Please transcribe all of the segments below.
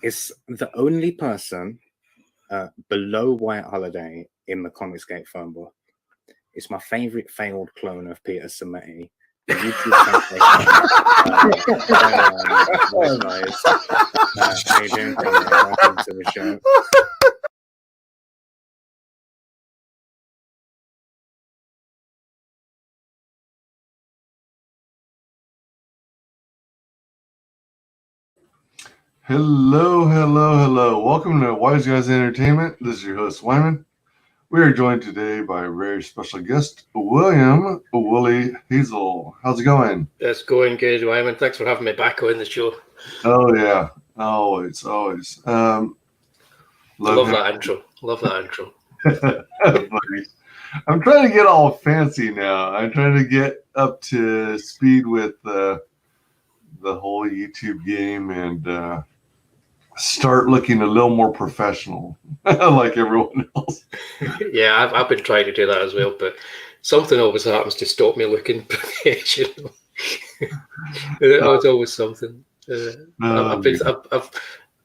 It's the only person below White Holiday in the ComicsGate phone book. It's my favorite failed clone of Peter Sammetti. The YouTube WyzGyz. How you doing, Conrad? Welcome to the show. Hello, hello, hello. Welcome to WyzGyz Entertainment. This is your host, Wyman. We are joined today by a very special guest, William Willie Hazle. How's it going? It's going good, Wyman. Thanks for having me back on the show. Oh, yeah. Always. Love that intro. I'm trying to get all fancy now. I'm trying to get up to speed with the whole YouTube game and start looking a little more professional like everyone else. Yeah, I've been trying to do that as well, but something always happens to stop me looking professional. It's always something.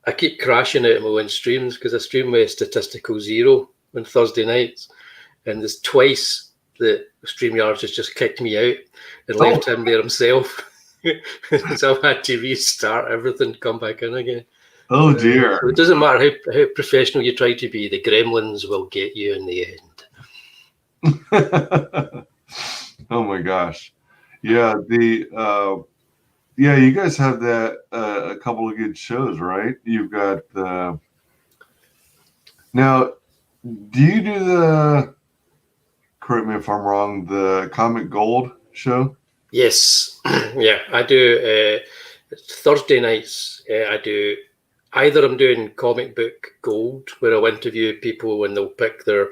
I keep crashing out of my own streams because I stream with Statistical Zero on Thursday nights, and there's twice that StreamYard has just kicked me out and left him there himself. So I've had to restart everything, come back in again. Oh dear. So it doesn't matter how professional you try to be, the gremlins will get you in the end. Oh my gosh. Yeah, you guys have that a couple of good shows, right? You've got now, do you do the, correct me if I'm wrong, the Comic Gold show? Yes. Yeah, I do Thursday nights. I do either I'm doing Comic Book Gold, where I'll interview people and they'll pick their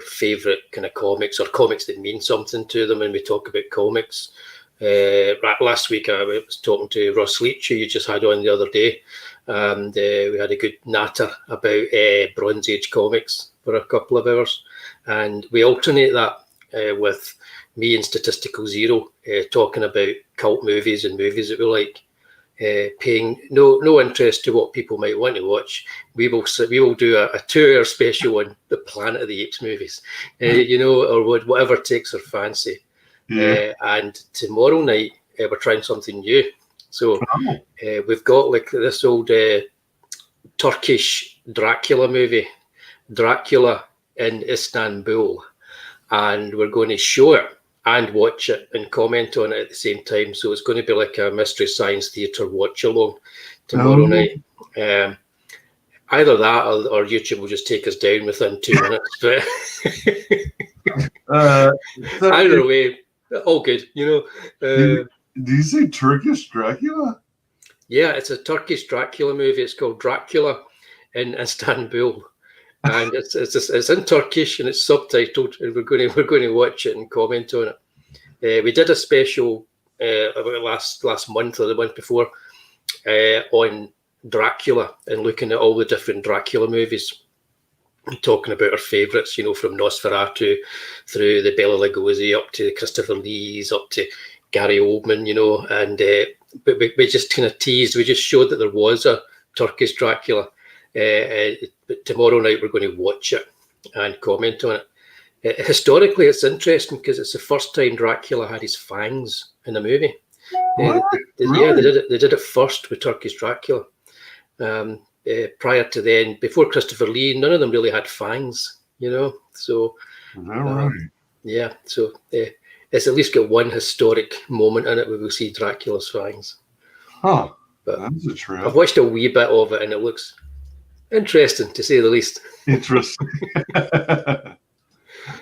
favorite kind of comics or comics that mean something to them, and we talk about comics. Last week I was talking to Ross Leach, who you just had on the other day, and we had a good natter about Bronze Age comics for a couple of hours, and we alternate that with me and Statistical Zero talking about cult movies and movies that we like. Paying no interest to what people might want to watch. We will do a 2-hour special on the Planet of the Apes movies, or whatever takes our fancy. Yeah. And tomorrow night we're trying something new. So we've got like this old Turkish Dracula movie, Dracula in Istanbul, and we're going to show it and watch it and comment on it at the same time. So it's going to be like a Mystery Science Theatre watch along tomorrow night. Either that or YouTube will just take us down within 2 minutes. But either way, all good, Do you say Turkish Dracula? Yeah, it's a Turkish Dracula movie. It's called Dracula in Istanbul. And it's in Turkish and it's subtitled, and we're going to watch it and comment on it. We did a special about last month or the month before on Dracula and looking at all the different Dracula movies, and talking about our favourites, from Nosferatu through the Bela Lugosi up to Christopher Lee's up to Gary Oldman, and but we just kind of teased. We just showed that there was a Turkish Dracula. But tomorrow night we're going to watch it and comment on it. Historically, it's interesting because it's the first time Dracula had his fangs in a movie. Really? Yeah, they did it first with Turkish Dracula. Prior to then, before Christopher Lee, none of them really had fangs. So is that right? Yeah, so it's at least got one historic moment in it where we'll see Dracula's fangs. Huh? But that's a trip. I've watched a wee bit of it and it looks interesting, to say the least. Interesting.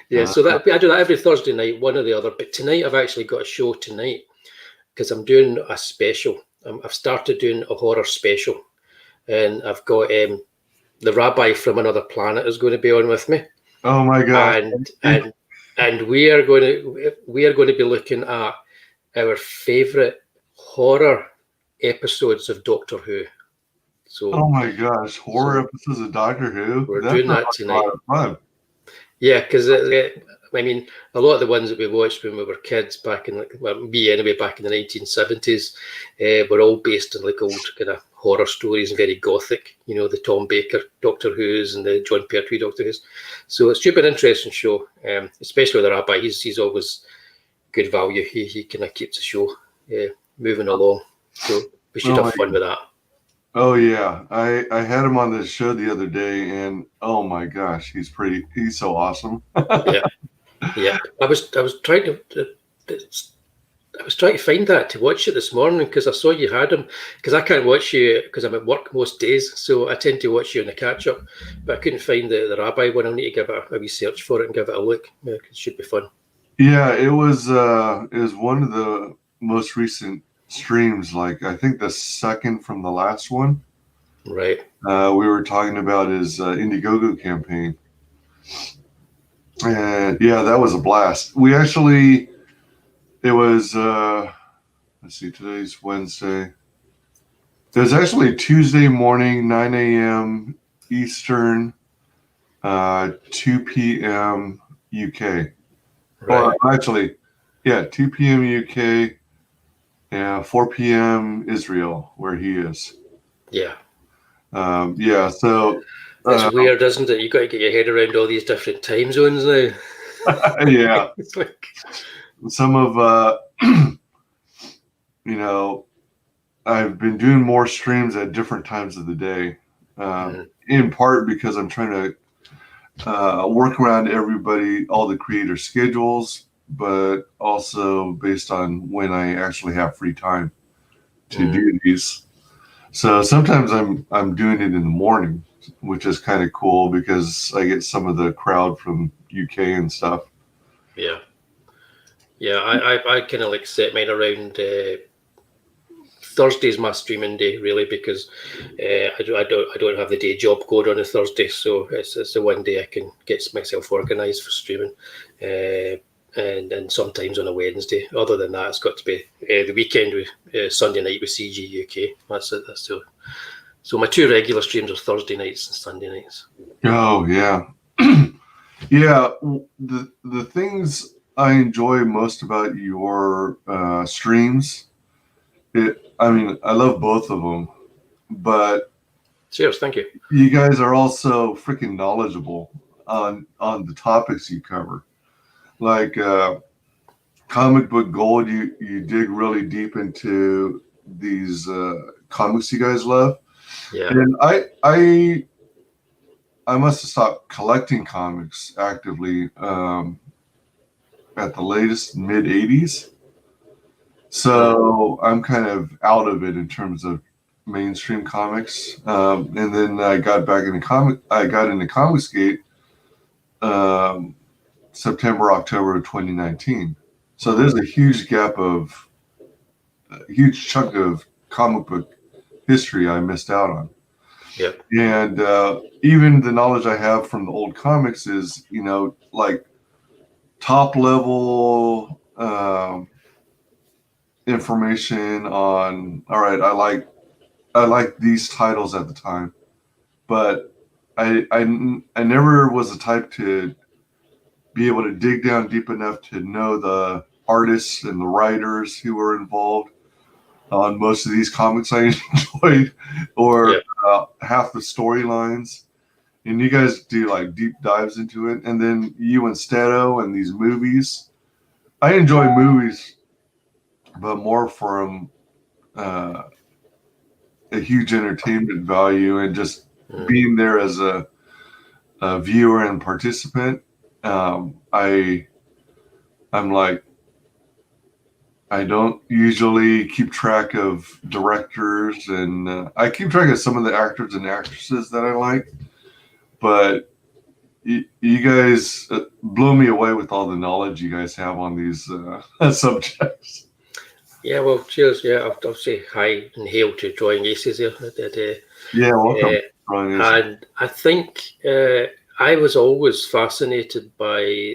Yeah, so I do that every Thursday night, one or the other. But tonight I've actually got a show tonight because I'm doing a special. I've started doing a horror special, and I've got the Rabbi from Another Planet is going to be on with me. Oh my God! And we are going to be looking at our favourite horror episodes of Doctor Who. So, oh my gosh, horror episodes of Doctor Who. We're doing that tonight. A lot of fun. Yeah, because I mean, a lot of the ones that we watched when we were kids back in, me anyway, back in the 1970s, were all based on like old kind of horror stories and very gothic. You know, the Tom Baker Doctor Who's and the John Pertwee Doctor Who's. So it's super interesting show, especially with the Rabbi. He's always good value. He kind of keeps the show moving along. So we should have fun with that. Oh yeah, I had him on the show the other day, and oh my gosh, he's so awesome. Yeah. I was trying to find that to watch it this morning because I saw you had him. Because I can't watch you because I'm at work most days, so I tend to watch you in the catch up. But I couldn't find the Rabbi one. I'll need to give it a wee search for it and give it a look. It should be fun. Yeah, it was one of the most recent streams. Like I think the second from the last one. Right. We were talking about his Indiegogo campaign. And yeah, that was a blast. It was, let's see, today's Wednesday. It was actually Tuesday morning, 9 a.m. Eastern, 2 p.m. UK. Right. Or actually, yeah, 2 p.m. UK, and 4 p.m. Israel, where he is. Yeah. Yeah, so... It's weird, isn't it? You've got to get your head around all these different time zones now. Yeah. It's like... Some of, you know, I've been doing more streams at different times of the day, in part because I'm trying to work around all the creator schedules, but also based on when I actually have free time to do these. So sometimes I'm doing it in the morning, which is kind of cool because I get some of the crowd from UK and stuff. Yeah. Yeah, I kind of like set mine around Thursday's my streaming day, really, because I don't have the day job going on a Thursday, so it's the one day I can get myself organised for streaming, and sometimes on a Wednesday. Other than that, it's got to be the weekend with Sunday night with CG UK. That's it. So my two regular streams are Thursday nights and Sunday nights. Oh yeah, yeah. The things I enjoy most about your streams, I mean, I love both of them, but cheers, thank you. You guys are also freaking knowledgeable on the topics you cover. Like Comic Book Gold, you dig really deep into these comics you guys love. Yeah. And I must have stopped collecting comics actively at the latest mid 80s. So I'm kind of out of it in terms of mainstream comics. And then I got back into I got into ComicsGate September, October of 2019. So there's a huge huge chunk of comic book history I missed out on. Yep. And even the knowledge I have from the old comics is, you know, like top level information on, all right, I like these titles at the time, but I never was the type to be able to dig down deep enough to know the artists and the writers who were involved on most of these comics I enjoyed, or half the storylines. And you guys do like deep dives into it. And then you and Steto and these movies. I enjoy movies, but more from a huge entertainment value and just being there as a viewer and participant. I'm like, I don't usually keep track of directors, and I keep track of some of the actors and actresses that I like, but you guys blow me away with all the knowledge you guys have on these subjects. Yeah, well, cheers. Yeah, I'll say hi and hail to Drawing Aces here. Yeah, welcome. Drawing Aces. And I think I was always fascinated by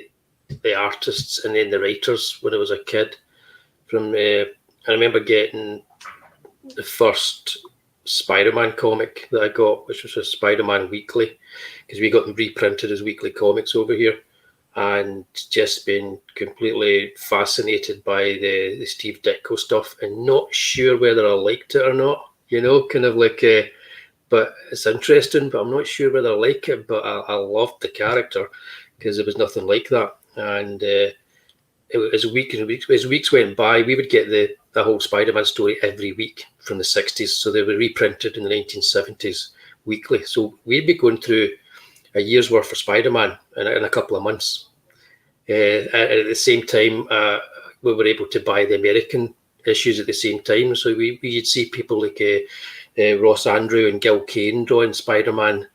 the artists and then the writers when I was a kid. I remember getting the first Spider-Man comic that I got, which was a Spider-Man Weekly, because we got them reprinted as weekly comics over here, and just been completely fascinated by the Steve Ditko stuff, and not sure whether I liked it or not. you know, kind of like, but it's interesting, but I'm not sure whether I like it, but I loved the character because there was nothing like that. And as weeks went by, we would get the whole Spider-Man story every week from the 60s. So they were reprinted in the 1970s weekly. So we'd be going through a year's worth of Spider-Man in a couple of months. At the same time, we were able to buy the American issues at the same time. So we'd see people like Ross Andrew and Gil Kane drawing Spider-Man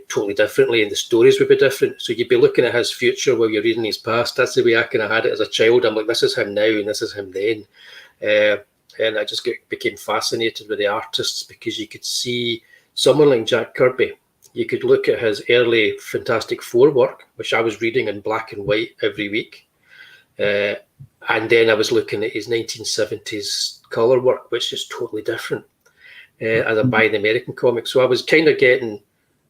totally differently, and the stories would be different. So you'd be looking at his future while you're reading his past. That's the way I kind of had it as a child. I'm like, this is him now and this is him then. And I just became fascinated with the artists because you could see someone like Jack Kirby. You could look at his early Fantastic Four work, which I was reading in black and white every week. And then I was looking at his 1970s color work, which is totally different as I buy the American comics. So I was kind of getting,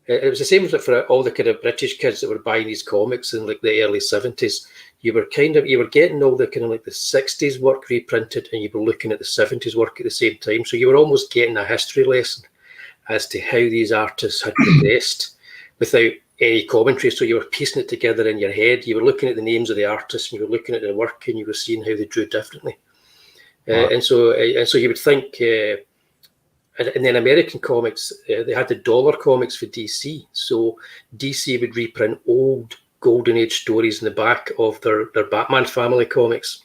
it was the same for all the kind of British kids that were buying these comics in like the early 70s. You were getting all the kind of like the 60s work reprinted, and you were looking at the 70s work at the same time. So you were almost getting a history lesson as to how these artists had progressed without any commentary. So you were piecing it together in your head. You were looking at the names of the artists, and you were looking at their work, and you were seeing how they drew differently. Wow. And so you would think, and then American comics, they had the dollar comics for DC. So DC would reprint old Golden Age stories in the back of their Batman family comics.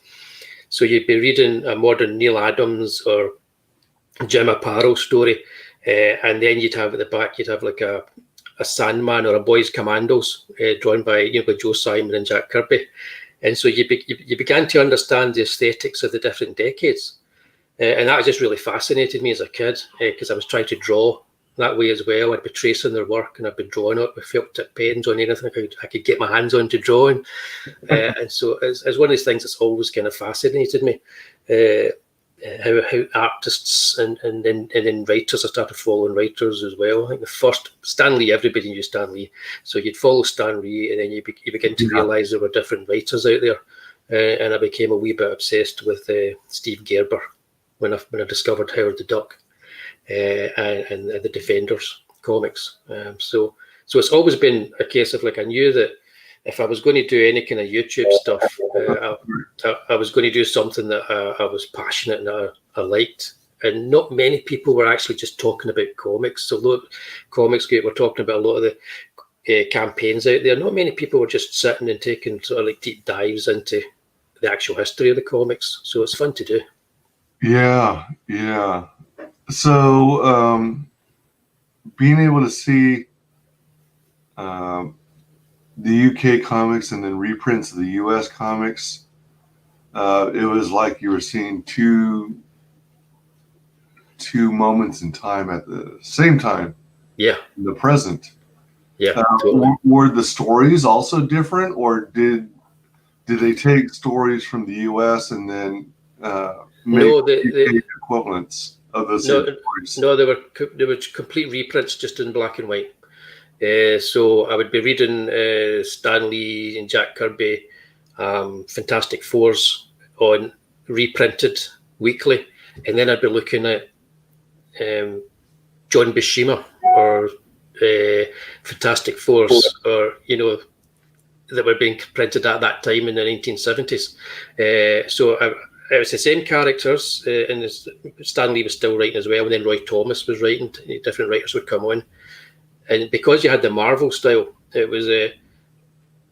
So you'd be reading a modern Neil Adams or Jim Aparo story, and then you'd have at the back, you'd have like a Sandman or a Boys Commandos drawn by by Joe Simon and Jack Kirby. And so you began to understand the aesthetics of the different decades. And that just really fascinated me as a kid because I was trying to draw that way as well. I'd be tracing their work, and I'd be drawing it with felt tip pens on anything I could get my hands on to drawing. And so it's one of these things that's always kind of fascinated me, how artists and then writers, I started following writers as well. I think the first, Stan Lee, everybody knew Stan Lee. So you'd follow Stan Lee, and then you begin to realise there were different writers out there. And I became a wee bit obsessed with Steve Gerber when I discovered Howard the Duck. And the Defenders comics. So it's always been a case of like, I knew that if I was going to do any kind of YouTube stuff, I was going to do something that I was passionate and I liked. And not many people were actually just talking about comics. So ComicsGate were talking about a lot of the campaigns out there. Not many people were just sitting and taking sort of like deep dives into the actual history of the comics. So it's fun to do. Yeah. So being able to see the UK comics and then reprints of the US comics, it was like you were seeing two moments in time at the same time. Yeah. In the present. Yeah. Totally. Were the stories also different, or did they take stories from the US and then make the equivalents of those stories? No, they were complete reprints, just in black and white. So I would be reading Stan Lee and Jack Kirby Fantastic Fours on reprinted weekly, and then I'd be looking at John Buscema or Fantastic Fours, or that were being printed at that time in the 1970s. So it was the same characters, and Stan Lee was still writing as well, and then Roy Thomas was writing. Different writers would come on, and because you had the Marvel style, it was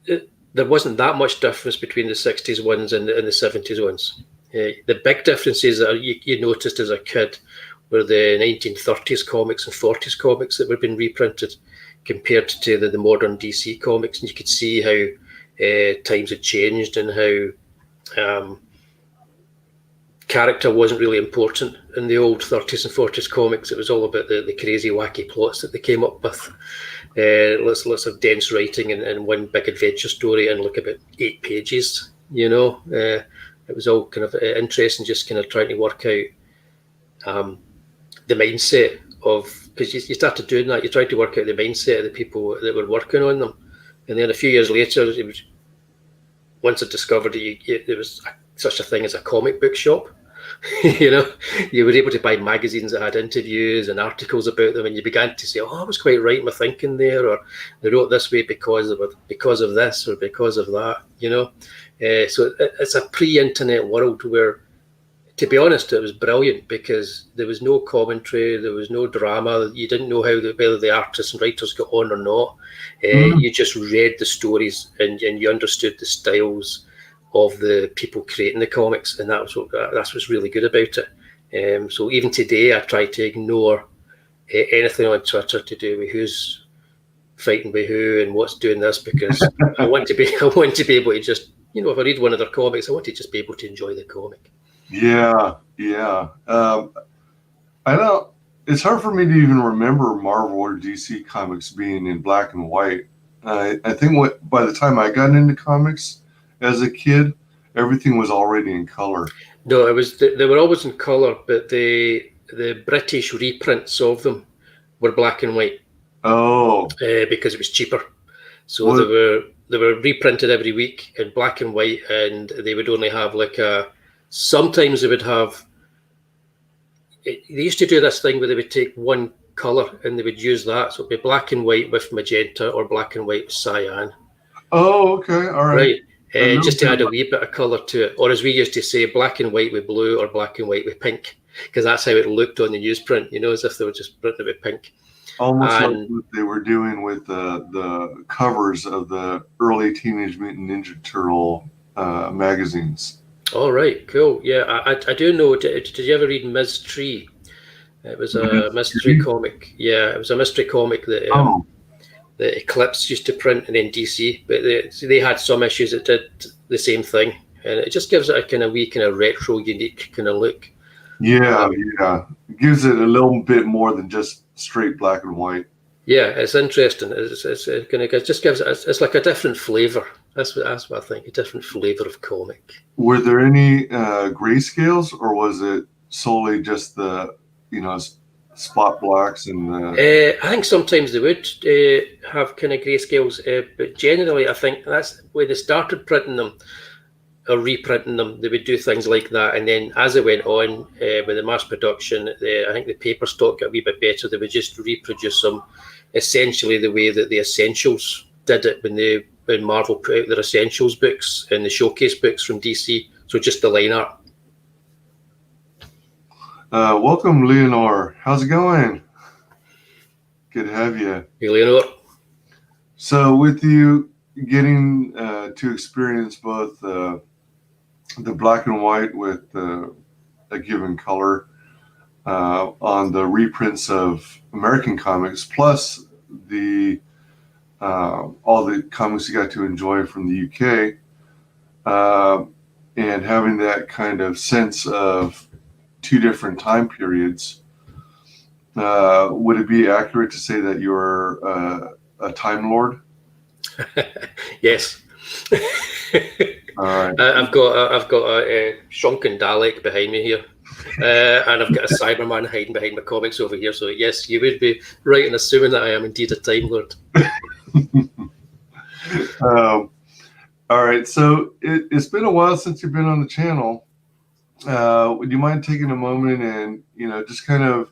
there wasn't that much difference between the 60s ones and the 70s ones. The big differences that you noticed as a kid were the 1930s comics and 40s comics that were being reprinted compared to the modern DC comics, and you could see how times had changed and how character wasn't really important in the old 30s and 40s comics. It was all about the crazy, wacky plots that they came up with. Lots of dense writing and one big adventure story in like about 8 pages. It was all kind of interesting, just kind of trying to work out the mindset of, because you started doing that, you tried to work out the mindset of the people that were working on them. And then a few years later, once I discovered that there was such a thing as a comic book shop, You know, you were able to buy magazines that had interviews and articles about them, and you began to say, "Oh, I was quite right in my thinking there," or "They wrote this way because of this or because of that." You know, so it's a pre-internet world where, to be honest, it was brilliant because there was no commentary, there was no drama. You didn't know whether the artists and writers got on or not. You just read the stories and you understood the styles of the people creating the comics, and that's what's really good about it. So even today, I try to ignore anything on Twitter to do with who's fighting with who and what's doing this, because I want to be able to just, if I read one of their comics, I want to just be able to enjoy the comic. Yeah. I know it's hard for me to even remember Marvel or DC comics being in black and white. I think by the time I got into comics as a kid, everything was already in color. No, they were always in color, but the British reprints of them were black and white. Oh, because it was cheaper. So they were reprinted every week in black and white, and they would only have sometimes they would have. They used to do this thing where they would take one color and they would use that. So it'd be black and white with magenta or black and white with cyan. Oh, okay, all right. Just to add a wee bit of color to it, or as we used to say, black and white with blue or black and white with pink, because that's how it looked on the newsprint. As if they were just printing it with pink. Almost like what they were doing with the covers of the early Teenage Mutant Ninja Turtle magazines. All right, cool. Yeah, I do know. Did you ever read Ms. Tree? It was a mystery comic. Yeah, it was a mystery comic that the Eclipse used to print, and then DC. But they had some issues that did the same thing, and it just gives it a kind of retro, unique kind of look. Yeah. It gives it a little bit more than just straight black and white. Yeah, it's interesting. It just gives it's like a different flavor. That's what I think. A different flavor of comic. Were there any grayscales, or was it solely just the spot blacks and? I think sometimes they would have kind of grayscales, but generally, I think that's when they started printing them or reprinting them. They would do things like that, and then as it went on with the mass production, I think the paper stock got a wee bit better. They would just reproduce them essentially the way that the Essentials did it when Marvel put out their Essentials books and the showcase books from DC. So just the line art. Welcome, Leonore. How's it going? Good to have you. Hey, Leonore. So with you getting to experience both the black and white with a given color on the reprints of American comics, plus all the comics you got to enjoy from the UK, and having that kind of sense of two different time periods, would it be accurate to say that you're a Time Lord? Yes. All right. I've got a shrunken Dalek behind me here, and I've got a Cyberman hiding behind my comics over here. So yes, you would be right in assuming that I am indeed a Time Lord. All right. So it's been a while since you've been on the channel. Would you mind taking a moment and just kind of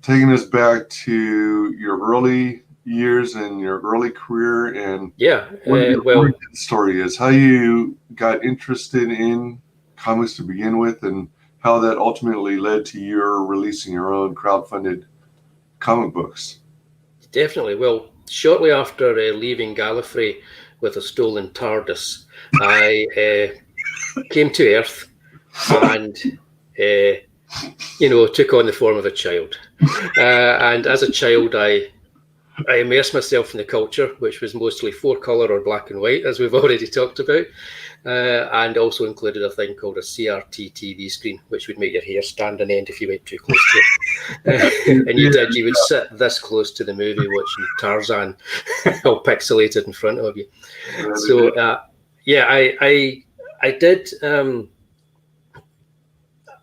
taking us back to your early years and your early career, and what your origin story is, how you got interested in comics to begin with, and how that ultimately led to your releasing your own crowdfunded comic books. Definitely. Well, shortly after leaving Gallifrey with a stolen TARDIS, I came to Earth and took on the form of a child. And as a child, I immersed myself in the culture, which was mostly 4-color or black and white, as we've already talked about, and also included a thing called a CRT TV screen, which would make your hair stand on end if you went too close to it. And you would sit this close to the movie watching Tarzan all pixelated in front of you. So, I did...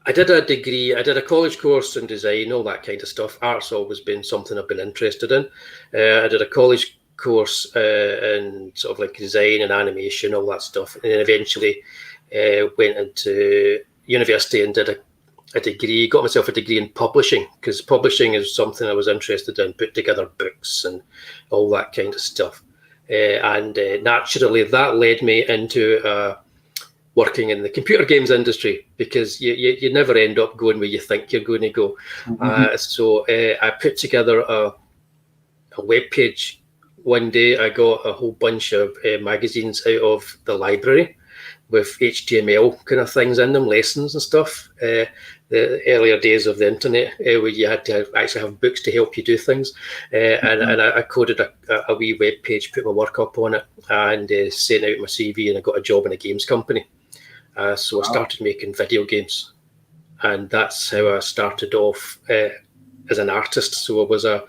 I did a degree, I did a college course in design, all that kind of stuff. Art's always been something I've been interested in. I did a college course in sort of like design and animation, all that stuff. And then eventually went into university and did a degree, got myself a degree in publishing, because publishing is something I was interested in, put together books and all that kind of stuff. And naturally, that led me into working in the computer games industry, because you never end up going where you think you're going to go. So I put together a web page. One day I got a whole bunch of magazines out of the library with HTML kind of things in them, lessons and stuff. The earlier days of the internet, where you had to actually have books to help you do things. And I coded a wee web page, put my work up on it, and sent out my CV, and I got a job in a games company. So I started making video games, and that's how I started off as an artist. So I was a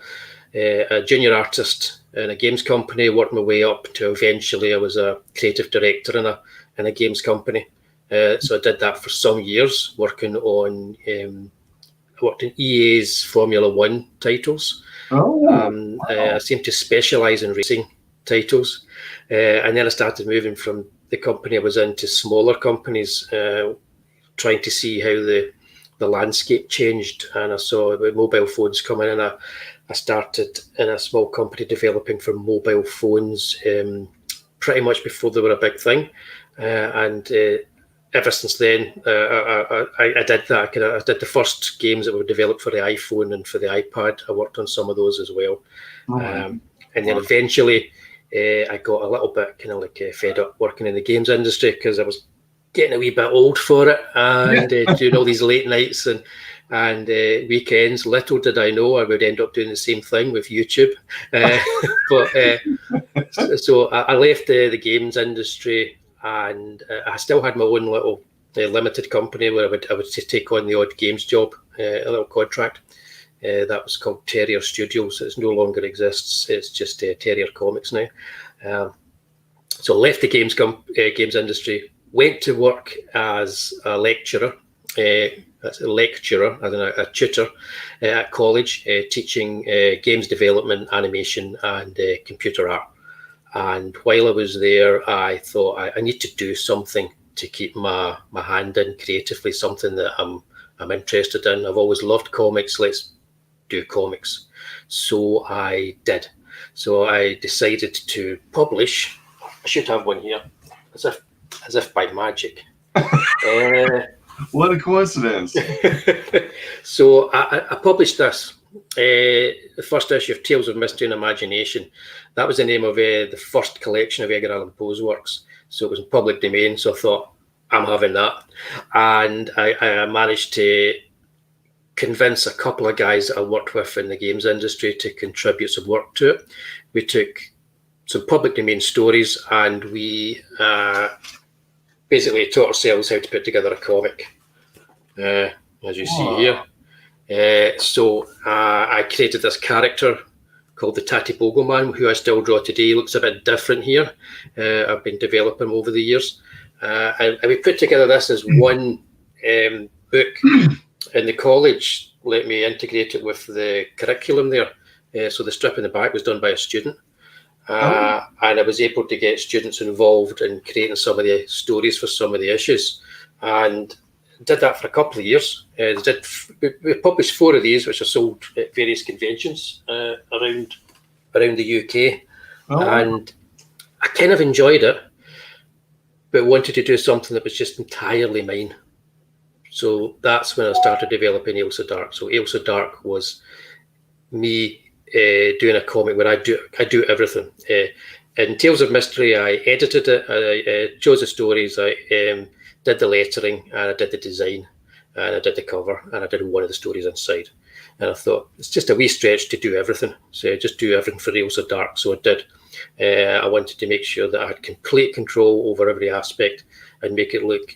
junior artist in a games company, worked my way up to eventually I was a creative director in a games company. So I did that for some years, working on I worked in EA's Formula 1 titles. I seemed to specialise in racing titles, and then I started moving from the company I was in to smaller companies, trying to see how the landscape changed. And I saw with mobile phones coming in, I started in a small company developing for mobile phones pretty much before they were a big thing. And ever since then, I did that. I did the first games that were developed for the iPhone and for the iPad. I worked on some of those as well. And then eventually, I got a little bit kind of like fed up working in the games industry, because I was getting a wee bit old for it, and doing all these late nights and weekends. Little did I know I would end up doing the same thing with YouTube. So I left the games industry, and I still had my own little limited company where I would take on the odd games job, a little contract. That was called Terrier Studios. It no longer exists. It's just Terrier Comics now. So I left the games industry, went to work as a lecturer. That's a lecturer, as in a tutor at college, teaching games development, animation, and computer art. And while I was there, I thought I need to do something to keep my hand in creatively, something that I'm interested in. I've always loved comics. Let's do comics. So I did. So I decided to publish. I should have one here, as if by magic. What a coincidence. So I published this, the first issue of Tales of Mystery and Imagination. That was the name of the first collection of Edgar Allan Poe's works. So it was in public domain. So I thought, I'm having that. And I managed to convince a couple of guys that I worked with in the games industry to contribute some work to it. We took some public domain stories, and we basically taught ourselves how to put together a comic, as you see here. So I created this character called the Tatty Bogo Man, who I still draw today. He looks a bit different here. I've been developing him over the years. And we put together this as one book, and the college let me integrate it with the curriculum there. So the strip in the back was done by a student. And I was able to get students involved in creating some of the stories for some of the issues, and did that for a couple of years. We published 4 of these, which are sold at various conventions around the UK. And I kind of enjoyed it, but wanted to do something that was just entirely mine. So that's when I started developing AILSA Dark. So AILSA Dark was me doing a comic where I do everything. In Tales of Mystery, I edited it, I chose the stories, I did the lettering, and I did the design, and I did the cover, and I did one of the stories inside. And I thought, it's just a wee stretch to do everything. So just do everything for AILSA Dark. So I did. I wanted to make sure that I had complete control over every aspect and make it look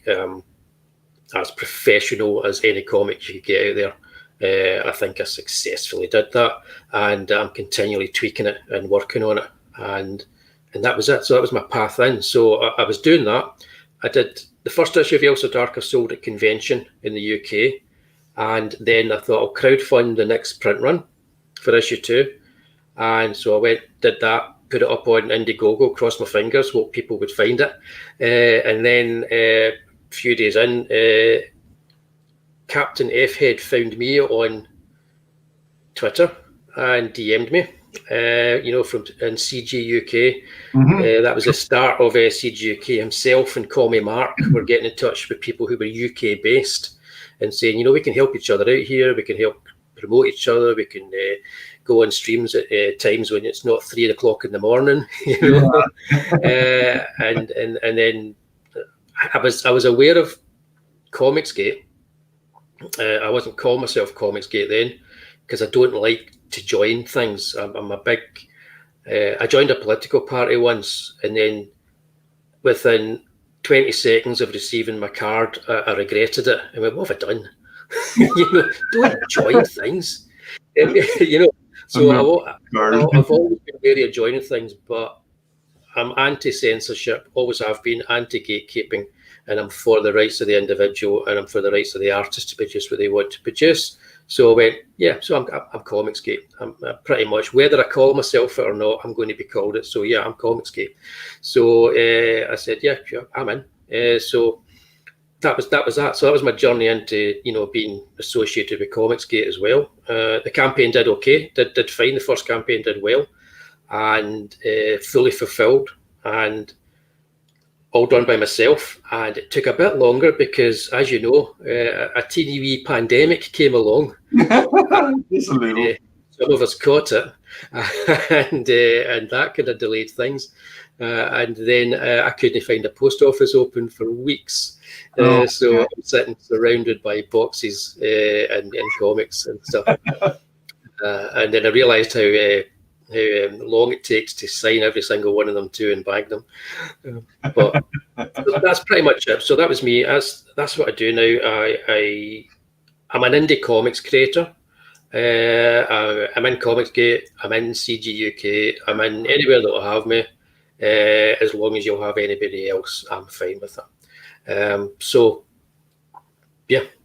as professional as any comic you could get out there. I think I successfully did that, and I'm continually tweaking it and working on it, and that was it. So that was my path in. So I was doing that. I did the first issue of AILSA Dark. I sold at convention in the UK, and then I thought I'll crowdfund the next print run for issue 2, and so I did that, put it up on Indiegogo, crossed my fingers, hope people would find it, and then a few days in, Captain F-Head found me on Twitter and DM'd me, from in CG UK. That was the start of CG UK. Himself and Call Me Mark were getting in touch with people who were UK based and saying, we can help each other out here. We can help promote each other. We can go on streams at times when it's not 3 o'clock in the morning, and then I was aware of ComicsGate. I wasn't calling myself ComicsGate then because I don't like to join things. I'm a big. I joined a political party once, and then within 20 seconds of receiving my card, I regretted it. I went, "What have I done?" Don't join things. So I've always been wary of joining things, but I'm anti-censorship, always have been, anti-gatekeeping, and I'm for the rights of the individual, and I'm for the rights of the artist to produce what they want to produce. So I went, so I'm ComicsGate. I'm pretty much, whether I call myself it or not, I'm going to be called it. So I'm ComicsGate. So I said, sure, I'm in. So that was that. So that was my journey into being associated with ComicsGate as well. The campaign did okay, did fine. The first campaign did well, and fully fulfilled, and all done by myself. And it took a bit longer because, as you know, a teeny wee pandemic came along. Just a little. Some of us caught it, and that kind of delayed things. And then I couldn't find a post office open for weeks. So I'm sitting surrounded by boxes and comics and stuff. And then I realised how long it takes to sign every single one of them too and bag them. But that's pretty much it. So that was me. That's what I do now. I'm an indie comics creator. I'm in ComicsGate. I'm in CG UK. I'm in anywhere that will have me. As long as you'll have anybody else, I'm fine with that. So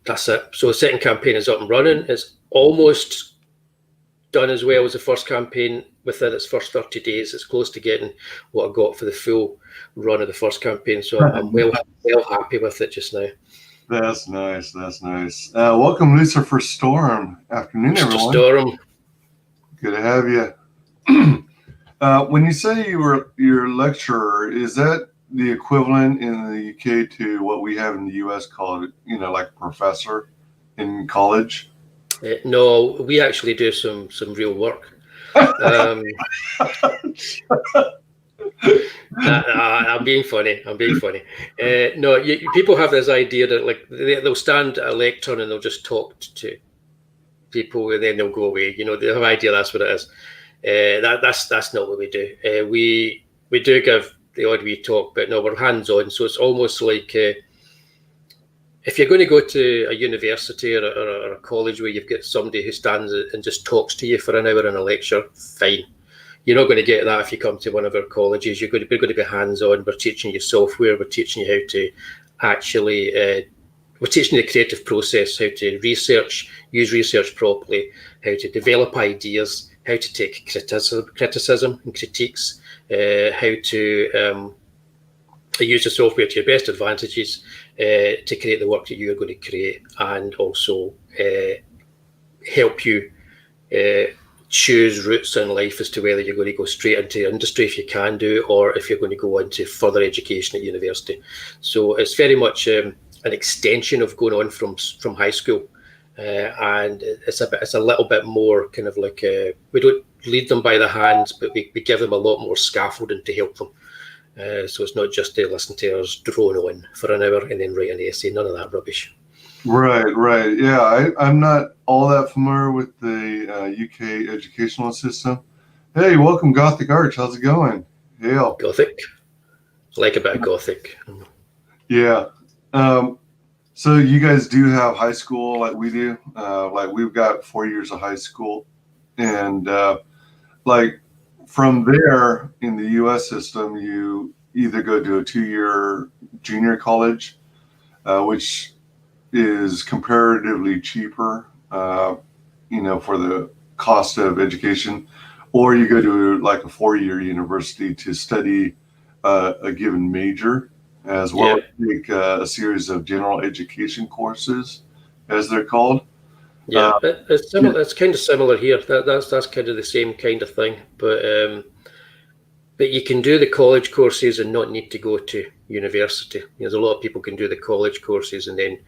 that's it. So the second campaign is up and running. It's almost done as well as the first campaign within its first 30 days. It's close to getting what I got for the full run of the first campaign. So I'm well happy with it just now. That's nice. That's nice. Welcome, Lucifer Storm. Afternoon, everyone. Storm. Good to have you. When you say you're a lecturer, is that the equivalent in the UK to what we have in the US called, like a professor in college? No, we actually do some real work. I'm being funny. No, people have this idea that they'll stand at a lectern and they'll just talk to people and then they'll go away. They have an idea that's what it is. That's not what we do. We do give the odd wee talk, but no, we're hands on. So it's almost like if you're going to go to a university or a college where you've got somebody who stands and just talks to you for an hour in a lecture, fine. You're not going to get that if you come to one of our colleges. We're going to be hands-on. We're teaching you software. We're teaching you how to actually, we're teaching you the creative process, how to use research properly, how to develop ideas, how to take criticism and critiques, how to use the software to your best advantages to create the work that you're going to create, and also help you choose routes in life as to whether you're going to go straight into industry if you can do, or if you're going to go into further education at university. So it's very much an extension of going on from high school, and it's a little bit more kind of like we don't lead them by the hands, but we give them a lot more scaffolding to help them. So it's not just to listen to us drone on for an hour and then write an essay. None of that rubbish. Right. Yeah, I'm not all that familiar with the UK educational system. Hey, welcome, Gothic Arch. How's it going? Hail. Gothic. Like a bit of Gothic. Yeah. So you guys do have high school like we do. Like we've got 4 years of high school. And like from there in the US system, you either go to a 2-year junior college, which is comparatively cheaper, for the cost of education, or you go to like a 4-year university to study a given major, as well as take a series of general education courses as they're called. Yeah, it's similar. It's kind of similar here. That's kind of the same kind of thing. But you can do the college courses and not need to go to university. There's a lot of people can do the college courses and then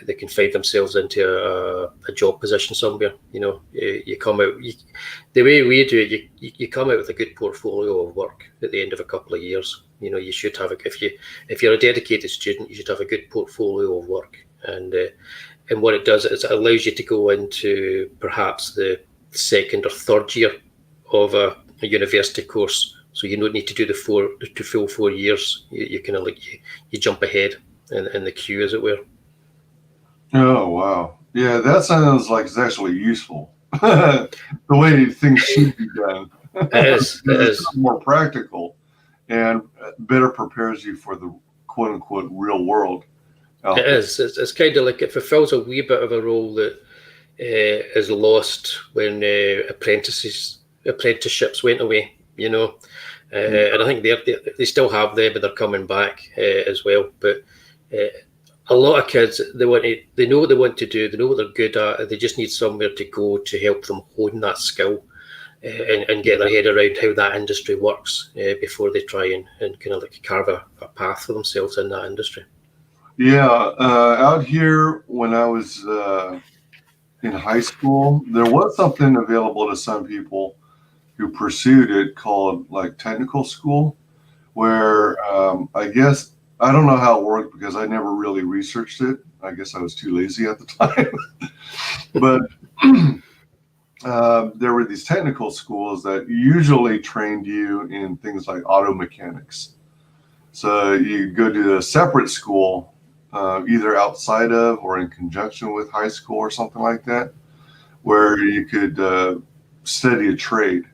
they can find themselves into a job position somewhere. You come out, the way we do it, you come out with a good portfolio of work at the end of a couple of years. You should have if you're a dedicated student, you should have a good portfolio of work. And what it does is it allows you to go into perhaps the second or third year of a university course. So you don't need to do the full 4 years. You kind of you jump ahead in the queue, as it were. Oh, wow. Yeah, that sounds like it's actually useful. The way things should be done. It is. It is more practical and better prepares you for the quote unquote real world. It is. It's kind of like it fulfills a wee bit of a role that is lost when apprenticeships went away. And I think they still have them, but they're coming back as well. But a lot of kids, they know what they want to do, they know what they're good at, they just need somewhere to go to help them hone that skill and get their head around how that industry works before they try and kind of like carve a path for themselves in that industry. Yeah, out here when I was in high school, there was something available to some people who pursued it called like technical school, where I guess, I don't know how it worked because I never really researched it. I guess I was too lazy at the time. But there were these technical schools that usually trained you in things like auto mechanics. So you go to a separate school, either outside of or in conjunction with high school or something like that, where you could study a trade.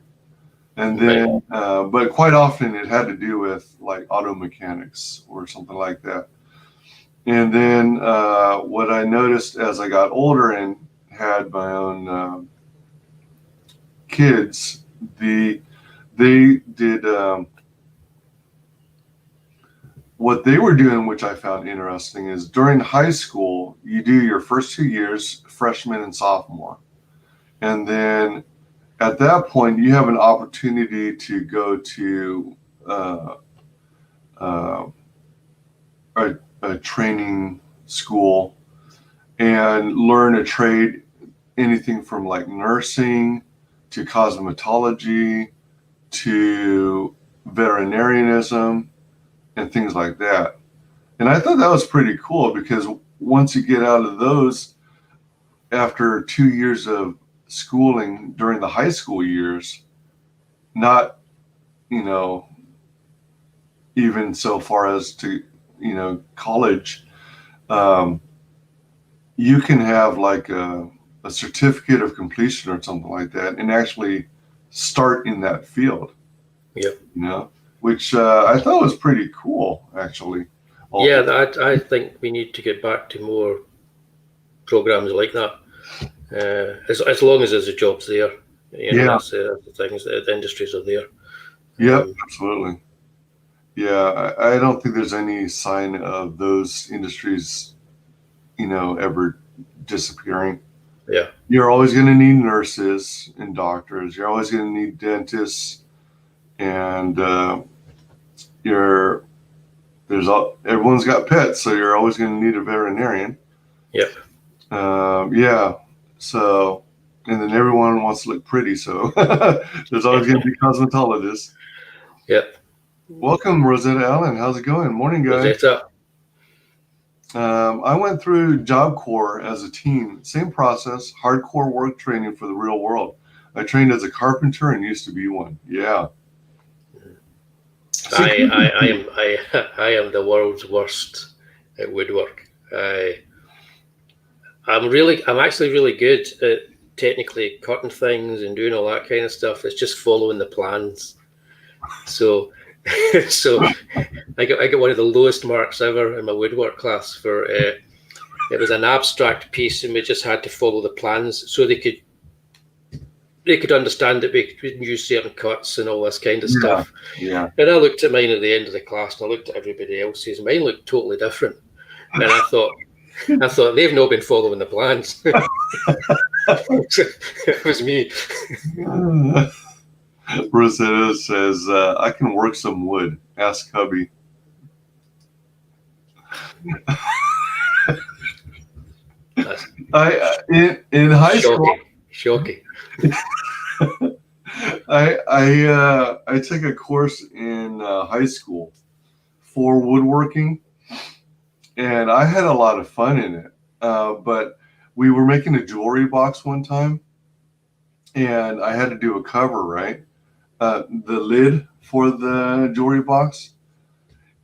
And then, but quite often it had to do with like auto mechanics or something like that. And then what I noticed as I got older and had my own kids, they did what they were doing, which I found interesting, is during high school, you do your first 2 years, freshman and sophomore. And then at that point, you have an opportunity to go to a training school and learn a trade, anything from like nursing to cosmetology to veterinarianism and things like that. And I thought that was pretty cool because once you get out of those, after 2 years of schooling during the high school years, not, even so far as to, college, you can have like a certificate of completion or something like that and actually start in that field. Yeah. Which I thought was pretty cool, actually. Yeah, I think we need to get back to more programs like that. As long as there's a jobs there, that's the things. The industries are there. Yeah, absolutely. Yeah, I don't think there's any sign of those industries, ever disappearing. Yeah, you're always going to need nurses and doctors. You're always going to need dentists, and everyone's got pets, so you're always going to need a veterinarian. Yep. Yeah. So, and then everyone wants to look pretty, so there's always going to be cosmetologists. Yep. Welcome, Rosetta Allen. How's it going? Morning, guys. Rosetta. I went through Job Corps as a teen. Same process, hardcore work training for the real world. I trained as a carpenter and used to be one. Yeah. I am the world's worst at woodwork. I'm actually really good at technically cutting things and doing all that kind of stuff. It's just following the plans. So I got one of the lowest marks ever in my woodwork class for it was an abstract piece, and we just had to follow the plans so they could understand that we could use certain cuts and all this kind of stuff. Yeah. And I looked at mine at the end of the class, and I looked at everybody else's. Mine looked totally different, and I thought, I thought they've not been following the plans. It was me. Rosetta says, I can work some wood. Ask hubby. In high school, shocking. I took a course in high school for woodworking, and I had a lot of fun in it. But we were making a jewelry box one time, and I had to do a cover, right? The lid for the jewelry box,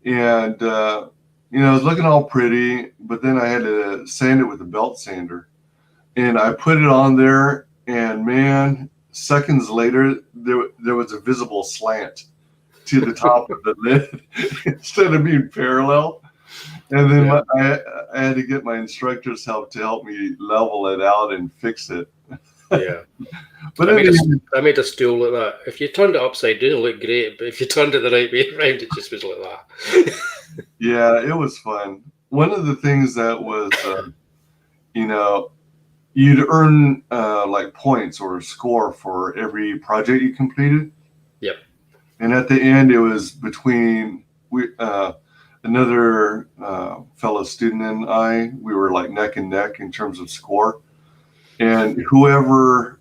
and it was looking all pretty, but then I had to sand it with a belt sander, and I put it on there, and man, seconds later there was a visible slant to the top of the lid instead of being parallel. And then I had to get my instructor's help to help me level it out and fix it. Yeah. But I made a stool like that. If you turned it upside down, it looked great. But if you turned it the right way around, it just was like that. Yeah, it was fun. One of the things that was, you'd earn like points or score for every project you completed. Yep. And at the end, it was between another fellow student and I. We were like neck and neck in terms of score. And whoever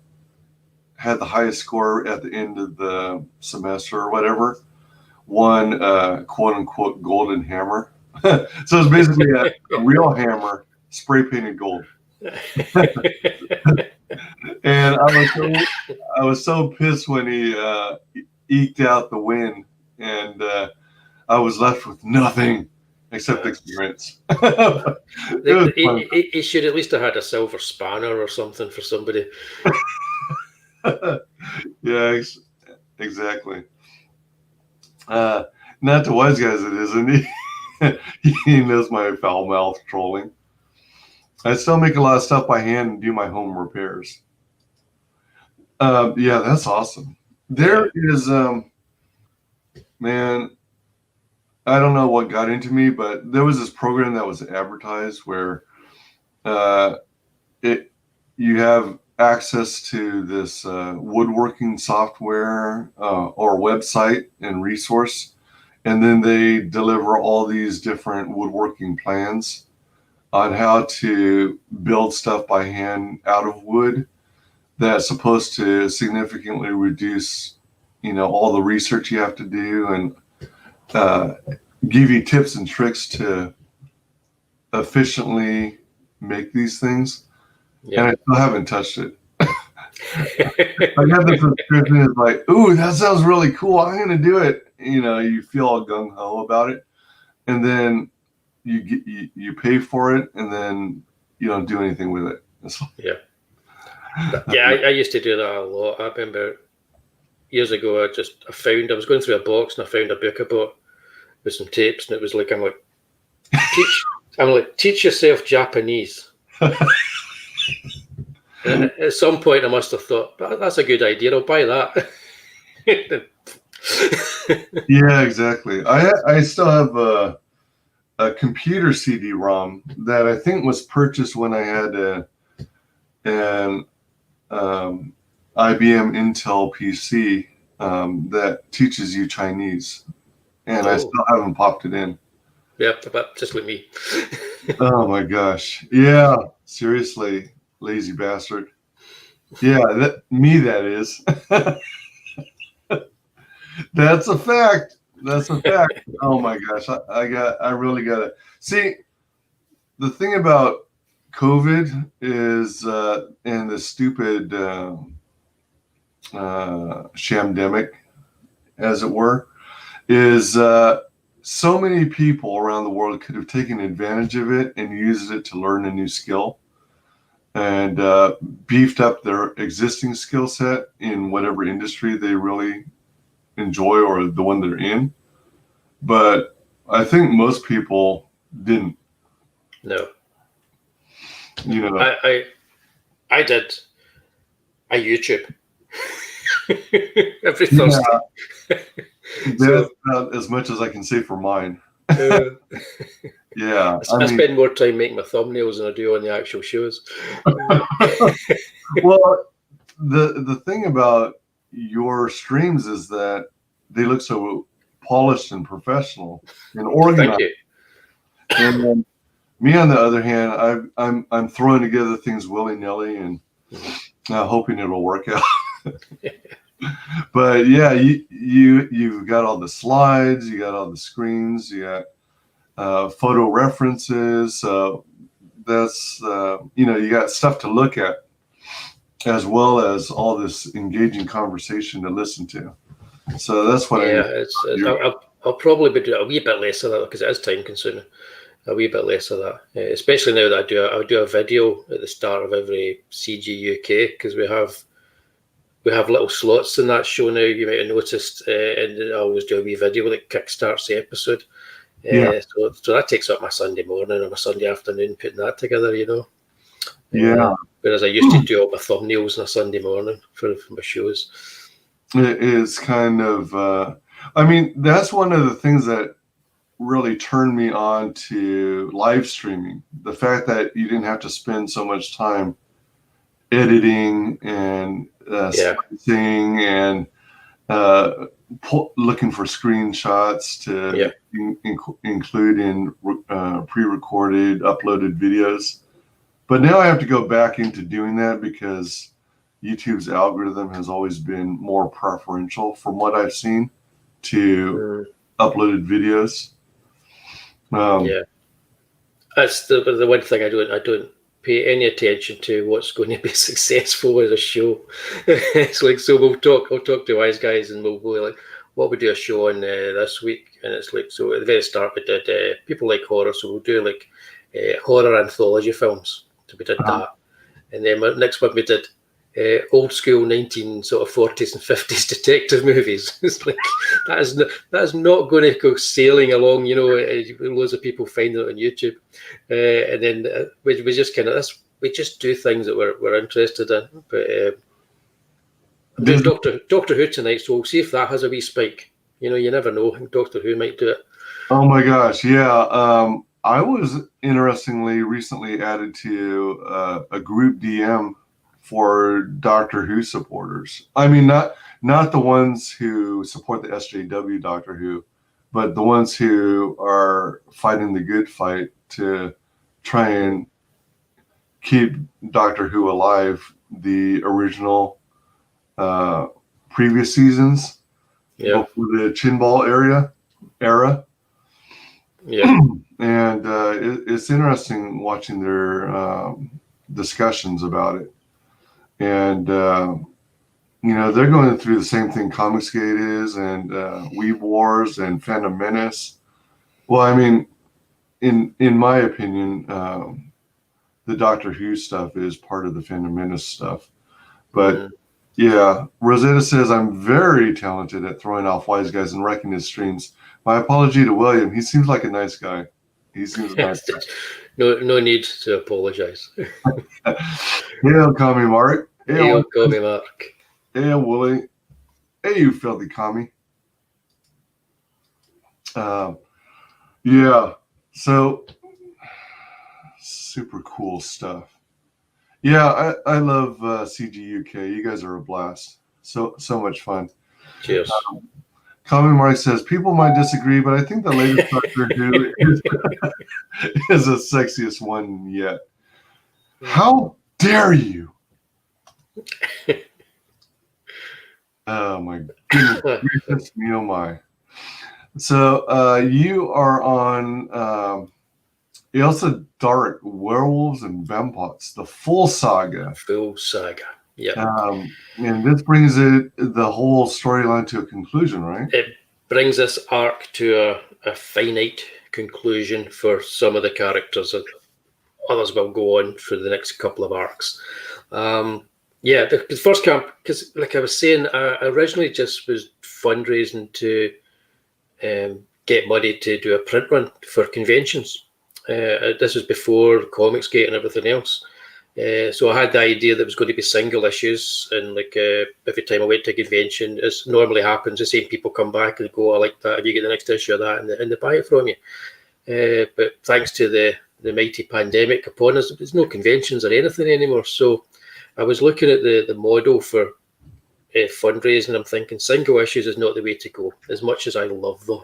had the highest score at the end of the semester or whatever won quote unquote golden hammer. So it's basically a real hammer spray painted gold. And I was so pissed when he eked out the win, and I was left with nothing except experience. He should at least have had a silver spanner or something for somebody. Yeah, exactly. Not to WyzGyz it isn't he? He knows my foul mouth trolling. I still make a lot of stuff by hand and do my home repairs. Yeah, that's awesome. There is, man, I don't know what got into me, but there was this program that was advertised where you have access to this woodworking software or website and resource, and then they deliver all these different woodworking plans on how to build stuff by hand out of wood that's supposed to significantly reduce, all the research you have to do, and give you tips and tricks to efficiently make these things. Yeah. And I still haven't touched it. I got the subscription. It's like, ooh, that sounds really cool. I'm going to do it. You feel all gung ho about it, and then you pay for it, and then you don't do anything with it. Yeah, I used to do that a lot. I remember years ago, I was going through a box and I found a book I bought with some tapes, and it was like, I'm like, teach yourself Japanese. And at some point, I must have thought, that's a good idea. I'll buy that. Yeah, exactly. I still have a computer CD-ROM that I think was purchased when I had an IBM Intel PC that teaches you Chinese, and I still haven't popped it in. Yeah, but just with me. Oh my gosh! Yeah, seriously, lazy bastard. Yeah, that is. That's a fact. That's a fact. Oh my gosh, I really gotta see. The thing about COVID is, and the stupid shamdemic, as it were, is so many people around the world could have taken advantage of it and used it to learn a new skill and beefed up their existing skill set in whatever industry they really enjoy or the one they're in. But I think most people didn't. No. I did. I YouTube every Thursday. That's about as much as I can say for mine. Yeah, I spend more time making my thumbnails than I do on the actual shows. Well, the thing about your streams is that they look so polished and professional and organized. Thank you. And me, on the other hand, I'm throwing together things willy nilly and hoping it'll work out. But yeah, you've got all the slides, you got all the screens, you got photo references. That's you got stuff to look at, as well as all this engaging conversation to listen to. So that's what I'll probably be doing a wee bit less of that because it is time consuming. A wee bit less of that, especially now that I do a video at the start of every CG UK, because we have little slots in that show now. You might have noticed, and I always do a wee video that kickstarts the episode. So that takes up my Sunday morning or my Sunday afternoon putting that together, whereas I used to do all my thumbnails on a Sunday morning for my shows. It is kind of that's one of the things that really turned me on to live streaming. The fact that you didn't have to spend so much time editing and splicing and looking for screenshots to include in pre-recorded, uploaded videos. But now I have to go back into doing that because YouTube's algorithm has always been more preferential, from what I've seen, to uploaded videos. That's the one thing I don't pay any attention to what's going to be successful as a show. It's like, so I'll talk to WyzGyz and we'll go like, what we do a show on this week, and it's like, so at the very start we did people like horror, so we'll do like horror anthology films. So we did that, and then next one we did old school 40s and 50s detective movies. It's like that is not going to go sailing along, loads of people finding it on YouTube, and then we just kind of we just do things that we're interested in. But there's Doctor Who tonight, so we'll see if that has a wee spike. You never know. Doctor Who might do it. Oh my gosh, yeah. I was interestingly recently added to a group DM for Doctor Who supporters. I mean, not the ones who support the SJW Doctor Who, but the ones who are fighting the good fight to try and keep Doctor Who alive, the original previous seasons before the Chinball era. Yeah. And it's interesting watching their discussions about it. And, they're going through the same thing ComicsGate is, and Weeb Wars and Phantom Menace. Well, I mean, in my opinion, the Doctor Who stuff is part of the Phantom Menace stuff. But yeah, Rosetta says, I'm very talented at throwing off WyzGyz and wrecking his streams. My apology to William. He seems like a nice guy. He seems a nice guy. No need to apologize. Hey, Commie Mark. Hey, Commie Mark. Hey, Wooly. Hey, you filthy commie. Yeah. So super cool stuff. Yeah, I love CG UK. You guys are a blast. So much fun. Cheers. Common Mark says, people might disagree, but I think the latest Doctor Who is the sexiest one yet. How dare you? Oh my goodness, me oh my. So you are on AILSA Dark, Werewolves and Bampots, the full saga. Full saga, yeah. And this brings the whole storyline to a conclusion, right? It brings this arc to a finite conclusion for some of the characters. Others will go on for the next couple of arcs. The first camp, because like I was saying, I originally just was fundraising to get money to do a print run for conventions. This was before ComicsGate and everything else. So I had the idea that it was going to be single issues, and like every time I went to a convention, as normally happens, the same people come back and go, "I like that. Have you get the next issue of that?" and they buy it from you. But thanks to the mighty pandemic upon us, there's no conventions or anything anymore. So I was looking at the model for fundraising. I'm thinking single issues is not the way to go. As much as I love them,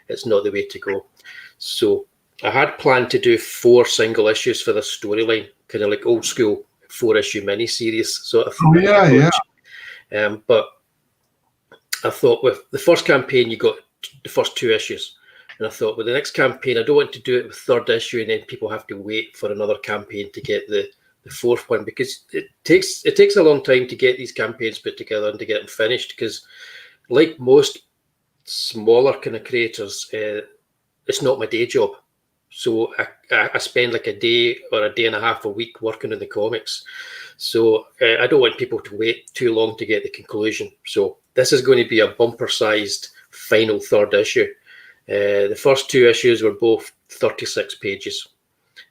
it's not the way to go. So I had planned to do 4 single issues for the storyline, kind of like old school 4-issue miniseries sort of thing. But I thought with the first campaign, you got the first 2 issues. And I thought with the next campaign, I don't want to do it with 3rd issue and then people have to wait for another campaign to get the 4th one, because it takes a long time to get these campaigns put together and to get them finished, because like most smaller kind of creators, it's not my day job. So I spend like a day or a day and a half a week working on the comics. So I don't want people to wait too long to get the conclusion. So this is going to be a bumper-sized final 3rd issue. The first 2 issues were both 36 pages.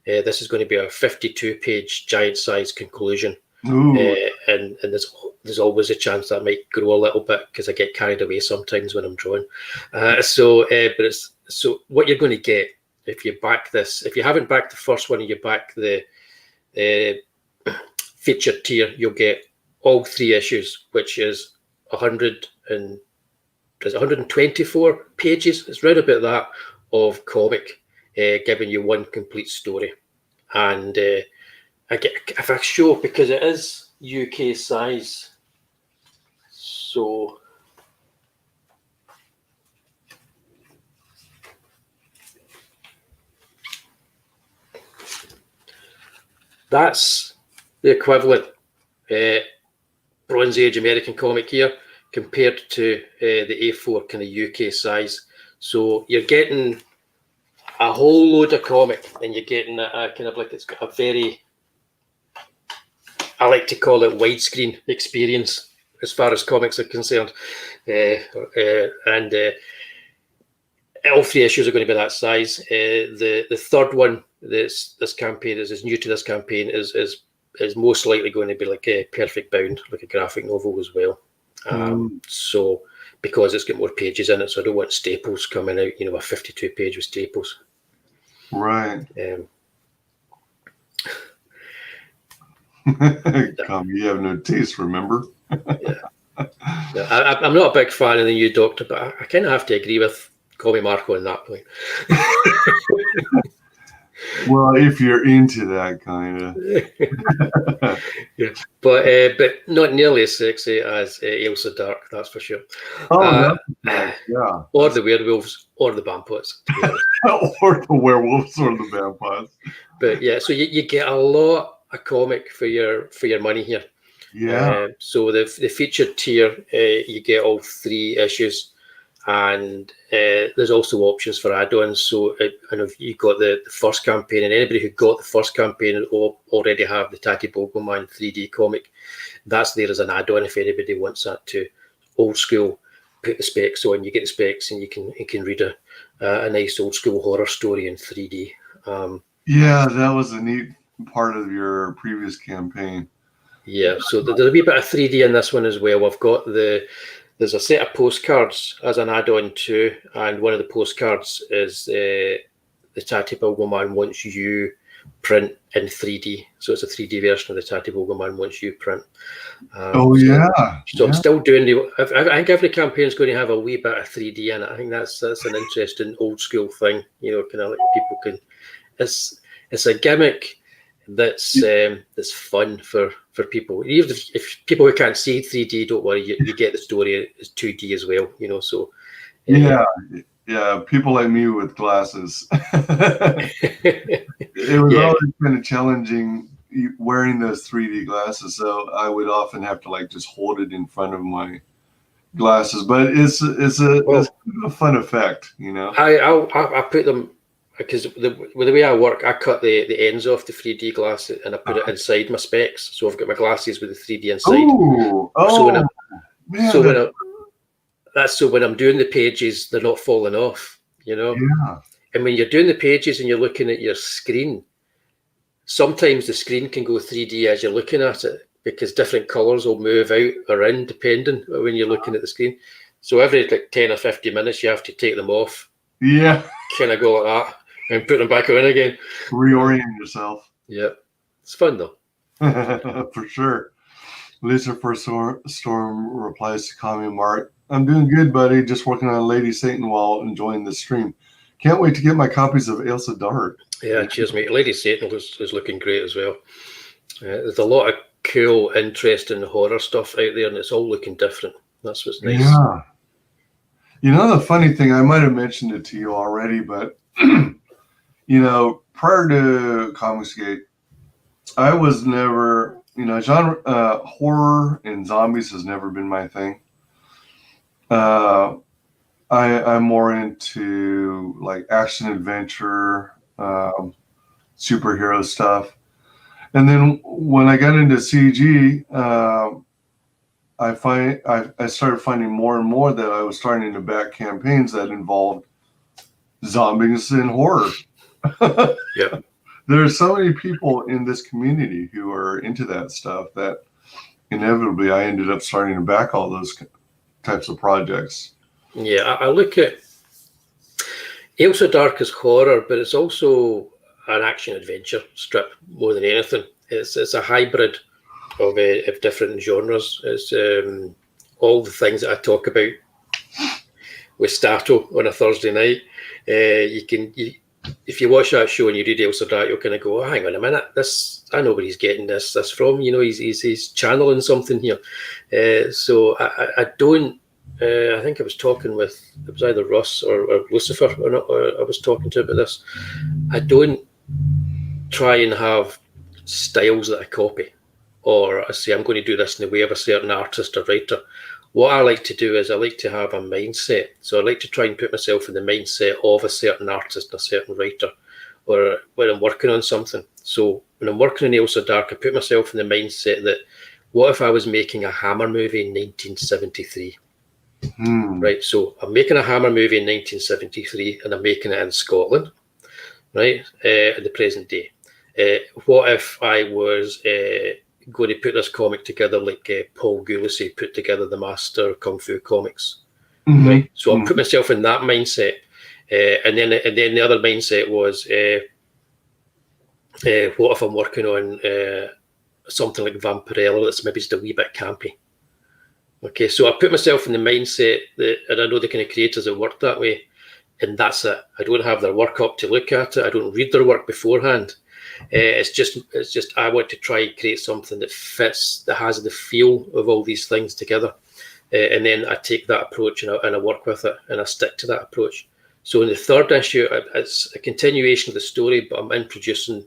This is going to be a 52-page giant-sized conclusion. And there's always a chance that might grow a little bit because I get carried away sometimes when I'm drawing. So what you're going to get if you back this, if you haven't backed the first one and you back the featured tier, you'll get all 3 issues, which is 124 pages. It's right about that of comic, giving you one complete story. And if I show, because it is UK size, so that's the equivalent Bronze Age American comic here compared to the A4 kind of UK size. So you're getting a whole load of comic, and you're getting a kind of like, it's got a very, I like to call it widescreen experience as far as comics are concerned. And all 3 issues are going to be that size. The 3rd one, this campaign is new to this campaign, is most likely going to be like a perfect bound, like a graphic novel as well. So because it's got more pages in it, so I don't want staples coming out, a 52-page with staples. Right. You have no taste, remember? Yeah. I'm not a big fan of the new Doctor, but I kind of have to agree with Comi Marco on that point. Well, if you're into that kind of. Yeah. But not nearly as sexy as AILSA Dark, that's for sure. Oh, yeah. Or the werewolves, or the Bampots. Or the werewolves, or the vampires. But yeah, so you get a lot of comic for your money here. Yeah. So the featured tier, you get all 3 issues. And there's also options for add-ons. So if you got the first campaign, and anybody who got the first campaign already have the Tatty Bogleman 3D comic, that's there as an add-on if anybody wants that to old school. Put the specs on, you get the specs, and you can read a nice old school horror story in 3D. Yeah, that was a neat part of your previous campaign. Yeah, so there's a wee bit of 3D in this one as well. I've got there's a set of postcards as an add-on too, and one of the postcards is the Tatty Bogleman Wants You print in 3D. So it's a 3D version of the Tatty Bogleman Wants You print. So I'm still doing I think every campaign is going to have a wee bit of 3D in it. I think that's an interesting old school thing. Kind of like people can. It's a gimmick that's fun for people. Even if people who can't see 3D, don't worry, you get the story as 2D as well. So yeah, people like me with glasses. It was always kind of challenging wearing those 3D glasses, so I would often have to just hold it in front of my glasses. But it's a fun effect, I put them. Because the way I work, I cut the ends off the 3D glass and I put it inside my specs. So I've got my glasses with the 3D inside. So when I'm doing the pages, they're not falling off, Yeah. And when you're doing the pages and you're looking at your screen, sometimes the screen can go 3D as you're looking at it, because different colours will move out or in depending when you're looking at the screen. So every like 10 or 50 minutes, you have to take them off. Yeah. Kind of go like that and put them back on again. Reorient yourself. Yeah. It's fun though. For sure. Lucifer Storm replies to Commie Mark, I'm doing good, buddy. Just working on Lady Satan while enjoying the stream. Can't wait to get my copies of AILSA Dark. Yeah, cheers, mate. Lady Satan is looking great as well. There's a lot of cool, interesting horror stuff out there, and it's all looking different. That's what's nice. Yeah. You know, the funny thing, I might have mentioned it to you already, but, you know, prior to ComicsGate, I was never, you know, genre horror and zombies has never been my thing. I'm more into like action adventure, superhero stuff. And then when I got into CG, I started finding more and more that I was starting to back campaigns that involved zombies and horror. Yeah. There are so many people in this community who are into that stuff that inevitably I ended up starting to back all those types of projects. Yeah, I look at AILSA Dark as horror, but it's also an action adventure strip more than anything. It's a hybrid of different genres. It's all the things that I talk about with Stato on a Thursday night. If you watch that show and you read AILSA Dark, you'll kind of go, oh, hang on a minute, I know where he's getting this from. You know, he's channeling something here. So I don't. I think I was talking with, it was either Russ or Lucifer I was talking to about this. I don't try and have styles that I copy, or I say I'm going to do this in the way of a certain artist or writer. What I like to do is I like to have a mindset. So I like to try and put myself in the mindset of a certain artist, a certain writer, or when I'm working on something. So when I'm working on AILSA Dark, I put myself in the mindset that what if I was making a Hammer movie in 1973? Right, so I'm making a Hammer movie in 1973 and I'm making it in Scotland, right, at the present day. What if I was going to put this comic together like Paul Gulacy put together the Master Kung Fu comics? Right? So I'll put myself in that mindset. And then the other mindset was, what if I'm working on something like Vampirella that's maybe just a wee bit campy? Okay, so I put myself in the mindset that, and I know the kind of creators that work that way, and that's it. I don't have their work up to look at it. I don't read their work beforehand. It's just I want to try and create something that fits, that has the feel of all these things together, and then I take that approach and I work with it and I stick to that approach. So in the third issue, it's a continuation of the story, but I'm introducing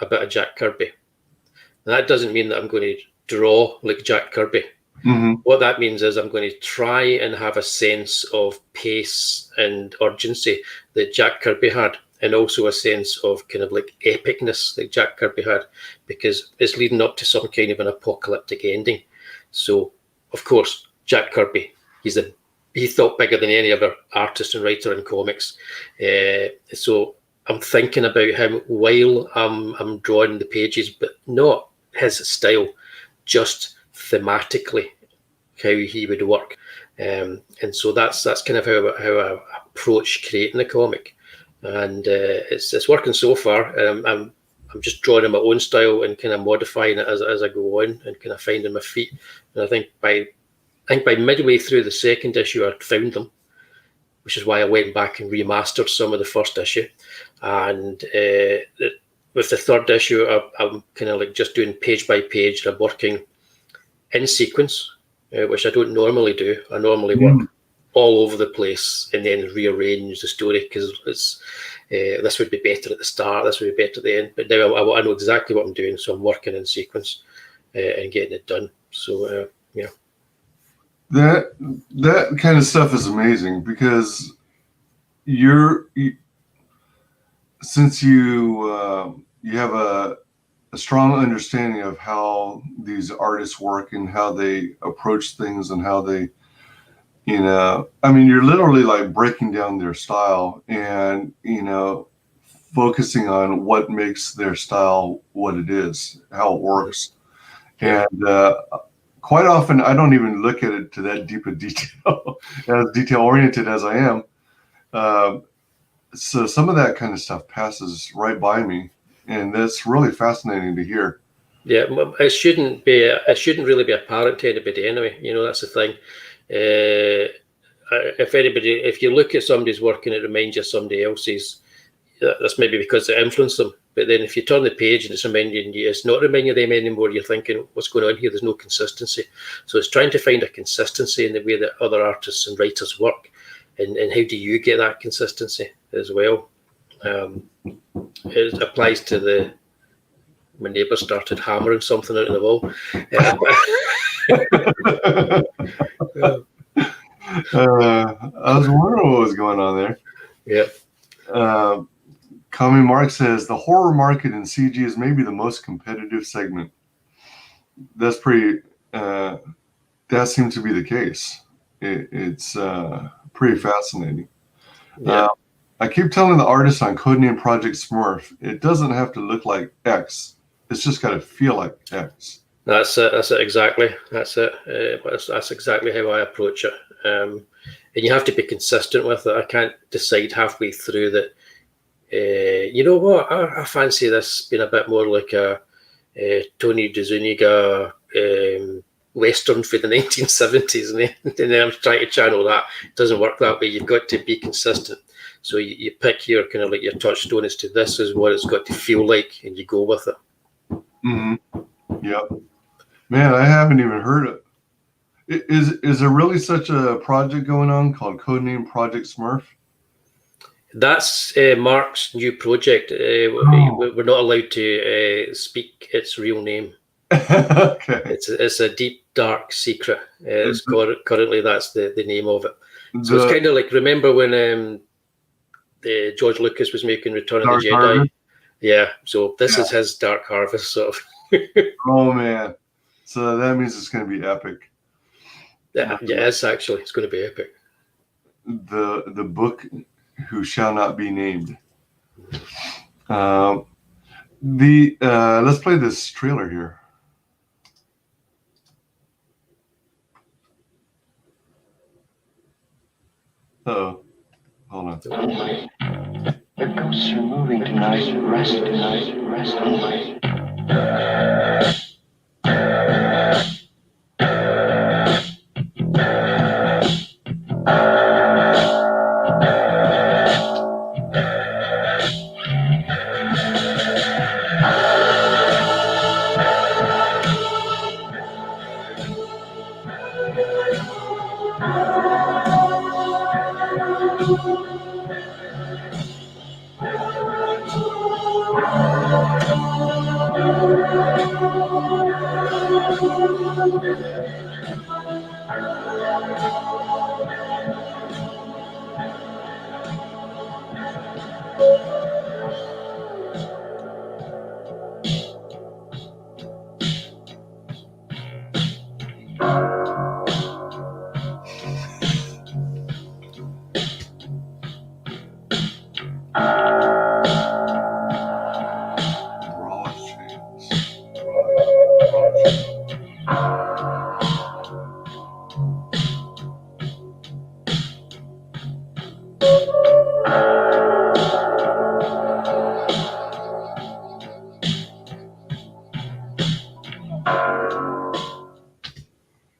a bit of Jack Kirby. And that doesn't mean that I'm going to draw like Jack Kirby. What that means is I'm going to try and have a sense of pace and urgency that Jack Kirby had, and also a sense of kind of like epicness that Jack Kirby had, because it's leading up to some kind of an apocalyptic ending. So, of course, Jack Kirby, he thought bigger than any other artist and writer in comics. So I'm thinking about him while I'm drawing the pages, but not his style, just thematically how he would work, and so that's kind of how I approach creating the comic, and it's working so far. I'm just drawing in my own style and kind of modifying it as I go on and kind of finding my feet. And I think by midway through the second issue, I'd found them, which is why I went back and remastered some of the first issue. And with the third issue, I'm kind of like just doing page by page. I'm working in sequence, which I don't normally do. I normally work all over the place and then rearrange the story, because it's this would be better at the start, this would be better at the end. But now I know exactly what I'm doing, so I'm working in sequence and getting it done. So yeah, that kind of stuff is amazing, because since you have a strong understanding of how these artists work and how they approach things and how they, I mean, you're literally like breaking down their style and, focusing on what makes their style what it is, how it works. And quite often, I don't even look at it to that deep a detail, as detail-oriented as I am. So some of that kind of stuff passes right by me, and that's really fascinating to hear. Yeah, it shouldn't be. It shouldn't really be apparent to anybody anyway. You know, that's the thing. If you look at somebody's work and it reminds you of somebody else's, that's maybe because it influenced them. But then if you turn the page and it's reminding you, it's not reminding them anymore. You're thinking, what's going on here? There's no consistency. So it's trying to find a consistency in the way that other artists and writers work, and how do you get that consistency as well? It applies to my neighbour started hammering something out of the wall. I was wondering what was going on there. Yeah. Commie Mark says the horror market in CG is maybe the most competitive segment. That's pretty. That seems to be the case. It's pretty fascinating. Yeah. I keep telling the artist on Codename Project Smurf, it doesn't have to look like X. It's just got to feel like X. That's it. That's it. Exactly. That's it. That's exactly how I approach it. And you have to be consistent with it. I can't decide halfway through that. You know what? I fancy this being a bit more like a Tony DeZuniga Western for the 1970s, and then I'm trying to channel that. It doesn't work that way. You've got to be consistent. So you pick your kind of like your touchstone as to this is what it's got to feel like, and you go with it. Mm-hmm. Yep. Man, I haven't even heard it. Is there really such a project going on called Codename Project Smurf? That's Mark's new project. We're not allowed to speak its real name. Okay. It's a deep, dark secret. Currently, that's the name of it. So it's kind of like, remember when George Lucas was making Return of the Jedi? Harvest? Yeah. So this is his Dark Harvest sort of. Oh man! So that means it's going to be epic. Yeah, it's actually. It's going to be epic. The book who shall not be named. Let's play this trailer here. Uh-oh. Hold on. The ghosts are moving tonight. Rest tonight. Rest tonight.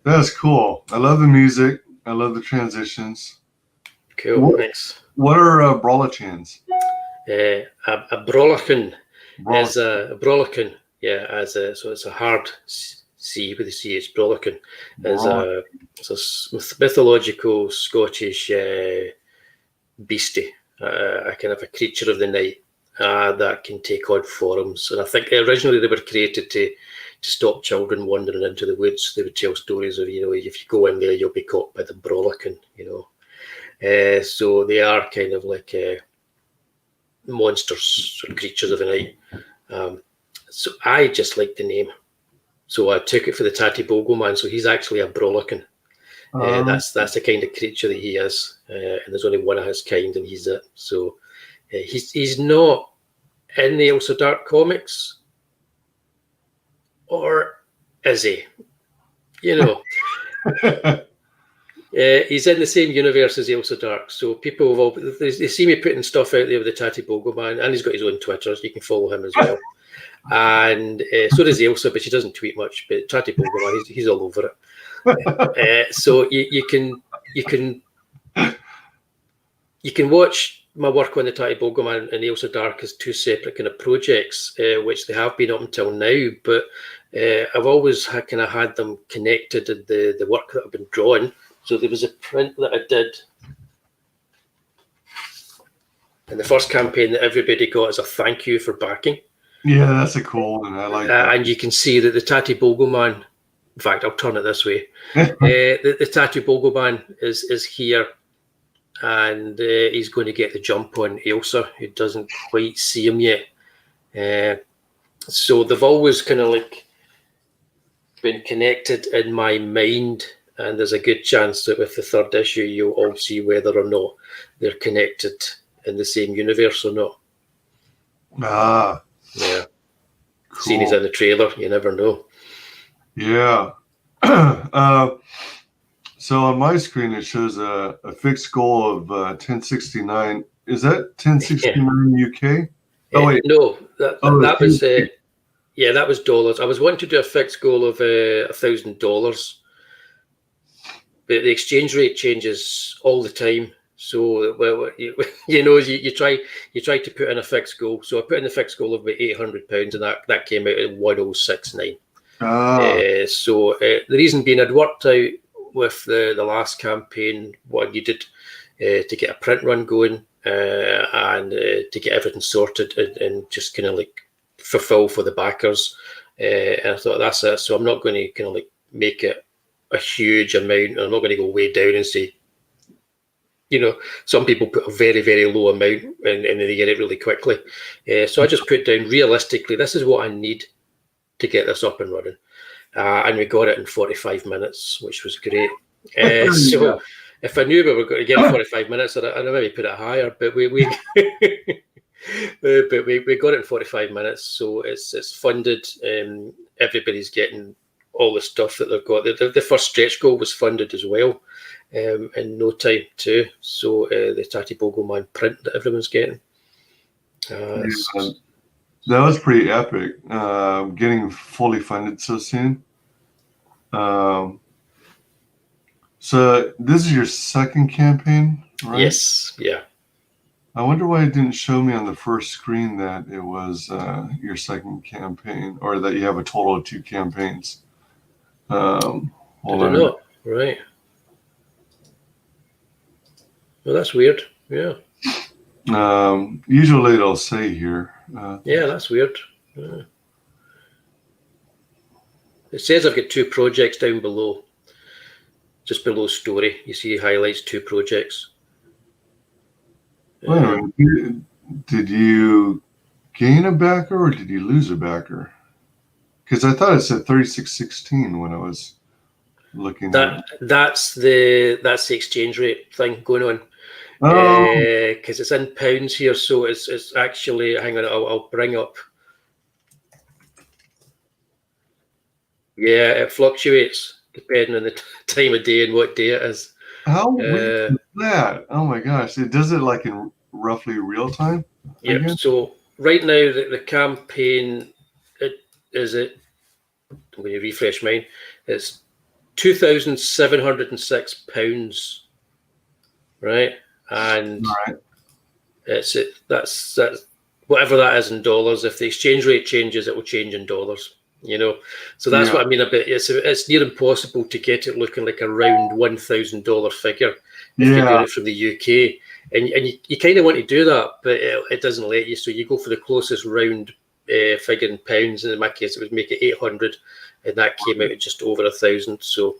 That's cool. I love the music. I love the transitions. Cool. Thanks. What are Brawlachans? A Brawlachan is a Brawlachan. Yeah, so it's a hard C with the CH. Brawlachan is a mythological Scottish beastie, a kind of a creature of the night that can take on forms. And I think originally they were created to stop children wandering into the woods. They would tell stories of, if you go in there, you'll be caught by the Brawlachan, So they are kind of like monsters or creatures of the night. So I just like the name. So I took it for the Tatty Bogo man. So he's actually a Brawlachan. That's the kind of creature that he is. And there's only one of his kind, and he's it. So he's not in the AILSA Dark comics, or is he? You know, he's in the same universe as AILSA Dark. So people have all, they see me putting stuff out there with the Tatty Bogo Man, and he's got his own Twitter, so you can follow him as well. And so does AILSA, but she doesn't tweet much. But Tatty Bogo Man, he's all over it. So you can watch my work on the Tatty Bogo Man and AILSA Dark as two separate kind of projects, which they have been up until now. But I've always kind of had them connected in the work that I've been drawing. So there was a print that I did in the first campaign that everybody got as a thank you for backing. Yeah, that's a cool one. I like that. And you can see that the Tatty Bogo Man, in fact, I'll turn it this way. The Tatty Bogo Man is here, and he's going to get the jump on AILSA, who doesn't quite see him yet. So they've always kind of like been connected in my mind, and there's a good chance that with the third issue, you'll all see whether or not they're connected in the same universe or not. Ah. Yeah. Cool. Seeing he's in the trailer, you never know. Yeah. So on my screen, it shows a fixed goal of 1069. Is that 1069 UK? Oh, wait. No, that was that was dollars. I was wanting to do a fixed goal of $1,000, but the exchange rate changes all the time. So you try to put in a fixed goal. So I put in the fixed goal of about £800, and that came out at 1069. So the reason being, I'd worked out with the last campaign what I needed to get a print run going and to get everything sorted and just kind of like fulfill for the backers. And I thought that's it. So I'm not going to kind of like make it a huge amount. I'm not going to go way down and say, some people put a very, very low amount and then they get it really quickly. So I just put down, realistically, this is what I need to get this up and running. And we got it in 45 minutes, which was great. So if I knew we were going to get it in 45 minutes, I'd maybe put it higher, but we got it in 45 minutes. So it's funded. Everybody's getting all the stuff that they've got. The first stretch goal was funded as well. In no time too. So the Tatty Bogo Man print that everyone's getting. That was pretty epic. Getting fully funded so soon. So this is your second campaign, right? Yes. Yeah. I wonder why it didn't show me on the first screen that it was your second campaign, or that you have a total of 2 campaigns. I don't know. Right. Well, that's weird. Yeah. Usually it'll say here. Yeah, that's weird. Yeah. It says I've got 2 projects down below, just below story. You see, it highlights 2 projects. Wait a minute. Did you gain a backer or did you lose a backer? Because I thought it said 3616 when I was looking at it. That's the exchange rate thing going on. Because it's in pounds here, so it's actually, hang on, I'll bring up. Yeah, it fluctuates depending on the time of day and what day it is. How weird is that? Oh my gosh, it does it like in roughly real time? Yeah. So right now the campaign I'm going to refresh mine. It's £2,706, right? And that's whatever that is in dollars. If the exchange rate changes, it will change in dollars. So that's what I mean about it's near impossible to get it looking like a round $1,000 figure if you're doing it from the UK. And you kind of want to do that, but it doesn't let you. So you go for the closest round figure in pounds. And in my case, it would make it 800, and that came out at just over 1,000. So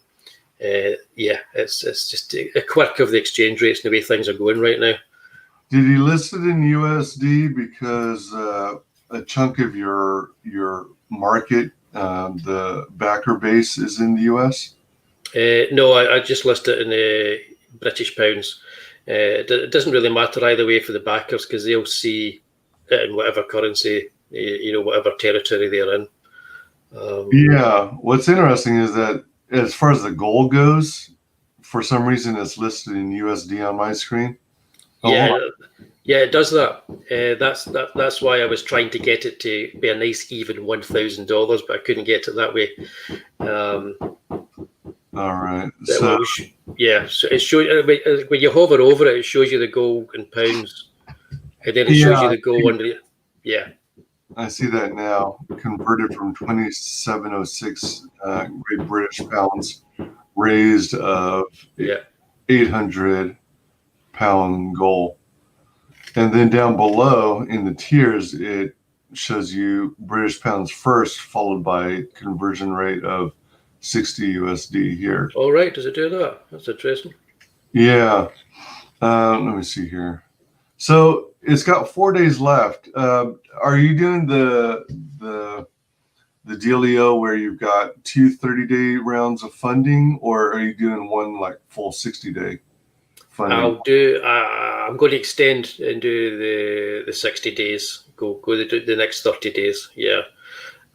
it's just a quirk of the exchange rates and the way things are going right now. Did you list it in USD because a chunk of your market, the backer base, is in the US? No, I just list it in British pounds. It doesn't really matter either way for the backers because they'll see in whatever currency, whatever territory they're in. Yeah. What's interesting is that as far as the gold goes, for some reason it's listed in USD on my screen. Yeah, it does that. That's why I was trying to get it to be a nice even $1,000, but I couldn't get it that way. All right. So it shows when you hover over it, it shows you the gold in pounds, and then it shows you the gold under. Yeah, I see that now. Converted from 2706 Great British pounds, raised of 800 pound gold. And then down below in the tiers, it shows you British pounds first, followed by conversion rate of 60 USD here. All right, does it do that? That's interesting. Yeah. Let me see here. So it's got 4 days left. Are you doing the dealio where you've got 2 30-day rounds of funding, or are you doing one like full 60-day funding? I'm going to extend and do the 60 days. Go the next 30 days. Yeah.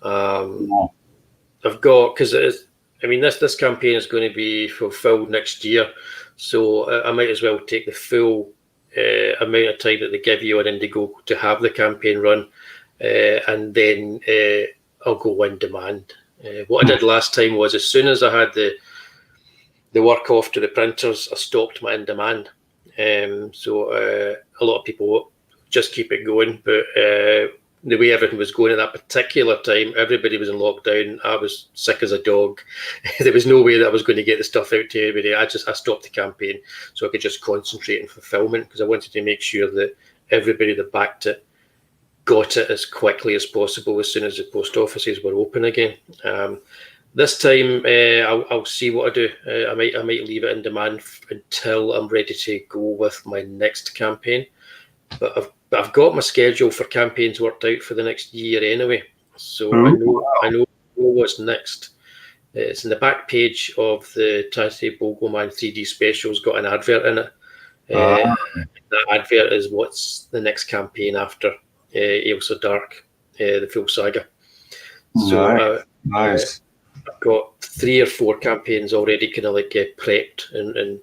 I've got, because this campaign is going to be fulfilled next year, so I might as well take the full amount of time that they give you on Indigo to have the campaign run, and then I'll go on demand. What I did last time was, as soon as I had the work off to the printers, I stopped my in demand. So a lot of people just keep it going, but the way everything was going at that particular time, everybody was in lockdown. I was sick as a dog. There was no way that I was going to get the stuff out to everybody. I stopped the campaign so I could just concentrate on fulfillment, because I wanted to make sure that everybody that backed it got it as quickly as possible as soon as the post offices were open again. This time, I'll see what I do. I might leave it in demand until I'm ready to go with my next campaign. But I've got my schedule for campaigns worked out for the next year anyway, so I know what's next. It's in the back page of the Tiny Bogleman 3D special's got an advert in it. That advert is what's the next campaign after AILSA Dark, the full saga. So nice. I've got 3 or 4 campaigns already kind of like prepped and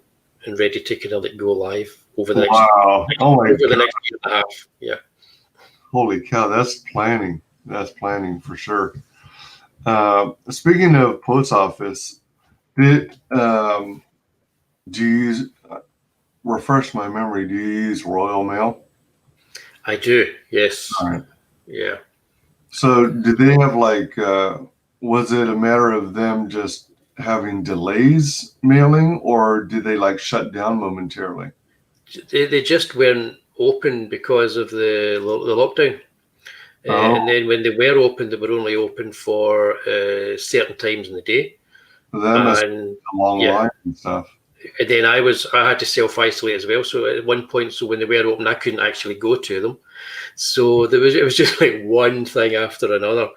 ready to kind of like go live over the next the next year and a half. Yeah. Holy cow, that's planning. That's planning for sure. Speaking of post office, do you use, refresh my memory, do you use Royal Mail? I do, yes. All right. Yeah. So did they have like, was it a matter of them just having delays mailing, or did they like shut down momentarily? They just weren't open because of the lockdown. And then when they were open, they were only open for certain times in the day. So that must be a long line and stuff. And then I had to self-isolate as well. So at one point, so when they were open, I couldn't actually go to them. So it was just like one thing after another.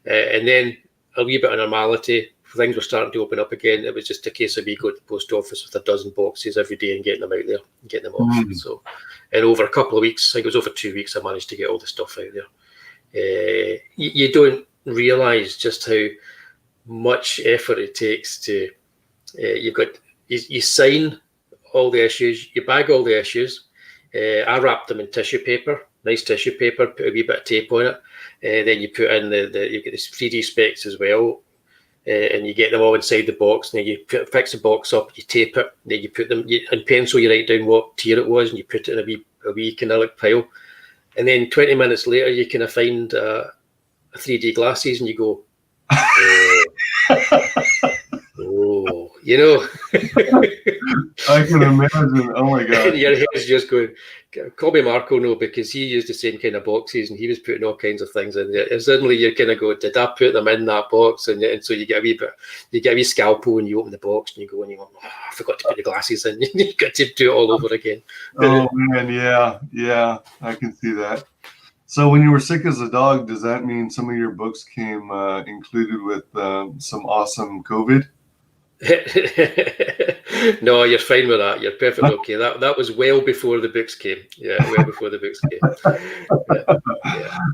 And then a wee bit of normality. Things were starting to open up again. It was just a case of me going to the post office with a dozen boxes every day and getting them out there, and getting them off. So, and over a couple of weeks, I think it was over 2 weeks, I managed to get all the stuff out there. You don't realise just how much effort it takes to. You sign all the issues, you bag all the issues. I wrapped them in tissue paper, nice tissue paper, put a wee bit of tape on it. Then you put in you get the 3D specs as well. And you get them all inside the box, and then you fix the box up, you tape it, then you put them in pencil, you write down what tier it was, and you put it in a wee kind of like pile. And then 20 minutes later, you kind of find a 3D glasses, and you go, oh, you know. I can imagine. Oh my god! And your head's just going. Call me Marco, no, because he used the same kind of boxes and he was putting all kinds of things in there. And suddenly you're kind of go, did I put them in that box? And so you get a wee scalpel and you open the box and you go, oh, I forgot to put the glasses in. You got to do it all over again. Oh man, yeah, I can see that. So when you were sick as a dog, does that mean some of your books came included with some awesome COVID? No, you're fine with that. You're perfectly okay. That was well before the books came. Yeah, well before the books came.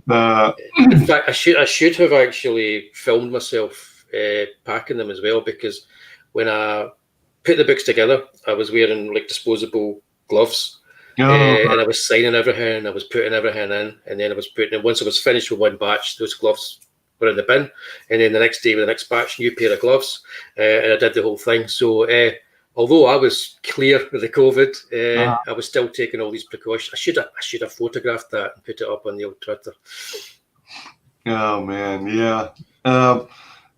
Yeah. In fact, I should have actually filmed myself packing them as well, because when I put the books together, I was wearing like disposable gloves. And I was signing everything, and I was putting everything in, and then I was putting it. Once I was finished with one batch, those gloves were in the bin, and then the next day with the next batch, new pair of gloves, and I did the whole thing. So although I was clear with the COVID, I was still taking all these precautions. I should have photographed that and put it up on the old Twitter. Oh man, yeah.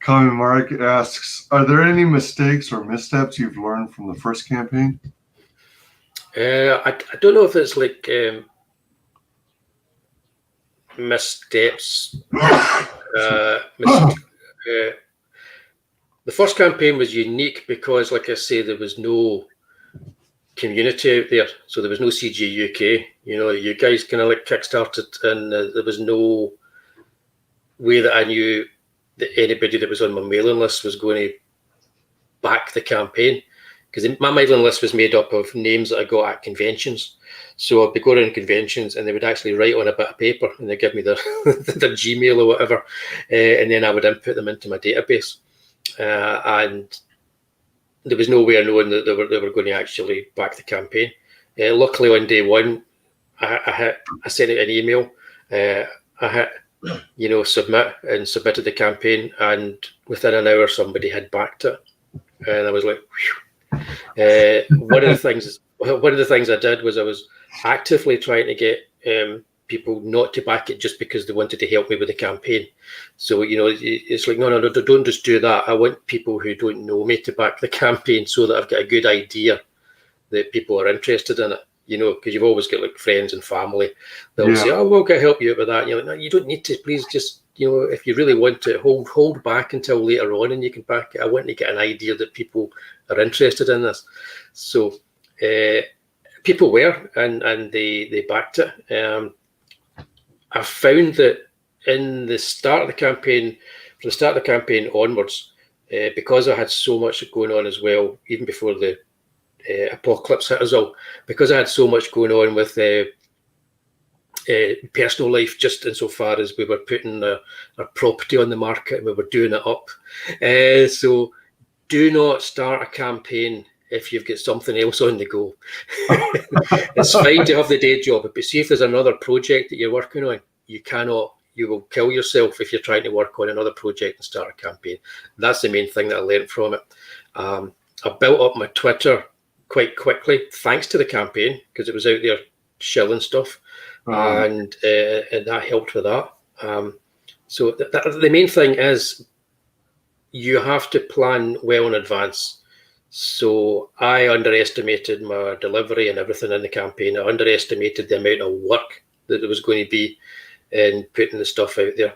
Common Mark asks, are there any mistakes or missteps you've learned from the first campaign? I don't know if it's like missteps. The first campaign was unique because, like I say, there was no community out there, so there was no CG UK. You know, you guys kind of like kickstarted, and there was no way that I knew that anybody that was on my mailing list was going to back the campaign, because my mailing list was made up of names that I got at conventions. So I'd be going around conventions, and they would actually write on a bit of paper, and they'd give me their their Gmail or whatever, and then I would input them into my database. And there was no way of knowing that they were going to actually back the campaign. Luckily, on day one, I sent out an email. I hit, submit, and submitted the campaign, and within an hour, somebody had backed it, and I was like, whew. One of the things I did was I was actively trying to get people not to back it just because they wanted to help me with the campaign. So, it's like, no, don't just do that. I want people who don't know me to back the campaign so that I've got a good idea that people are interested in it, because you've always got like friends and family. They'll say, oh, well, can I help you out with that? And you're like, no, you don't need to. Please just, if you really want to, hold back until later on and you can back it. I want to get an idea that people are interested in this. So people were, and they backed it. I found that in the start of the campaign, from the start of the campaign onwards, because I had so much going on as well, even before the apocalypse hit us all, because I had so much going on with personal life, just insofar as we were putting our property on the market and we were doing it up. So do not start a campaign if you've got something else on the go. It's fine to have the day job, but see if there's another project that you're working on, you will kill yourself if you're trying to work on another project and start a campaign. That's the main thing that I learned from it. I built up my Twitter quite quickly, thanks to the campaign, because it was out there shilling stuff, and that helped with that. So the main thing is you have to plan well in advance. So I underestimated my delivery and everything in the campaign. I underestimated the amount of work that there was going to be in putting the stuff out there.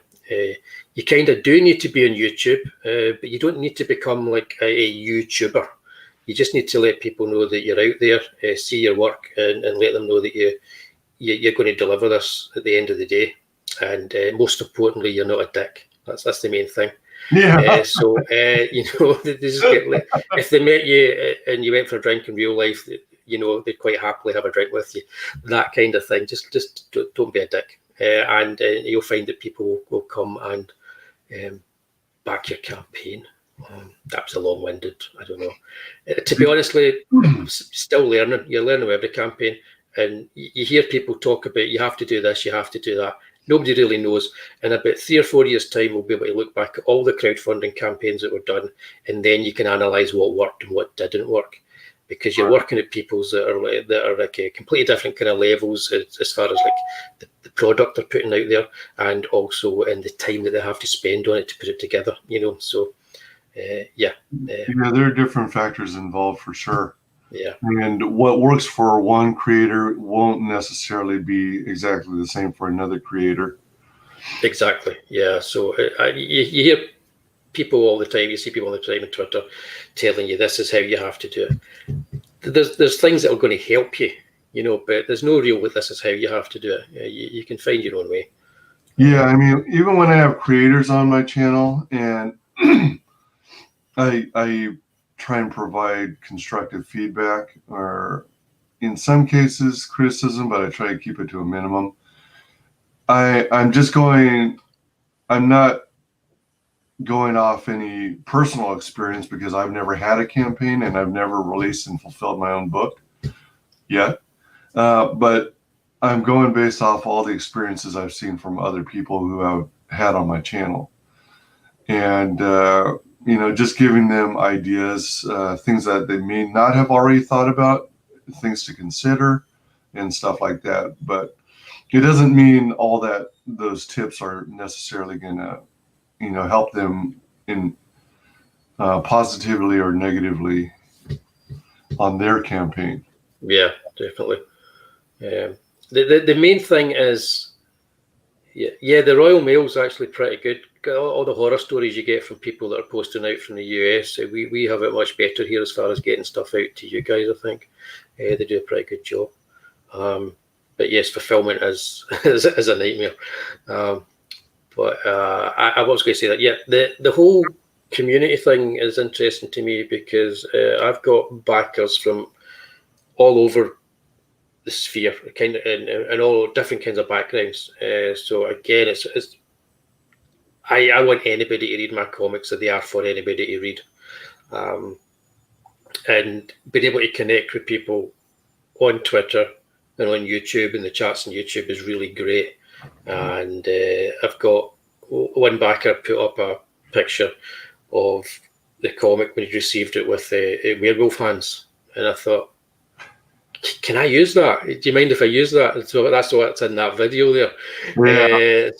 You kind of do need to be on YouTube, but you don't need to become like a YouTuber. You just need to let people know that you're out there, see your work, and let them know that you're going to deliver this at the end of the day. And most importantly, you're not a dick. That's the main thing. Yeah. So if they met you and you went for a drink in real life, they'd quite happily have a drink with you. That kind of thing. Just don't be a dick, and you'll find that people will come and back your campaign. That was a long-winded. I don't know. To be honestly, I'm still learning. You're learning with every campaign, and you hear people talk about you have to do this, you have to do that. Nobody really knows. In about 3 or 4 years' time, we'll be able to look back at all the crowdfunding campaigns that were done, and then you can analyse what worked and what didn't work, because you're working at people's that are like a completely different kind of levels as far as like the product they're putting out there, and also in the time that they have to spend on it to put it together. So yeah, there are different factors involved for sure. Yeah. And what works for one creator won't necessarily be exactly the same for another creator. Exactly. Yeah. So you hear people all the time. You see people all the time on Twitter telling you this is how you have to do it. There's things that are going to help you, but there's no real this is how you have to do it. You can find your own way. Yeah. I mean, even when I have creators on my channel and I try and provide constructive feedback, or in some cases criticism, but I try to keep it to a minimum. I'm not going off any personal experience because I've never had a campaign and I've never released and fulfilled my own book yet. But I'm going based off all the experiences I've seen from other people who I've had on my channel. And, just giving them ideas, things that they may not have already thought about, things to consider and stuff like that. But it doesn't mean all that those tips are necessarily going to, help them in positively or negatively on their campaign. Yeah, definitely. The main thing is, the Royal Mail's actually pretty good. All the horror stories you get from people that are posting out from the US, we have it much better here as far as getting stuff out to you guys, I think. They do a pretty good job. But yes, fulfillment is a nightmare. But I was going to say that, the whole community thing is interesting to me because I've got backers from all over the sphere, kind of, and all different kinds of backgrounds. So again, it's I want anybody to read my comics, so they are for anybody to read, and being able to connect with people on Twitter and on YouTube, and the chats on YouTube is really great. And I've got one backer put up a picture of the comic when he received it with werewolf hands, and I thought, can I use that? Do you mind if I use that? And so that's what's in that video there. Yeah.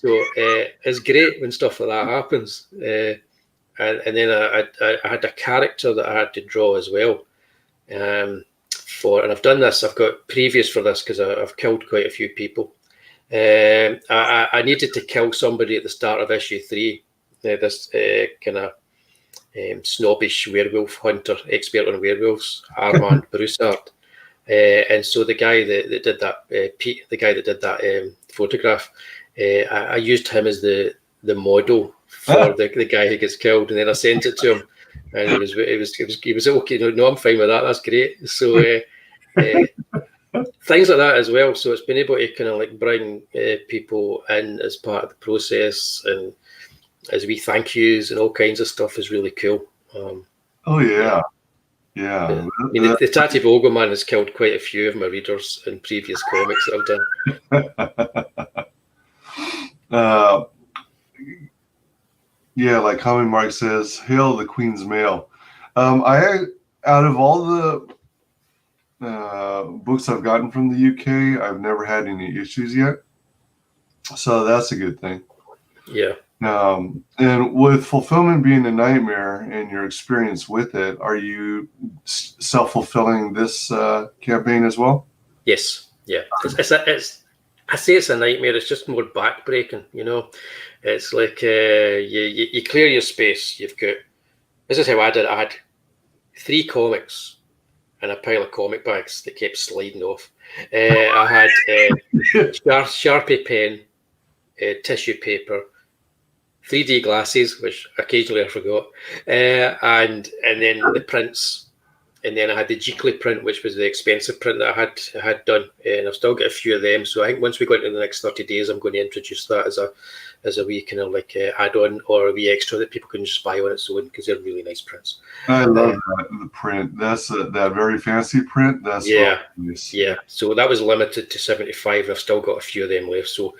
It's great when stuff like that happens. And then I had a character that I had to draw as well. And I've done this. I've got previous for this because I've killed quite a few people. I needed to kill somebody at the start of issue 3. This kind of snobbish werewolf hunter, expert on werewolves, Armand Broussard. And so the guy that did that, Pete, the guy that did that photograph, I used him as the model for the guy who gets killed, and then I sent it to him, and he was okay. No, I'm fine with that. That's great. So things like that as well. So it's been able to kind of like bring people in as part of the process, and as we thank yous and all kinds of stuff is really cool. Yeah. I mean, the Tatty Bogo man has killed quite a few of my readers in previous comics that I've done. Like Comic Mark says, hail the Queen's Mail. Out of all the books I've gotten from the UK, I've never had any issues yet. So that's a good thing. Yeah. And with fulfillment being a nightmare and your experience with it, are you self-fulfilling this campaign as well? Yes. Yeah. I say it's a nightmare. It's just more backbreaking, It's like you clear your space. You've got, this is how I did it. I had 3 comics and a pile of comic bags that kept sliding off. I had Sharpie pen, tissue paper, 3D glasses, which occasionally I forgot, and then the prints, and then I had the Jekyll print, which was the expensive print that I had done, and I've still got a few of them. So I think once we go into the next 30 days, I'm going to introduce that as a wee kind of like add-on or a wee extra that people can just buy on its own because they're really nice prints. I love the print. That's that very fancy print. That's nice. Yeah. So that was limited to 75. I've still got a few of them left. So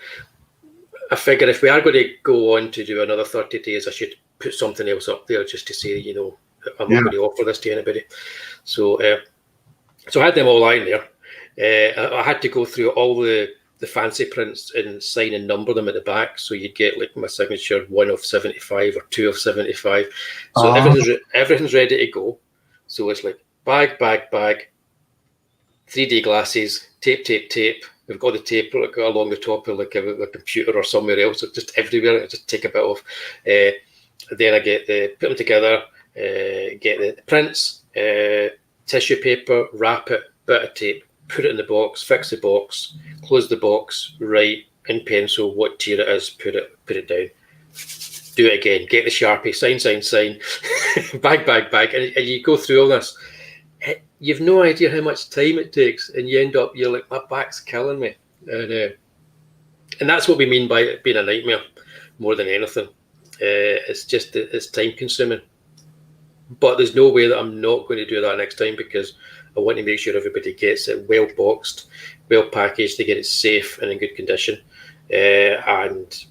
I figure if we are going to go on to do another 30 days, I should put something else up there just to say, I'm not going to offer this to anybody. So I had them all out there. I had to go through all the fancy prints and sign and number them at the back. So you'd get like my signature 1 of 75 or 2 of 75. So everything's ready to go. So it's like bag, 3D glasses, tape. We've got the tape along the top of like a computer or somewhere else, just everywhere. I just take a bit off. Then I put them together, get the prints, tissue paper, wrap it, bit of tape, put it in the box, fix the box, close the box, write in pencil what tier it is, put it down. do it again, get the Sharpie, sign, bag, and you go through all this. You've no idea how much time it takes, and you end up, you're like, my back's killing me. And that's what we mean by it being a nightmare more than anything. It's just, it's time consuming. But there's no way that I'm not going to do that next time, because I want to make sure everybody gets it well boxed, well packaged, they get it safe and in good condition. And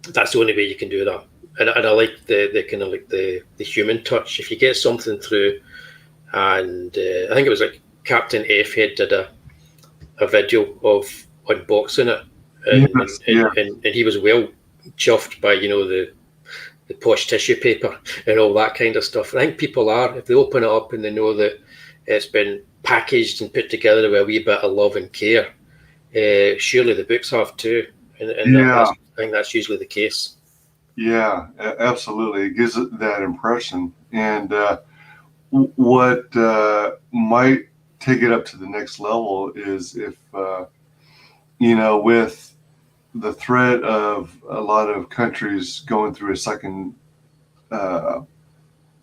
that's the only way you can do that. And I like the kind of like the human touch. If you get something through, and I think it was like Captain F Head did a video of unboxing it, and he was well chuffed by, you know, the posh tissue paper and all that kind of stuff. I think people are, if they open it up and they know that it's been packaged and put together with a wee bit of love and care, surely the books have too. And I think that's usually the case. Yeah, absolutely. It gives it that impression. And what might take it up to the next level is if, you know, with the threat of a lot of countries going through a second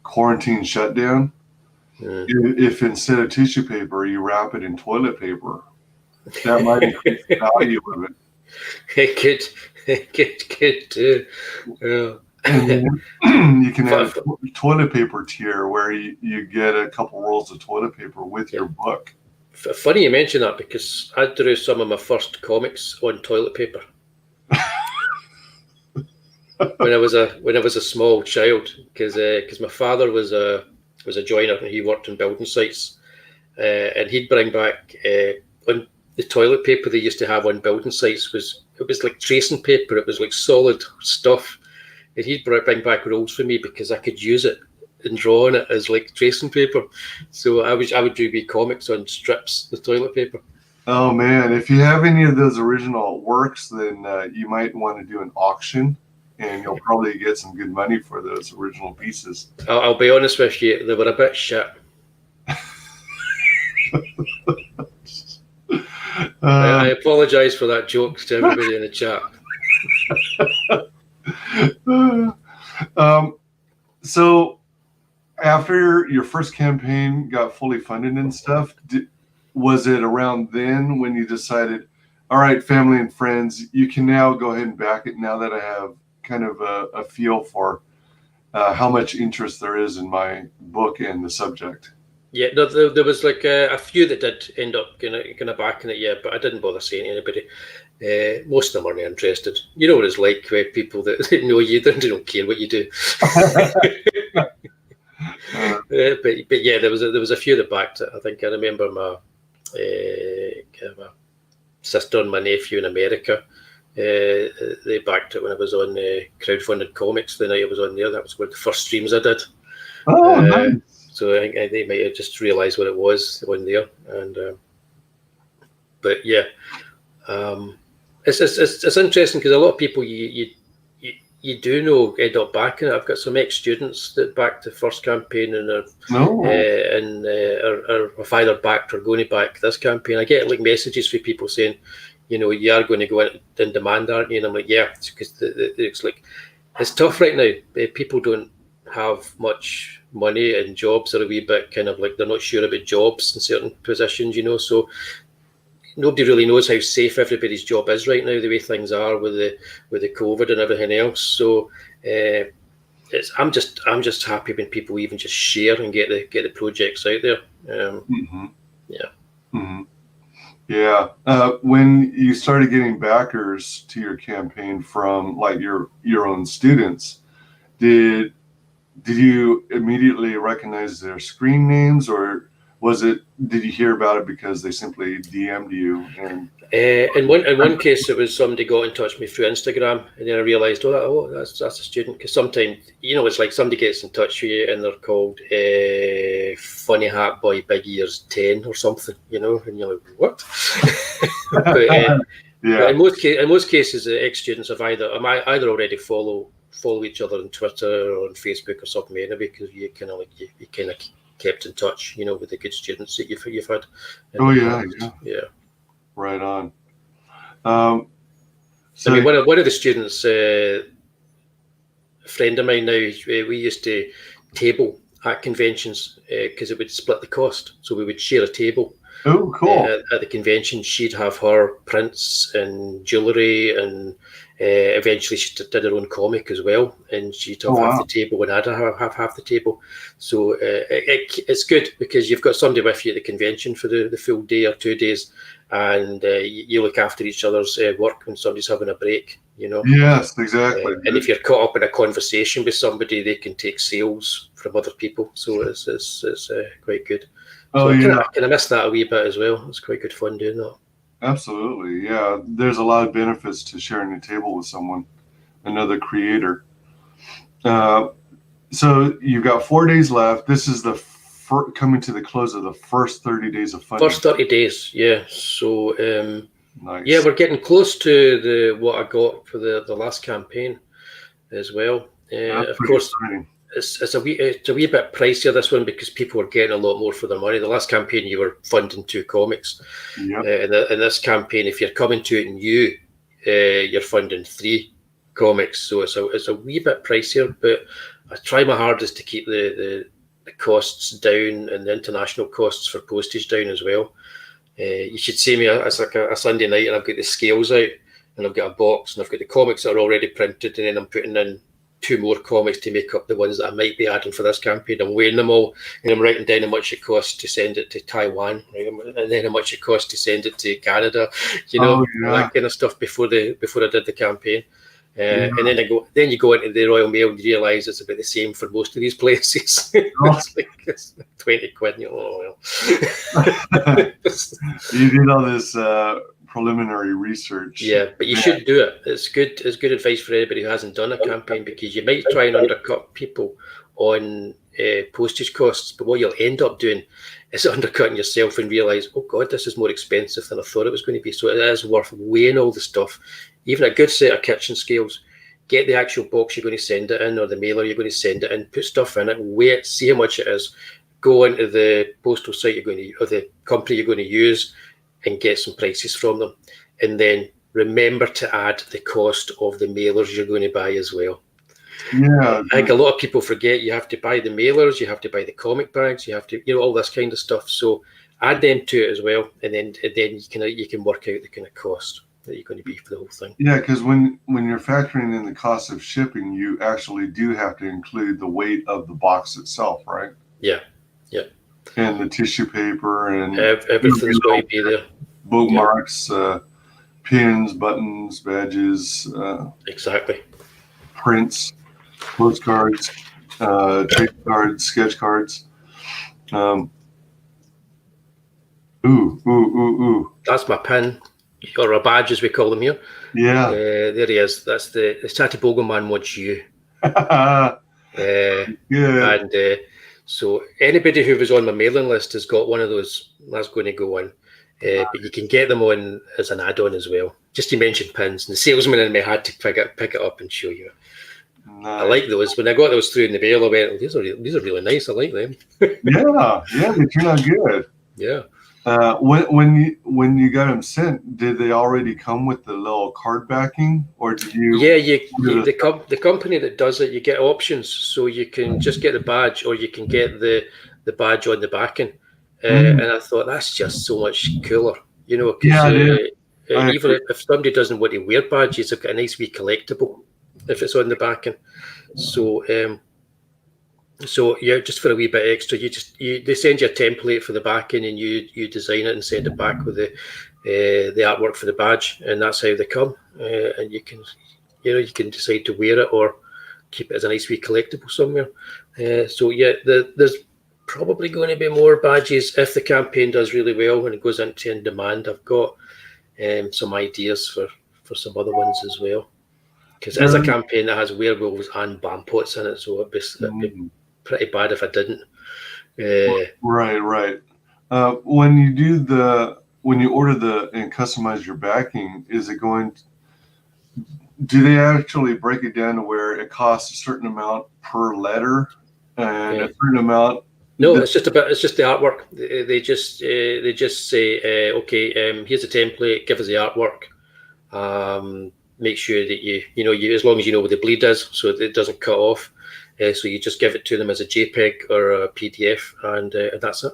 quarantine shutdown, if instead of tissue paper, you wrap it in toilet paper, that might increase the value of it. It could too. Yeah. And then you can have a toilet paper tier where you get a couple rolls of toilet paper with your book. Funny you mention that, because I drew some of my first comics on toilet paper when I was a small child, because my father was a joiner and he worked on building sites, and he'd bring back on the toilet paper they used to have on building sites was like tracing paper. It was like solid stuff, and he'd bring back rolls for me because I could use it and draw on it as like tracing paper. So I would do wee comics on strips of toilet paper. Oh man, if you have any of those original works, then you might want to do an auction, and you'll probably get some good money for those original pieces. I'll be honest with you, they were a bit shit. I apologise for that joke to everybody in the chat. So after your first campaign got fully funded and stuff, was it around then when you decided, all right, family and friends, you can now go ahead and back it now that I have kind of a feel for how much interest there is in my book and the subject? Yeah, no, there was like a few that did end up kind of backing it, yeah, but I didn't bother saying to anybody. Most of them weren't interested. You know what it's like with people that know you, they don't care what you do. But yeah, there was a few that backed it. I think I remember my sister and my nephew in America. They backed it when I was on crowdfunded comics the night I was on there. That was one of the first streams I did. Oh, nice. So I think they might have just realised what it was on there. And but yeah, it's interesting because a lot of people you do know end up backing it. I've got some ex-students that backed the first campaign and are have either backed or going to back this campaign. I get like messages from people saying, you know, you are going to go in demand, aren't you? And I'm like, yeah, because it's like it's tough right now. People don't have much money, and jobs are a wee bit kind of like they're not sure about jobs in certain positions, you know. So nobody really knows how safe everybody's job is right now, the way things are with the COVID and everything else. So I'm just happy when people even just share and get the projects out there. Yeah. When you started getting backers to your campaign from like your own students, did you immediately recognize their screen names, or did you hear about it because they simply DM'd you? And in one case, it was somebody got in touch with me through Instagram, and then I realised, that's a student. Because sometimes, you know, it's like somebody gets in touch with you and they're called Funny Hat Boy Big Ears 10 or something, you know, and you're like, what? But in most cases, ex-students have either already follow each other on Twitter or on Facebook or something anyway, because you kind of kept in touch, you know, with the good students that you've had. Yeah. Right on. So I mean, one of the students friend of mine now, we used to table at conventions because it would split the cost. So we would share a table. Oh, cool. At the convention, she'd have her prints and jewellery, and eventually she did her own comic as well, and she'd have half the table and I'd have half the table. So it's good because you've got somebody with you at the convention for the full day or 2 days, and you look after each other's work when somebody's having a break, you know. Yes, exactly. And if you're caught up in a conversation with somebody, they can take sales from other people, so it's quite good. So I kind of miss that a wee bit as well. It's quite good fun doing that. Absolutely, yeah. There's a lot of benefits to sharing a table with someone, another creator. So you've got 4 days left. This is the coming to the close of the first 30 days of funding. First 30 days, yeah. So nice. Yeah, we're getting close to what I got for the last campaign as well. Of course. Exciting. It's a wee bit pricier, this one, because people are getting a lot more for their money. The last campaign you were funding 2 comics. Yep. In this campaign, if you're coming to it new, you're funding 3 comics. So it's a wee bit pricier, but I try my hardest to keep the costs down and the international costs for postage down as well. You should see me, it's like a Sunday night, and I've got the scales out, and I've got a box, and I've got the comics that are already printed, and then I'm putting in 2 more comics to make up the ones that I might be adding for this campaign. I'm weighing them all, and I'm writing down how much it costs to send it to Taiwan, right? And then how much it costs to send it to Canada, you know, that kind of stuff before I did the campaign. And then you go into the Royal Mail and you realise it's about the same for most of these places. It's 20 quid. And well. You did all this preliminary research. Yeah, but you should do it. It's good advice for anybody who hasn't done a campaign, because you might try and undercut people on postage costs, but what you'll end up doing is undercutting yourself and realise, oh God, this is more expensive than I thought it was going to be. So it is worth weighing all the stuff, even a good set of kitchen scales. Get the actual box you're going to send it in, or the mailer you're going to send it in, put stuff in it, weigh it, see how much it is, go into the postal site you're going to, or the company you're going to use, and get some prices from them. And then remember to add the cost of the mailers you're going to buy as well. Yeah, I think a lot of people forget you have to buy the mailers, you have to buy the comic bags, you have to, all this kind of stuff. So add them to it as well, and then you can work out the kind of cost that you're going to be for the whole thing. Yeah, because when you're factoring in the cost of shipping, you actually do have to include the weight of the box itself, right? Yeah. And the tissue paper and everything's going to be there. Bookmarks, pins, buttons, badges. Exactly. Prints, postcards, trade cards, sketch cards. Ooh. That's my pin, or a badge as we call them here. Yeah. There he is. That's the Chatty Bogleman wants you. Yeah. And so anybody who was on my mailing list has got one of those. That's going to go on. But you can get them on as an add-on as well. Just you mentioned pins, and the salesman in me had to pick it up and show you. Nice. I like those. When I got those through in the mail, I went, oh, these are really nice. I like them. yeah, they turn out good. Yeah. When you got them sent, did they already come with the little card backing, or did you? Yeah, the company that does it, you get options, so you can just get the badge, or you can get the badge on the backing. And I thought that's just so much cooler, because even if somebody doesn't want to wear badges, they've got a nice wee collectible if it's on the backing. So yeah, just for a wee bit extra, they send you a template for the backing, and you design it and send it back with the artwork for the badge, and that's how they come. And you can decide to wear it or keep it as a nice wee collectible somewhere. So yeah, there's probably going to be more badges if the campaign does really well when it goes into in demand. I've got some ideas for some other ones as well, because it's a campaign that has werewolves and bampots in it, so it'd be pretty bad if I didn't. Right. When you order and customize your backing, is it going to, do they actually break it down to where it costs a certain amount per letter and a certain amount? No, it's just the artwork. They just say, okay, here's a template, give us the artwork. make sure that you as long as you know where the bleed is, so it doesn't cut off. So you just give it to them as a JPEG or a PDF, and that's it.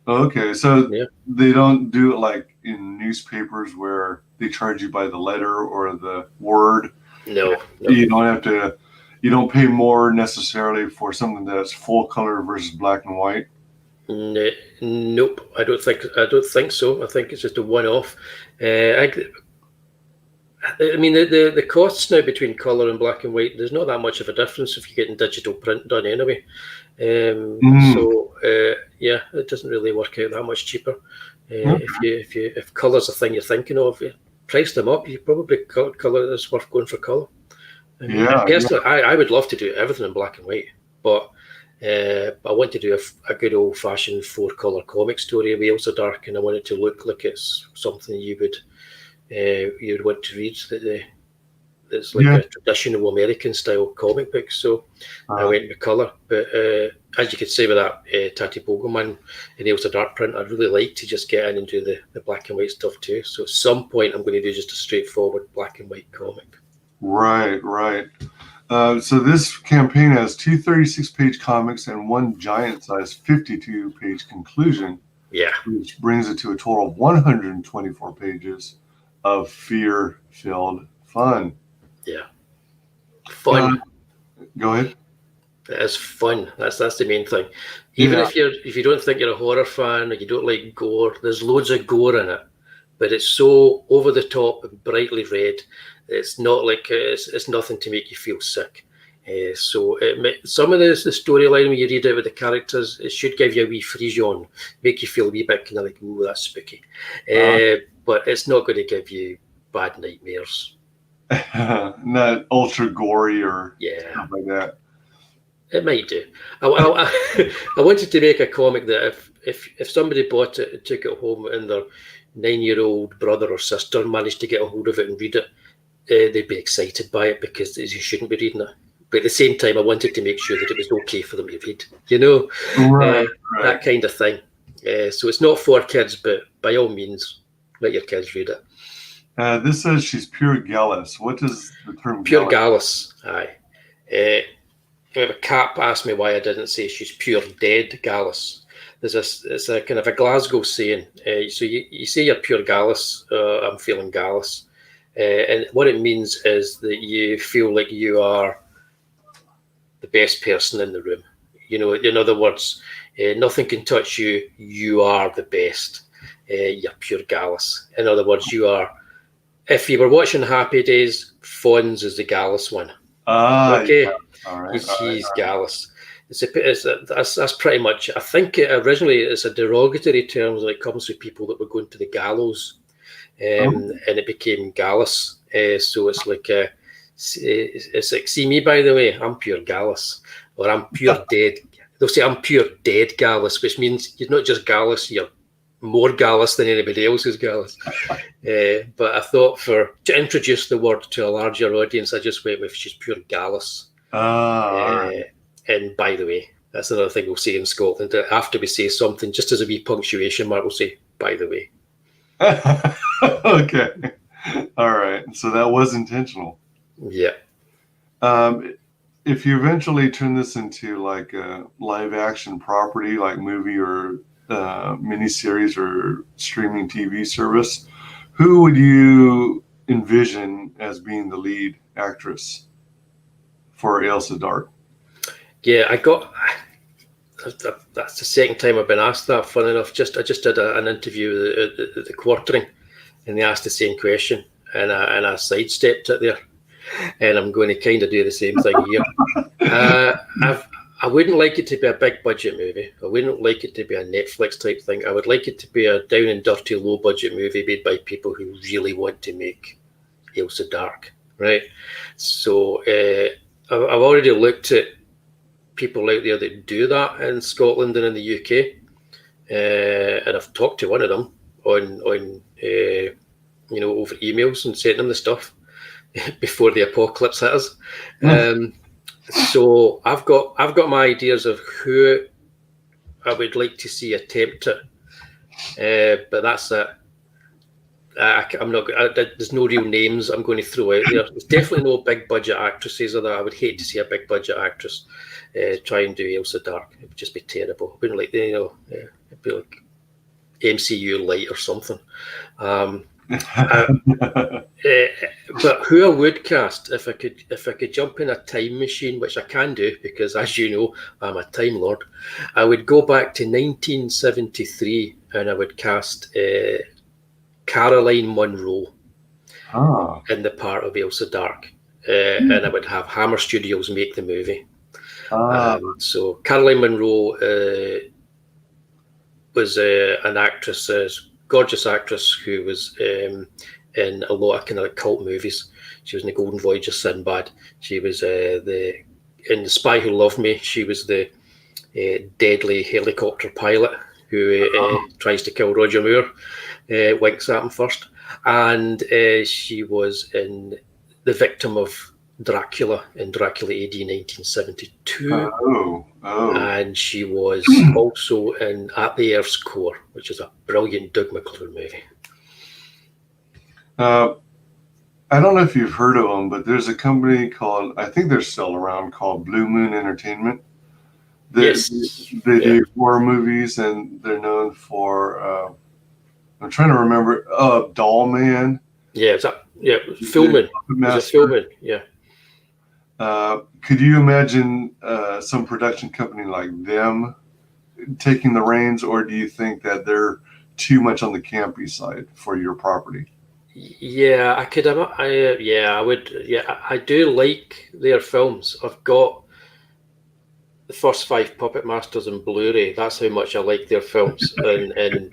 Okay, so Yeah. they don't do it like in newspapers where they charge you by the letter or the word. No. You don't have to. You don't pay more necessarily for something that's full color versus black and white. Nope, I don't think so. I think it's just a one-off. I mean, the costs now between colour and black and white, there's not that much of a difference if you're getting digital print done anyway. So yeah, it doesn't really work out that much cheaper. If colour's a thing you're thinking of, price them up. You probably colour is worth going for colour. I mean, personally, I would love to do everything in black and white, but I want to do a good old-fashioned 4-colour comic story of AILSA Dark, and I want it to look like it's something you would want to read. It's like a traditional American-style comic book, so I went with colour. But as you could say with that Tatty Bogelman in AILSA Dark print, I'd really like to just get in and do the black and white stuff too. So at some point, I'm going to do just a straightforward black and white comic. Right. So this campaign has 2 36-page comics and 1 giant-sized 52-page conclusion. Yeah. Which brings it to a total of 124 pages of fear-filled fun. Yeah. Fun. Go ahead. It is fun. That's the main thing. Even if you don't think you're a horror fan or you don't like gore, there's loads of gore in it, but it's so over the top and brightly red. It's not like it's nothing to make you feel sick. So some of the storyline when you read it with the characters, it should give you a wee frisson, make you feel a wee bit kind of like, ooh, that's spooky. But it's not going to give you bad nightmares. Not ultra gory or stuff like that. It might do. I wanted to make a comic that if somebody bought it and took it home and their 9-year-old brother or sister managed to get a hold of it and read it, they'd be excited by it because you shouldn't be reading it. But at the same time, I wanted to make sure that it was okay for them to read, right. That kind of thing. So it's not for kids, but by all means, let your kids read it. This says she's pure gallus. What does the term pure gallus? Aye. A Cap asked me why I didn't say she's pure dead gallus. It's a kind of a Glasgow saying. So you say you're pure gallus. I'm feeling gallus. And what it means is that you feel like you are the best person in the room. In other words, nothing can touch you. You are the best. You're pure gallus. In other words, you are. If you were watching Happy Days, Fonz is the gallus one. Okay, yeah. All right, he's gallus. That's pretty much. I think originally it's a derogatory term when it comes to people that were going to the gallows. And it became gallus. So it's like see me, by the way, I'm pure gallus, or I'm pure dead. They'll say I'm pure dead gallus, which means you're not just gallus, you're more gallus than anybody else is gallus. But I thought to introduce the word to a larger audience, I just went with she's pure gallus. Right. And by the way, that's another thing we'll say in Scotland. After we say something, just as a wee punctuation mark, we'll say, by the way. Okay. All right. So that was intentional. Yeah. If you eventually turn this into like a live action property, like movie or miniseries or streaming TV service, who would you envision as being the lead actress for AILSA Dark? Yeah, that's the second time I've been asked that. Fun enough, I just did an interview at the Quartering, and they asked the same question, and I sidestepped it there, and I'm going to kind of do the same thing here. I wouldn't like it to be a big budget movie. I wouldn't like it to be a Netflix type thing. I would like it to be a down and dirty, low budget movie made by people who really want to make AILSA Dark, right? So I've already looked at people out there that do that in Scotland and in the UK, and I've talked to one of them on over emails and sent them the stuff before the apocalypse hit us. So I've got my ideas of who I would like to see attempt it, but that's it. I'm not. There's no real names I'm going to throw out there. There's definitely no big budget actresses. Or that I would hate to see a big budget actress try and do Ailsa Dark. It would just be terrible. It wouldn't like it'd be like MCU light or something. But who I would cast if I could jump in a time machine, which I can do because, as you know, I'm a time lord. I would go back to 1973 and I would cast Caroline Munro in the part of Ailsa Dark, and I would have Hammer Studios make the movie. So Caroline Munro was an actress, a gorgeous actress who was in a lot of kind of like cult movies. She was in the Golden Voyage of Sinbad. She was in The Spy Who Loved Me. She was the deadly helicopter pilot who tries to kill Roger Moore, winks at him first. And she was in The Victim of Dracula in Dracula AD 1972. And she was also in At the Earth's Core, which is a brilliant Doug McClure movie. I don't know if you've heard of them, but there's a company called, I think they're still around, called Blue Moon Entertainment. They do horror movies, and they're known for, I'm trying to remember, Doll Man. Yeah, Filming. Filming, yeah. Could you imagine some production company like them taking the reins, or do you think that they're too much on the campy side for your property? Yeah, I could. I would. Yeah, I do like their films. I've got the first 5 Puppet Masters in Blu-ray. That's how much I like their films, and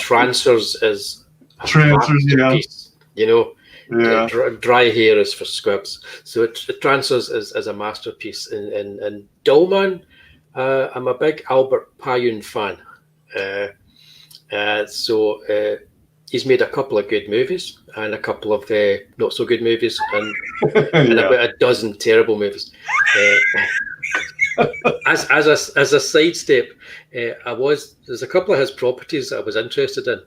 Trancers is a masterpiece. You know. Yeah. Dry hair is for squibs. So Trancers is a masterpiece. And Dollman, I'm a big Albert Pyun fan. So he's made a couple of good movies and a couple of not so good movies and about a dozen terrible movies. As a sidestep, there's a couple of his properties that I was interested in.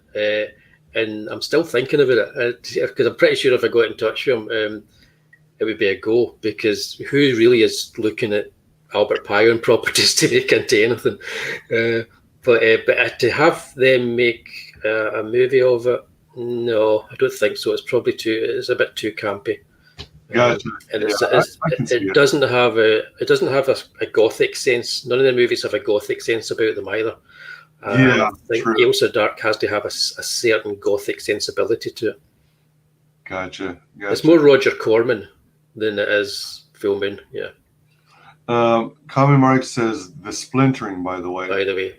And I'm still thinking about it because I'm pretty sure if I got in touch with him, it would be a go. Because who really is looking at Albert Pyun properties to make into anything? But to have them make a movie of it, no, I don't think so. It's probably it's a bit too campy. Gotcha. And it doesn't have a gothic sense. None of the movies have a gothic sense about them either. I think Ailsa Dark has to have a certain gothic sensibility to it. Gotcha. It's more Roger Corman than it is Filming. Yeah. Common Mark says the splintering. By the way.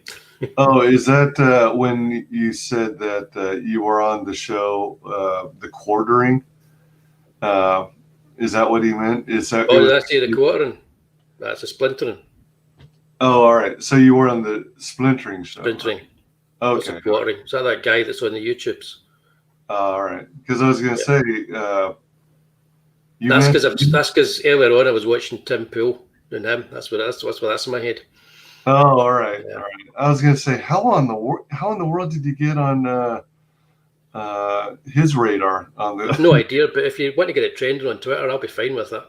Oh, is that when you said that you were on the show, the quartering? Is that what he meant? Is that? Oh, that's the quartering. That's a splintering. Oh, all right. So you were on the splintering show. Splintering. Okay. Is that guy that's on the YouTubes? All right. Because I was going to say. That's because earlier on I was watching Tim Pool and him. That's in my head. Oh, all right. Yeah. All right. I was going to say, how in the world did you get on his radar? I have no idea. But if you want to get it trending on Twitter, I'll be fine with that.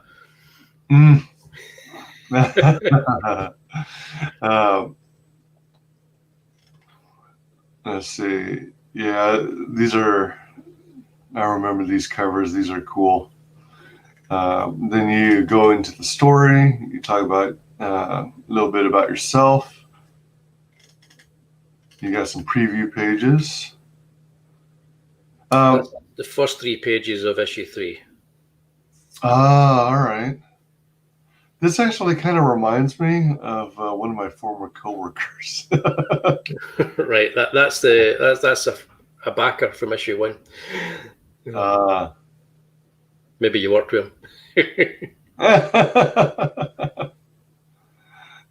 Let's see. Yeah, I remember these covers. These are cool. Then you go into the story. You talk about a little bit about yourself. You got some preview pages. That's the first 3 pages of issue 3. All right. This actually kind of reminds me of one of my former coworkers. Right, that's a backer from issue 1. Maybe you worked with him.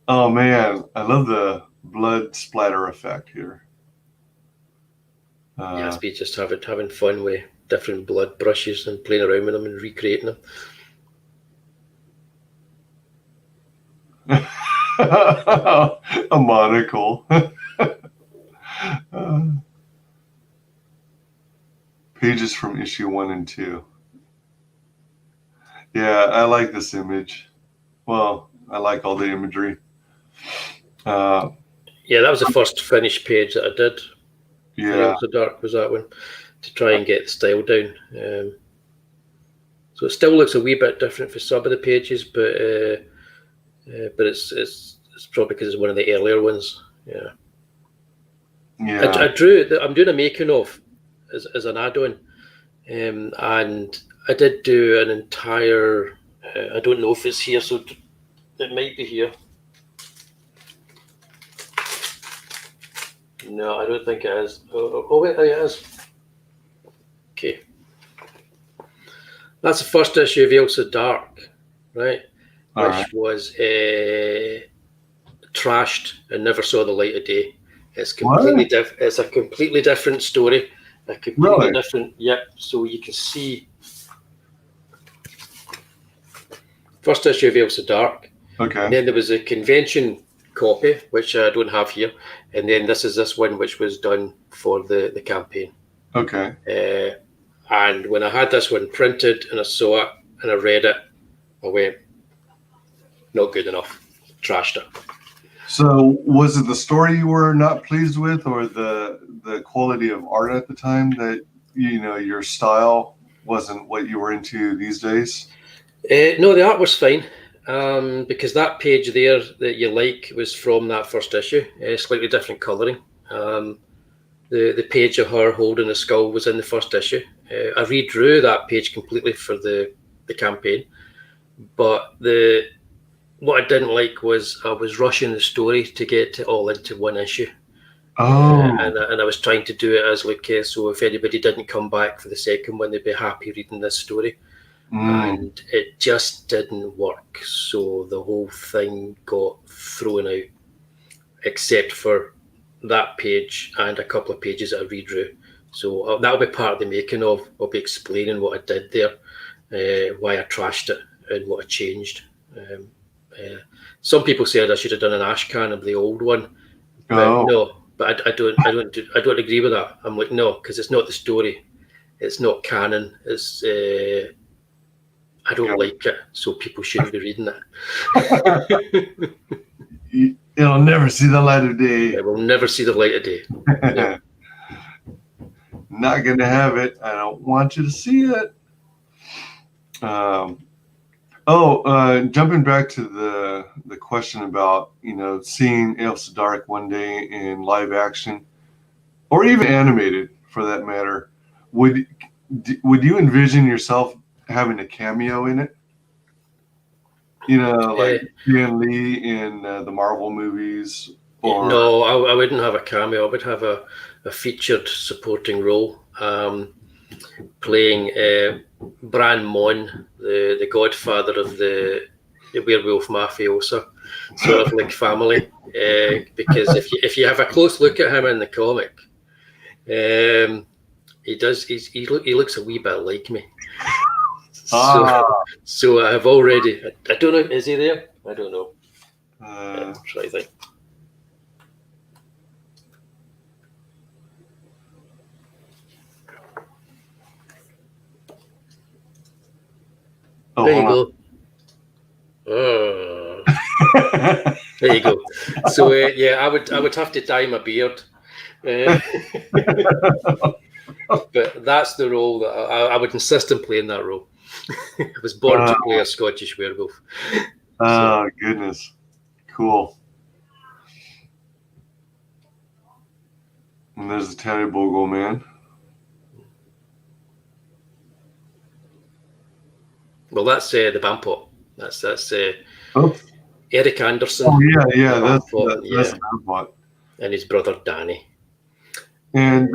Oh man, I love the blood splatter effect here. It's be just having fun with different blood brushes and playing around with them and recreating them. A monocle. Pages from issue 1 and 2. Yeah, I like this image. Well, I like all the imagery. Yeah, that was the first finished page that I did. Yeah. The Dark was that one, to try and get the style down. So it still looks a wee bit different for some of the pages, but it's probably because it's one of the earlier ones. Yeah. Yeah. I drew. I'm doing a making of as an add-on, and I did do an entire. I don't know if it's here, so it might be here. No, I don't think it is. Oh wait, it is. Okay. That's the first issue of AILSA Dark, right? Which was trashed and never saw the light of day. It's completely different. It's a completely different story. A completely different. Yep. So you can see first issue of AILSA Dark. Okay. And then there was a convention copy, which I don't have here, and then this one, which was done for the campaign. Okay. And when I had this one printed and I saw it and I read it, I went, not good enough. Trashed it. So was it the story you were not pleased with, or the quality of art at the time, that your style wasn't what you were into these days? No, the art was fine, because that page there that you like was from that first issue. Slightly different colouring. The page of her holding the skull was in the first issue. I redrew that page completely for the campaign, but what I didn't like was I was rushing the story to get it all into one issue. Oh. And I was trying to do it as so if anybody didn't come back for the second one, they'd be happy reading this story. And it just didn't work. So the whole thing got thrown out, except for that page and a couple of pages that I redrew. So that'll be part of the making of. I'll be explaining what I did there, why I trashed it and what I changed. Some people said I should have done an ash can of the old one, but no. But I don't agree with that. I'm like, no, because it's not the story, it's not canon. It's I don't like it, so people shouldn't be reading it. It'll never see the light of day. It will never see the light of day. No. Not gonna have it. I don't want you to see it. Jumping back to the question about seeing AILSA Dark one day in live action, or even animated for that matter, would you envision yourself having a cameo in it? Like Stan Lee in the Marvel movies? Or... No, I wouldn't have a cameo. I would have a featured supporting role, playing Bran Mon, the godfather of the werewolf mafiosa, sort of like family. Because if you have a close look at him in the comic, he looks a wee bit like me. So I have already. I don't know. Is he there? I don't know. Try that. There you go. There you go. So I would have to dye my beard. But that's the role that I would insist on playing that role. I was born to play a Scottish werewolf. Oh, goodness. Cool. And there's the Terry Bogle man. Well, that's the Bampot. That's Eric Anderson. Oh, yeah. That's the Bampot. And his brother Danny. And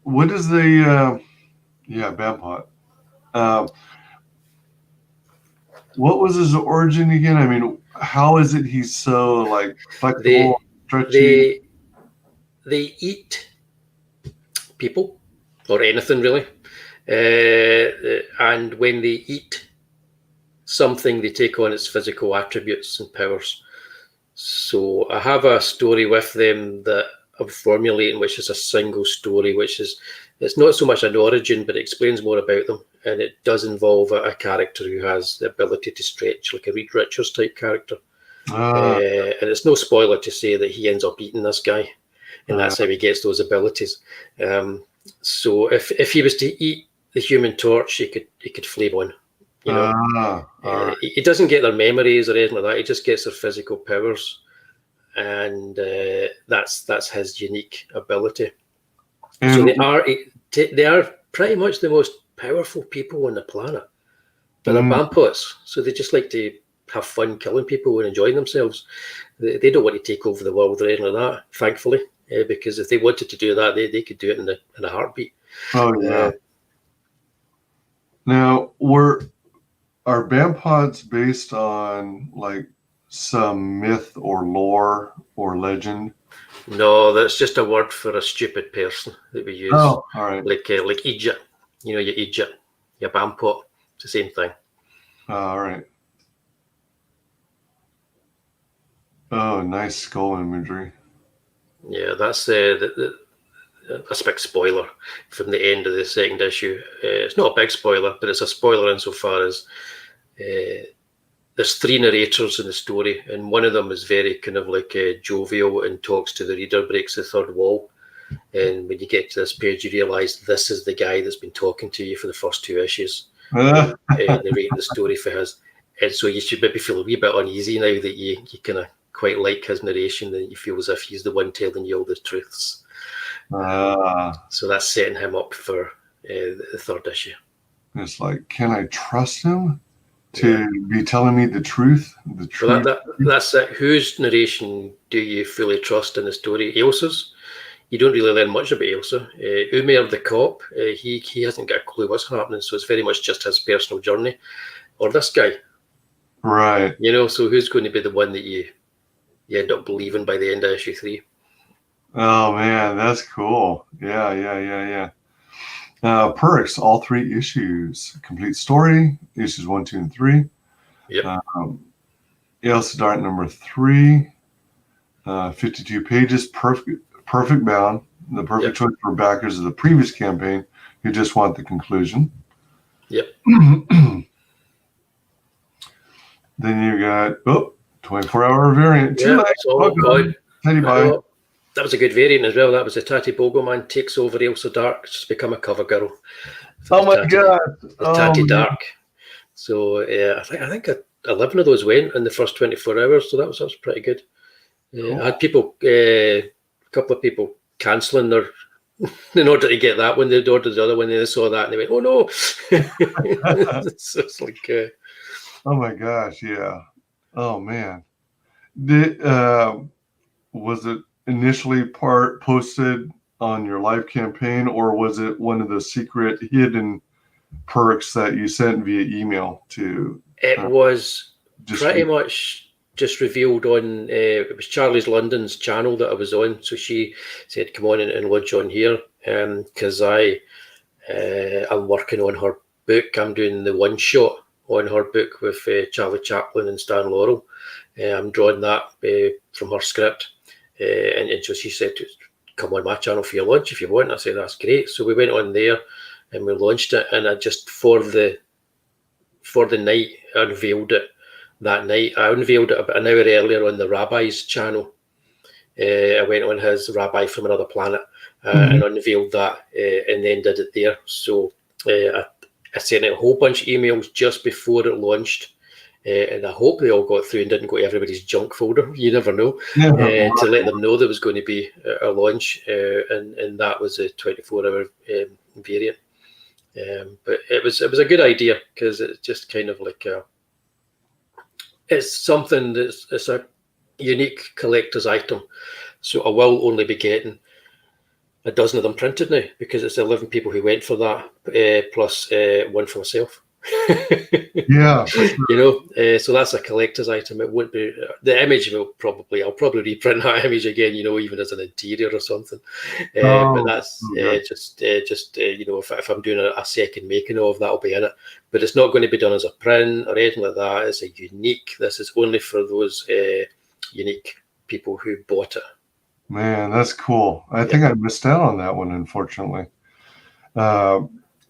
what is the Bampot? What was his origin again? I mean, how is it he's so like flexible, stretchy? They eat people or anything really, and when they eat something, they take on its physical attributes and powers. So I have a story with them that I'm formulating, which is a single story, which is It's not so much an origin, but it explains more about them, and it does involve a character who has the ability to stretch, like a Reed Richards type character. And it's no spoiler to say that he ends up eating this guy, and that's how he gets those abilities. So if he was to eat the Human Torch, he could flame on. You know, he doesn't get their memories or anything like that. He just gets their physical powers, and that's his unique ability. And so they are pretty much the most powerful people on the planet. But they're bampots, so they just like to have fun killing people and enjoying themselves. They don't want to take over the world or anything like that, thankfully, because if they wanted to do that, they could do it in a heartbeat. Oh yeah. Now, are Bampots based on like some myth or lore or legend? No, that's just a word for a stupid person that we use. Oh, all right. Like Egypt. You know, your Egypt, your Bampot. It's the same thing. All right. Oh, nice skull imagery. Yeah, that's that's a big spoiler from the end of the second issue. It's not a big spoiler, but it's a spoiler insofar as there's 3 narrators in the story, and one of them is very kind of like jovial and talks to the reader, breaks the third wall. And when you get to this page, you realise this is the guy that's been talking to you for the first 2 issues, narrating the story for his. And so you should maybe feel a wee bit uneasy now that you kind of quite like his narration, that you feel as if he's the one telling you all the truths. So that's setting him up for the 3rd issue. It's like, can I trust him to be telling me the truth? The truth. Well, that's it. Whose narration do you fully trust in the story? AILSA's. You don't really learn much about AILSA. Umair the cop, he hasn't got a clue what's happening, so it's very much just his personal journey. Or this guy. Right. You know, so who's going to be the one that you end up believing by the end of issue 3? Oh man, that's cool. Yeah. Perks, all 3 issues. Complete story, issues 1, 2, and 3. Yep. AILSA Dart number 3. 52 pages, perfect bound. The perfect choice for backers of the previous campaign who just want the conclusion. Yep. Then you got 24-hour variant. Yeah, that's all good. That was a good variant as well. That was the Tatty Bogoman takes over AILSA Dark, just become a cover girl. Oh my god! The Tatty Dark. So I think 11 of those went in the first 24 hours. So that was pretty good. Cool. I had people, a couple of people cancelling their in order to get that one. They'd ordered the other one, and they saw that and they went, "Oh no!" So it's like, oh my gosh, yeah. Oh man, was it initially posted on your live campaign, or was it one of the secret hidden perks that you sent via email to? It was pretty much just revealed on it was Charlie's London's channel that I was on. So she said, "Come on and lodge on here," because I'm working on her book. I'm doing the one shot on her book with Charlie Chaplin and Stan Laurel. I'm drawing that from her script. And so she said, "Come on my channel for your launch if you want." I said, "That's great." So we went on there and we launched it. And I just for the night, I unveiled it that night. I unveiled it about an hour earlier on the Rabbi's channel. I went on his Rabbi from Another Planet and unveiled that and then did it there. So I sent out a whole bunch of emails just before it launched. And I hope they all got through and didn't go to everybody's junk folder. You never know. To let them know there was going to be a launch, and that was a 24-hour variant. But it was a good idea because it's just kind of like it's something it's a unique collector's item. So I will only be getting a dozen of them printed now because it's 11 people who went for that, plus one for myself. Yeah, for sure. You know, so that's a collector's item. It won't be the image. I'll probably reprint that image again. You know, even as an interior or something. But that's just you know, if I'm doing a second making of, that'll be in it. But it's not going to be done as a print or anything like that. It's a unique. This is only for those unique people who bought it. Man, that's cool. I think I missed out on that one, unfortunately.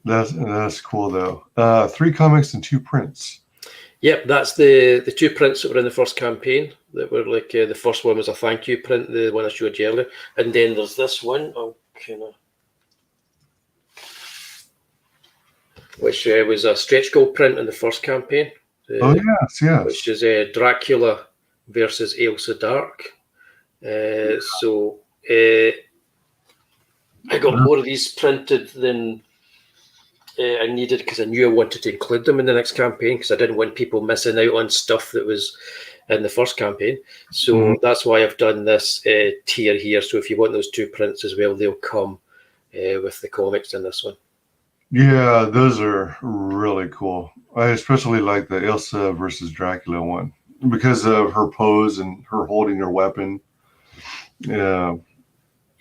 That's cool though. 3 comics and 2 prints. Yep, that's the 2 prints that were in the first campaign. That were like the first one was a thank you print, the one I showed you earlier, and then there's this one. Which was a stretch goal print in the first campaign. Yes. Which is Dracula versus Ailsa Dark. So I got more of these printed than I needed because I knew I wanted to include them in the next campaign because I didn't want people missing out on stuff that was in the first campaign. So that's why I've done this tier here. So if you want those 2 prints as well, they'll come with the comics in this one. Yeah, those are really cool. I especially like the Ailsa versus Dracula one because of her pose and her holding her weapon. Yeah.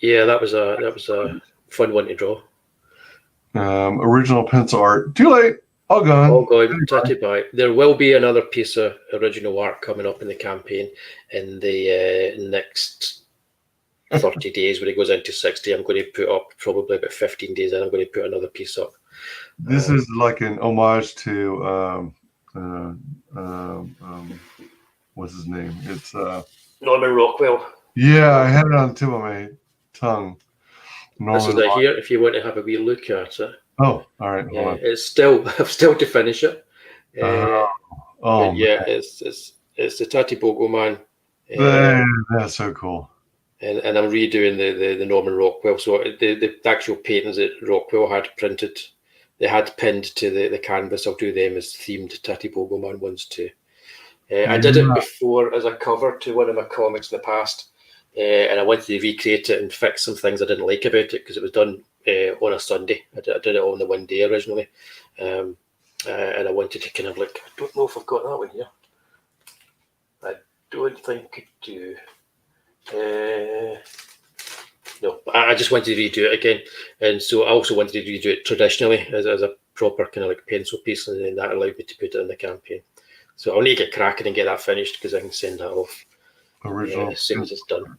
Yeah, that was a fun one to draw. Original pencil art. Too late. All gone. All gone. Tatted by. There will be another piece of original art coming up in the campaign in the next 30 days when it goes into 60. I'm going to put up probably about 15 days in. I'm going to put another piece up. This is like an homage to what's his name? It's Norman Rockwell. Yeah, I had it on the tip of my tongue. This is it here. If you want to have a wee look at it. Oh, all right. Yeah, it's still I've still to finish it. Oh, yeah, it's the Tatty Bogo Man. That's so cool. And I'm redoing the Norman Rockwell. So the actual paintings that Rockwell had printed, they had pinned to the canvas. I'll do them as themed Tatty Bogo Man ones too. I did it before as a cover to one of my comics in the past, and I wanted to recreate it and fix some things I didn't like about it because it was done on a Sunday. I did it on the one day originally, and I wanted to kind of like, I don't know if I've got that one here. I don't think I do. No, I just wanted to redo it again, and so I also wanted to redo it traditionally as a proper kind of like pencil piece, and then that allowed me to put it in the campaign. So I'll need to get cracking and get that finished because I can send that off as soon as it's done.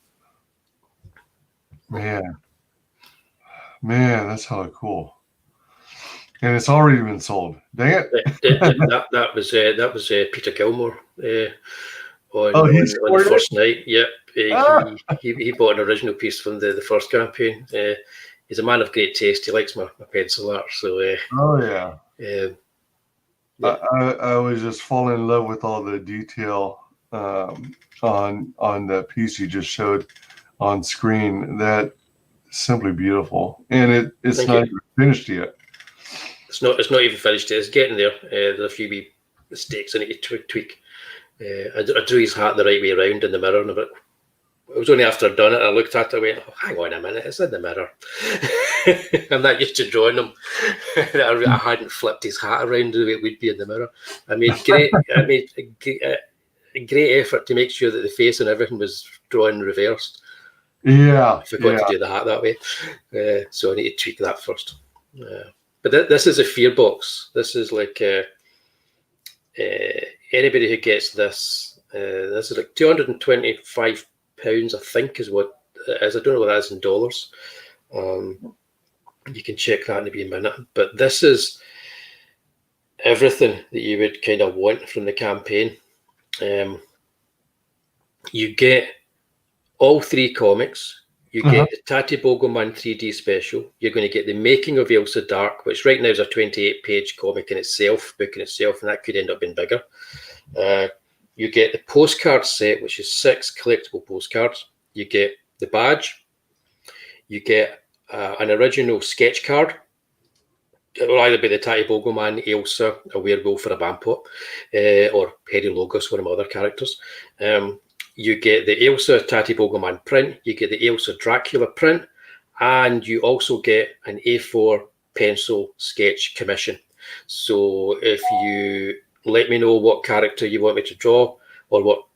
Man, that's hella cool. And it's already been sold. Dang it! that was Peter Gilmore on the first night. Yep, he bought an original piece from the first campaign. He's a man of great taste. He likes my pencil art. So yeah. I was just falling in love with all the detail on the piece you just showed on screen. That simply beautiful, and it's not even finished yet. It's not even finished yet. It's getting there. There's a few wee mistakes I need to tweak. I drew his hat the right way around in the mirror, and it was only after I'd done it I looked at it and went, oh, hang on a minute, it's in the mirror. I'm not used to drawing him. I hadn't flipped his hat around the way it would be in the mirror. I made a great effort to make sure that the face and everything was drawn reversed. Yeah. I forgot to do the hat that way. So I need to tweak that first. But this is a fear box. This is like anybody who gets this is like £225, I think is what it is. I don't know what that is in dollars. You can check that in a wee minute. But this is everything that you would kind of want from the campaign. You get all 3 comics. You get the Tatty Bogo Man 3D special. You're going to get the Making of Ailsa Dark, which right now is a 28-page comic in itself, book in itself, and that could end up being bigger. You get the postcard set, which is 6 collectible postcards. You get the badge. You get an original sketch card. It will either be the Tatty Bogo Man, Ailsa, a werewolf, or a Bampot, or Harry Logos, one of my other characters. You get the Ailsa Tatty Bogo Man print. You get the Ailsa Dracula print. And you also get an A4 pencil sketch commission. So if you let me know what character you want me to draw, or what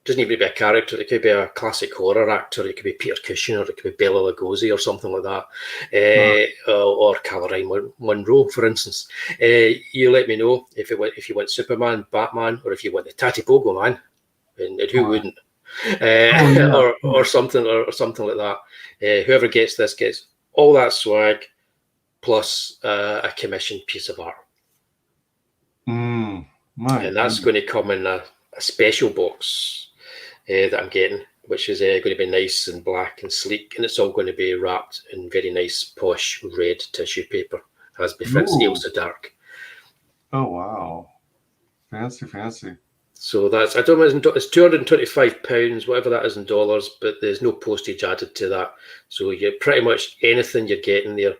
doesn't even be a character, it could be a classic horror actor, it could be Peter Cushing, or it could be Bela Lugosi or something like that, or Caroline Munro, for instance. You let me know if you want Superman, Batman, or if you want the Tatty Bogo Man, and who wouldn't, or something like that. Whoever gets this gets all that swag, plus a commissioned piece of art. My And that's going to come in a special box that I'm getting, which is going to be nice and black and sleek, and it's all going to be wrapped in very nice, posh red tissue paper, as befits AILSA Dark. Oh wow, fancy. So that's, I don't know, it's £225, whatever that is in dollars, but there's no postage added to that. So you pretty much anything you're getting there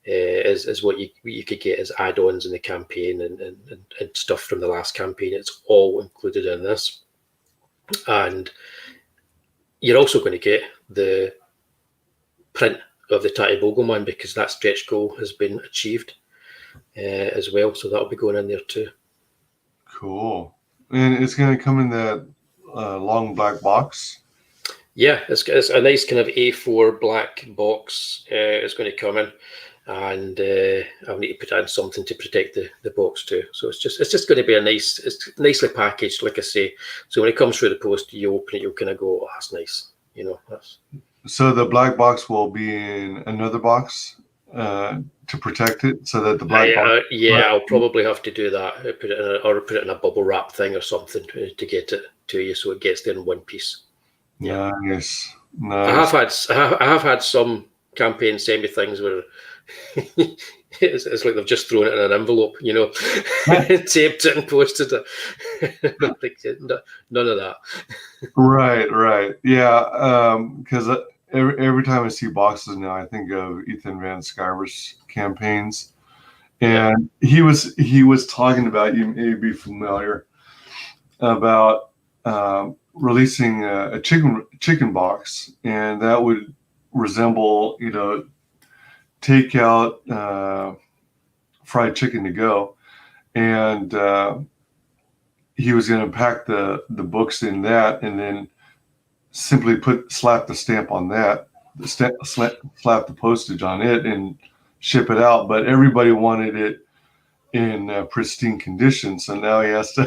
is what you could get as add-ons in the campaign and stuff from the last campaign. It's all included in this. And you're also going to get the print of the Tatty Bogleman, because that stretch goal has been achieved as well. So that'll be going in there too. Cool. And it's going to come in that long black box. Yeah, it's a nice kind of A4 black box. It's going to come in, and I'll need to put in something to protect the box too. So it's just going to be it's nicely packaged, like I say. So when it comes through the post, you open it, you'll kind of go, oh, that's nice. You know, So the black box will be in another box to protect it, so that the black box. Yeah, I'll probably have to do that. Put it in a bubble wrap thing or something to get it to you, so it gets there in one piece. Yeah. Nice. I have had some campaigns send me things where it's like they've just thrown it in an envelope, you know, taped it and posted it. None of that. Right. Yeah, because every time I see boxes now, I think of Ethan Van Sciver's campaigns, and he was talking about, you may be familiar, about releasing a chicken box, and that would resemble, you know, take out fried chicken to go, and he was going to pack the books in that, and then simply slap the stamp on that, slap the postage on it, and ship it out. But everybody wanted it in pristine condition, so now he has to.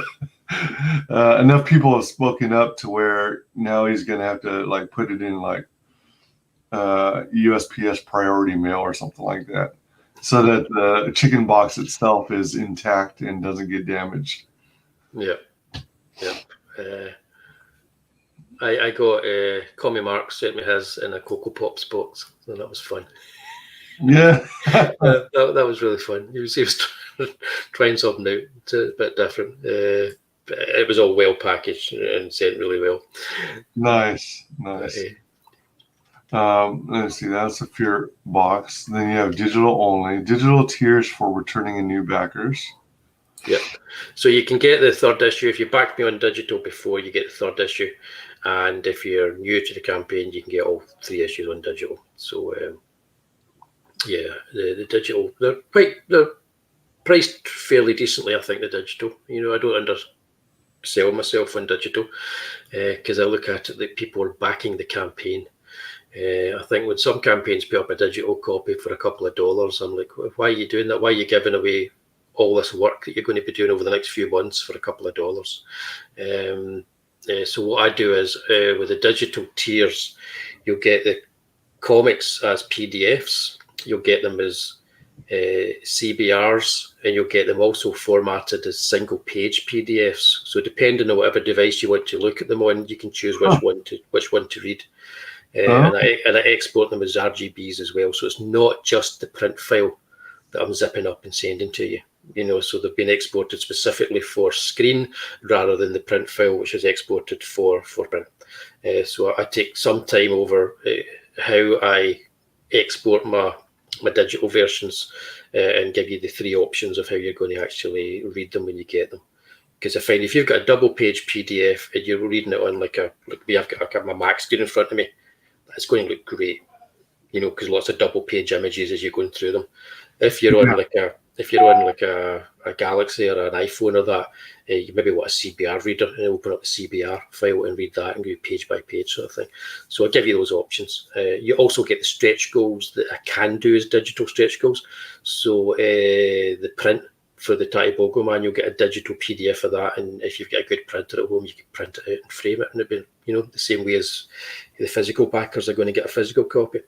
Enough people have spoken up to where now he's going to have to like put it in like USPS priority mail or something like that, so that the chicken box itself is intact and doesn't get damaged. Yeah. I got Commie Mark sent me his in a Cocoa Pops box, and that was fun. Yeah, that was really fun. He was trying something out, it's a bit different. But it was all well packaged and sent really well. Nice. Let's see, that's a Fear box. Then you have digital only, digital tiers for returning and new backers. Yep. So you can get the third issue. If you backed me on digital before, you get the third issue. And if you're new to the campaign, you can get all 3 issues on digital. So, the digital, they're priced fairly decently, I think, the digital. You know, I don't undersell myself on digital because I look at it that people are backing the campaign. I think when some campaigns put up a digital copy for a couple of dollars, I'm like, why are you doing that? Why are you giving away all this work that you're going to be doing over the next few months for a couple of dollars? So what I do is with the digital tiers, you'll get the comics as PDFs, you'll get them as CBRs, and you'll get them also formatted as single page PDFs. So depending on whatever device you want to look at them on, you can choose which one to read. And I export them as RGBs as well. So it's not just the print file that I'm zipping up and sending to you. You know, so they've been exported specifically for screen rather than the print file, which is exported for print. So I take some time over how I export my digital versions and give you the 3 options of how you're going to actually read them when you get them. Because I find if you've got a double page PDF and you're reading it on I've got my Mac screen in front of me, it's going to look great, you know, because lots of double page images as you're going through them. If you're on a Galaxy or an iPhone or that, you maybe want a CBR reader and open up the CBR file and read that and go page by page sort of thing. So I'll give you those options. You also get the stretch goals that I can do as digital stretch goals. So the print for the Tatty Bogo Man, you'll get a digital PDF of that, and if you've got a good printer at home, you can print it out and frame it, and it'll be, you know, the same way as the physical backers are going to get a physical copy.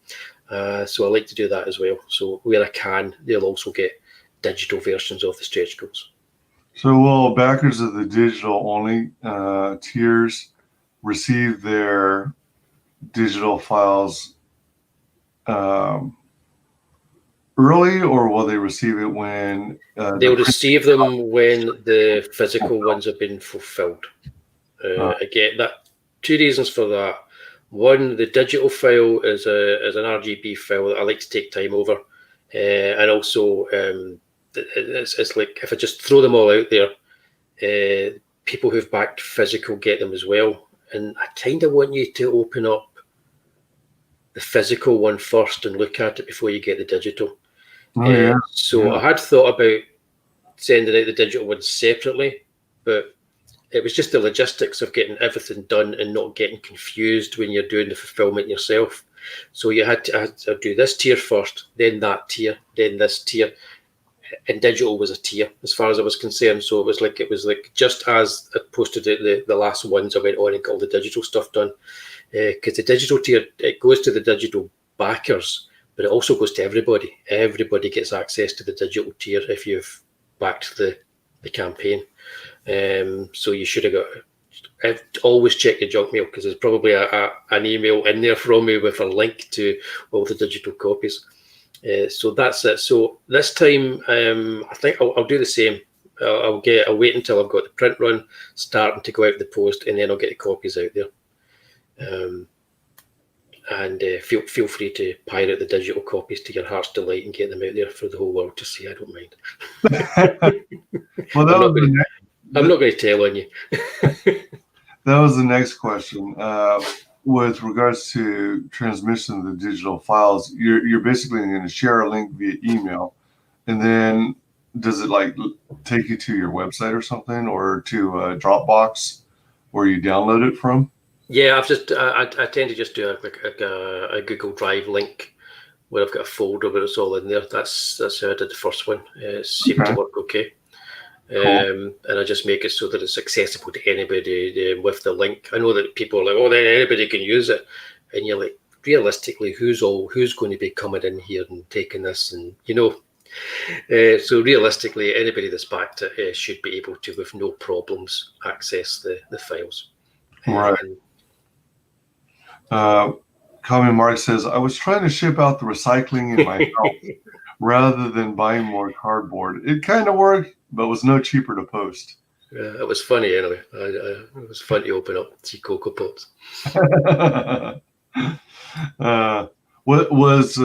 So I like to do that as well. So where I can, they'll also get digital versions of the stretch goals. So will backers of the digital only tiers receive their digital files early, or will they receive it when they'll receive them when the physical ones have been fulfilled? Again, that 2 reasons for that. One, the digital file is an RGB file that I like to take time over, and also it's like if I just throw them all out there, people who've backed physical get them as well, and I kind of want you to open up the physical one first and look at it before you get the digital. So I had thought about sending out the digital ones separately, but it was just the logistics of getting everything done and not getting confused when you're doing the fulfillment yourself. So I had to do this tier first, then that tier, then this tier, and digital was a tier as far as I was concerned. So it was like just as I posted the last ones, I went on and got all the digital stuff done, because the digital tier, it goes to the digital backers, but it also goes to everybody. Everybody gets access to the digital tier if you've backed the campaign. So you should have got. Always check your junk mail, because there's probably an email in there from me with a link to all the digital copies. So that's it. So this time, I think I'll do the same. I'll wait until I've got the print run starting to go out the post, and then I'll get the copies out there. And feel free to pirate the digital copies to your heart's delight and get them out there for the whole world to see. I don't mind. Well, I'm not going to tell on you. That was the next question. With regards to transmission of the digital files, you're basically going to share a link via email, and then does it like take you to your website or something, or to Dropbox where you download it from? Yeah, I tend to just do a Google Drive link where I've got a folder where it's all in there. That's how I did the first one. It seemed to work okay. Cool. And I just make it so that it's accessible to anybody with the link. I know that people are like, oh, then anybody can use it, and you're like, realistically, who's going to be coming in here and taking this, and you know, so realistically, anybody that's backed it should be able to, with no problems, access the files. Right. Common Mark says, I was trying to ship out the recycling in my house rather than buying more cardboard. It kind of worked, but was no cheaper to post. Yeah, it was funny anyway. It was fun to open up and see Cocoa Pops. What was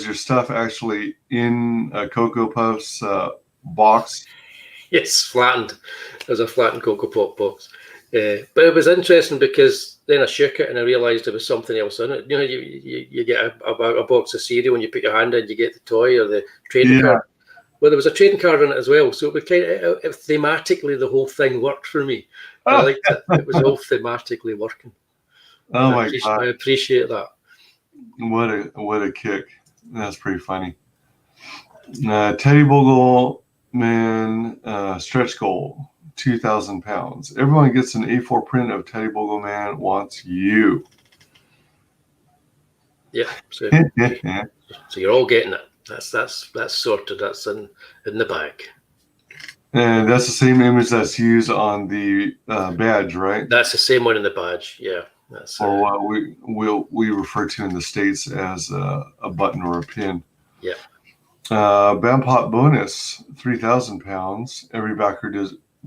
your stuff actually in a Cocoa Puffs box? Yes, flattened. There's a flattened Cocoa Pop box. But it was interesting because then I shook it and I realised there was something else in it. You know, you get a box of cereal and you put your hand in, you get the toy or the trading card. Well, there was a trading card in it as well. So it was kind of thematically, the whole thing worked for me. I liked it. It was all thematically working. Oh my God. I appreciate that. What a kick. That's pretty funny. Teddy Bogle Man stretch goal, 2,000 pounds. Everyone gets an A4 print of Teddy Bogle Man wants you. Yeah. So you're all getting it. That's sorted. That's in the bag. And that's the same image that's used on the badge, right? That's the same one in the badge. Yeah. That's or what we refer to in the States as a button or a pin. Yeah. Bampot bonus, 3,000 pounds. Every backer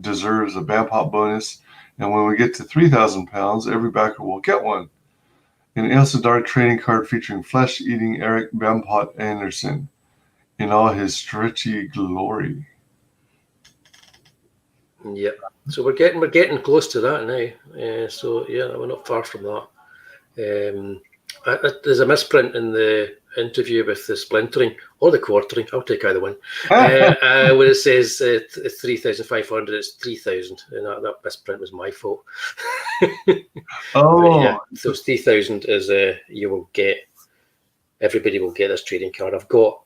deserves a Bampot bonus, and when we get to 3,000 pounds, every backer will get one. An AILSA Dark trading card featuring flesh-eating Eric Bampot Anderson in all his stretchy glory. Yeah, so we're getting close to that now. So yeah, we're not far from that. There's a misprint in the interview with the splintering or the quartering. I'll take either one. Where it says 3,500, it's 3,000, and that misprint was my fault. Oh, yeah, so 3,000 is everybody will get this trading card. I've got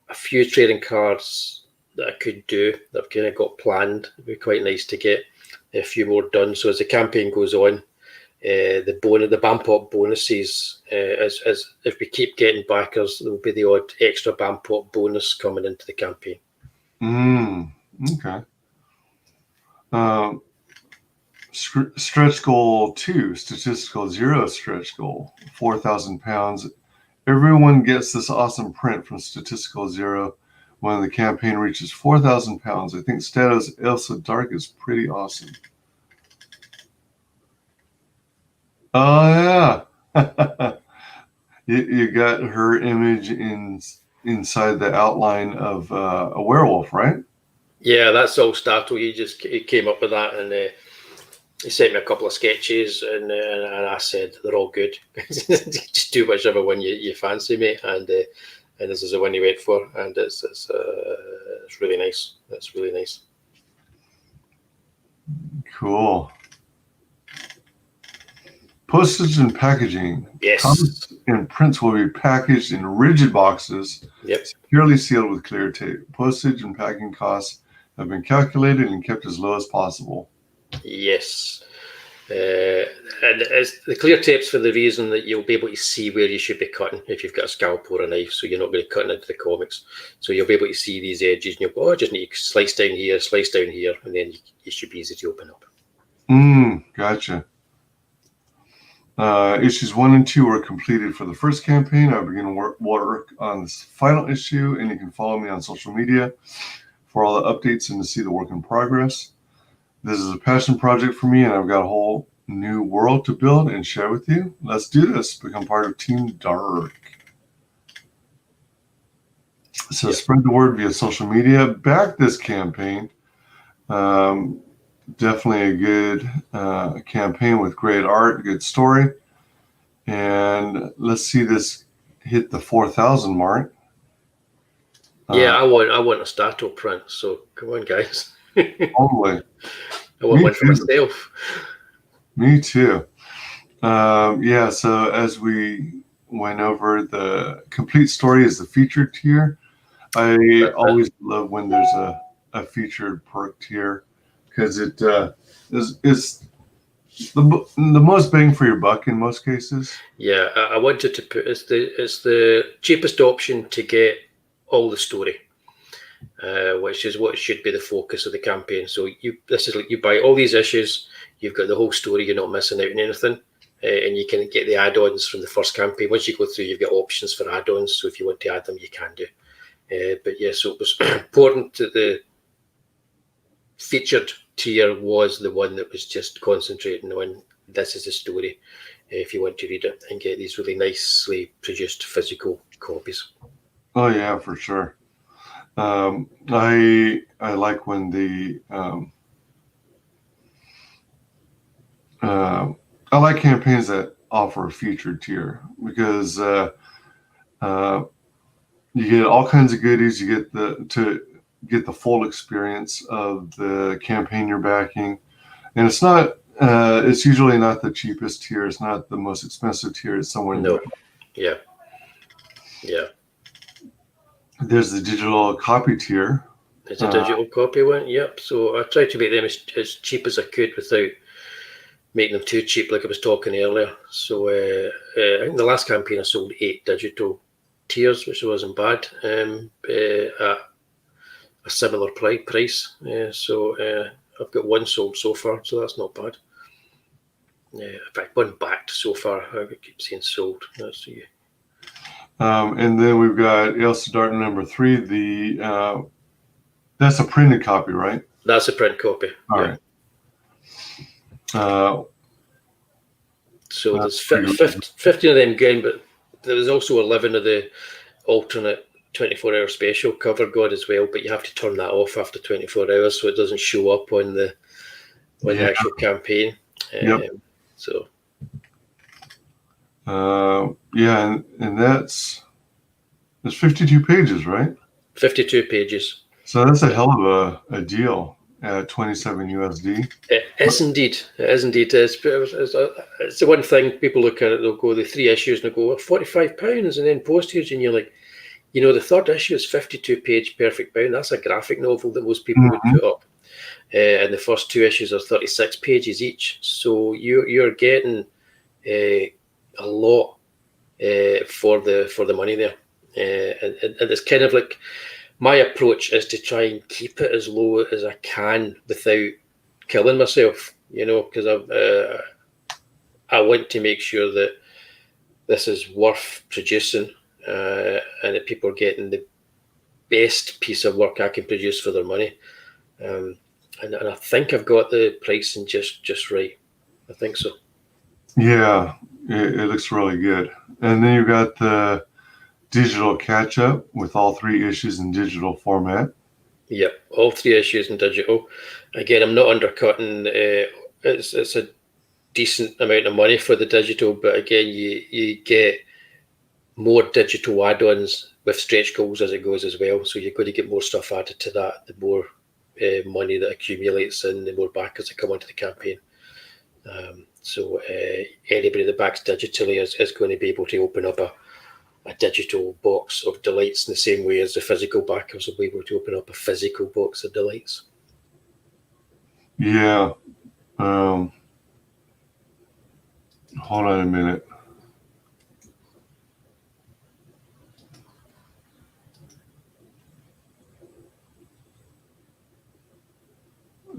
a few trading cards that I could do that I've kind of got planned. It'd be quite nice to get a few more done. So as the campaign goes on, the Bampot bonuses, as if we keep getting backers, there will be the odd extra Bampot bonus coming into the campaign. Okay. Stretch goal 2, statistical 0 stretch goal, 4,000 pounds. Everyone gets this awesome print from statistical 0 when the campaign reaches 4,000 pounds. I think status AILSA Dark is pretty awesome. Oh yeah. You got her image inside the outline of a werewolf, right? Yeah, that's all Startle. He came up with that, and he sent me a couple of sketches, and I said they're all good. Just do whichever one you fancy, mate. And this is the one he went for, and it's really nice. That's really nice. Cool. Postage and packaging. Yes. Comics and prints will be packaged in rigid boxes, Yep. securely sealed with clear tape. Postage and packing costs have been calculated and kept as low as possible. Yes. And it's the clear tape's for the reason that you'll be able to see where you should be cutting if you've got a scalpel or a knife, so you're not going to cut into the comics. So you'll be able to see these edges, and you'll go, I just need to slice down here, and then you should be easy to open up. Gotcha. Issues 1 and 2 were completed for the first campaign. I begin work on this final issue, and you can follow me on social media for all the updates and to see the work in progress. This is a passion project for me, and I've got a whole new world to build and share with you. Let's do this. Become part of Team Dark. So spread the word via social media. Back this campaign. Definitely a good campaign with great art, good story. And let's see this hit the 4,000 mark. Yeah, I want a Startle print, so come on, guys. Totally. I want one for myself. Me too. Yeah, so as we went over, the complete story is the featured tier. I always love when there's a featured perk tier, because it is the most bang for your buck in most cases. Yeah, I wanted to put it's the cheapest option to get all the story, which is what should be the focus of the campaign. So this is like you buy all these issues, you've got the whole story, you're not missing out on anything, and you can get the add-ons from the first campaign. Once you go through, you've got options for add-ons, so if you want to add them, you can do. But yeah, so it was important that the featured tier was the one that was just concentrating on this is the story, if you want to read it and get these really nicely produced physical copies. Oh yeah, for sure. I like when the I like campaigns that offer a featured tier, because you get all kinds of goodies. You get the full experience of the campaign you're backing, and it's not. It's usually not the cheapest tier. It's not the most expensive tier. It's somewhere. No. Yeah. Yeah. There's the digital copy tier. It's a digital copy one. Yep. So I tried to make them as cheap as I could without making them too cheap, like I was talking earlier. So I think the last campaign I sold 8 digital tiers, which wasn't bad, at a similar price. So I've got 1 sold so far, so that's not bad. In fact, 1 backed so far. I keep saying sold. That's you. And then we've got AILSA Dark number 3. That's a printed copy, right? That's a print copy. All right. So there's 15 of them going, but there's also 11 of the alternate 24-hour special cover god as well, but you have to turn that off after 24 hours so it doesn't show up on the actual campaign. So yeah, and that's 52 pages, right? 52 pages. So that's a hell of a deal at 27 USD. It is indeed. It is indeed. It's the one thing people look at it, they'll go the 3 issues and they'll go £45 and then postage, and you're like, you know, the third issue is 52-page Perfect Bound. That's a graphic novel that most people would put up. And the first 2 issues are 36 pages each. So you're getting a lot for the money there. And it's kind of like, my approach is to try and keep it as low as I can without killing myself, you know, because I want to make sure that this is worth producing, and that people are getting the best piece of work I can produce for their money. And I think I've got the pricing just right. I think so. Yeah, it looks really good. And then you've got the digital catch-up with all 3 issues in digital format. Yep, all 3 issues in digital. Again, I'm not undercutting. It's a decent amount of money for the digital, but again, you get more digital add-ons with stretch goals as it goes as well. So you're going to get more stuff added to that. The more money that accumulates, and the more backers that come onto the campaign. So anybody that backs digitally is going to be able to open up a digital box of delights in the same way as the physical backers will be able to open up a physical box of delights. Yeah. Hold on a minute.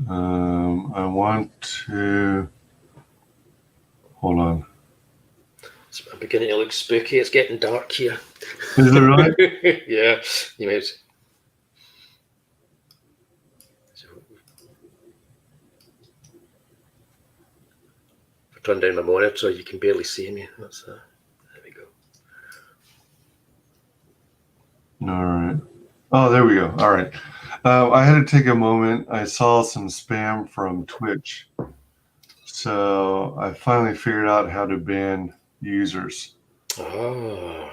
I want to hold on. I'm beginning to look spooky. It's getting dark here. Is it right? Yeah, you might. So, if I turn down my monitor, you can barely see me. That's there we go. All right. Oh, there we go. All right. I had to take a moment. I saw some spam from Twitch. So I finally figured out how to ban users. Oh.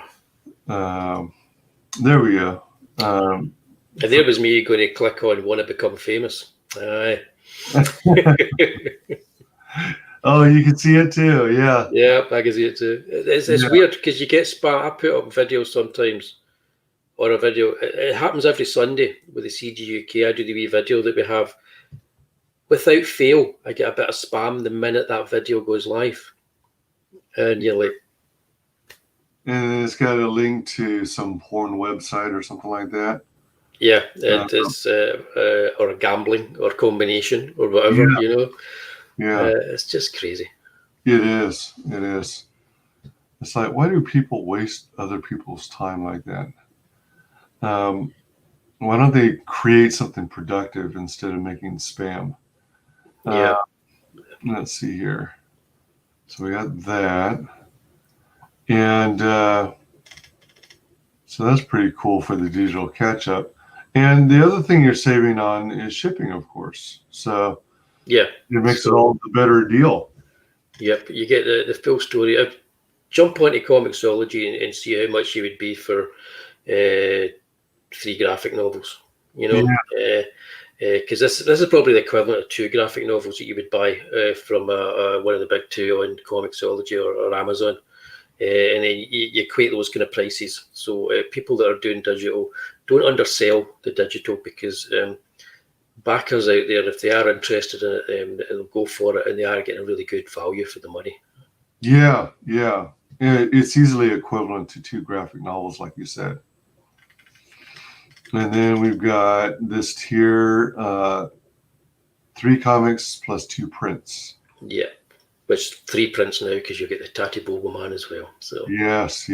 There we go. And there was me going to click on "Want to Become Famous." Aye. Oh, you can see it too. Yeah. Yeah, I can see it too. It's weird because you get spam. I put up videos sometimes, or a video. It happens every Sunday with the CG UK. I do the wee video that we have. Without fail, I get a bit of spam the minute that video goes live, and you're like, And it's got a link to some porn website or something like that. yeah, it is, or a gambling or combination or whatever, you know. Yeah. It's just crazy. It is. It is. It's like, why do people waste other people's time like that? Why don't they create something productive instead of making spam? Yeah. Let's see here. So we got that. And so that's pretty cool for the digital catch-up. And the other thing you're saving on is shipping, of course. So yeah, it makes it all the better deal. Yep, you get the full story. Jump onto Comixology and see how much you would be for 3 graphic novels. You know, because this is probably the equivalent of 2 graphic novels that you would buy from one of the big 2 on Comixology or Amazon. And then you equate those kind of prices. So people that are doing digital, don't undersell the digital, because backers out there, if they are interested in it, they'll go for it, and they are getting a really good value for the money. Yeah. It's easily equivalent to 2 graphic novels, like you said. And then we've got this tier, 3 comics plus 2 prints. Yeah. Which 3 prints now, because you get the Tatty Bogoman as well. So yes.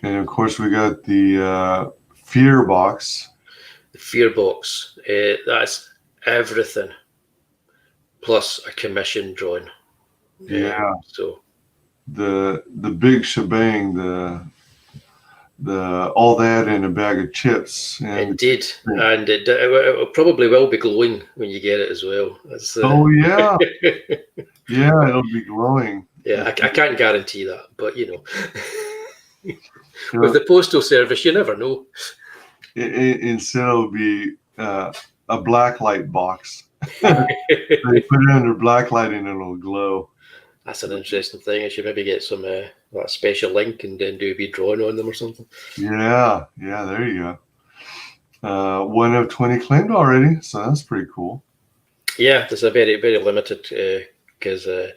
And of course we got the fear box. The fear box, that's everything plus a commission drawing. Yeah. So the big shebang, the all that in a bag of chips. And indeed, and it probably will be glowing when you get it as well. Oh yeah, yeah, it'll be glowing. Yeah, I can't guarantee that, but you know, with the postal service, you never know. Instead, it'll be a black light box. They put it under black light and it'll glow. That's an interesting thing. I should maybe get some that special link and then do a wee drawing on them or something. Yeah, there you go. 1 of 20 claimed already, so that's pretty cool. Yeah, there's a very, very limited because I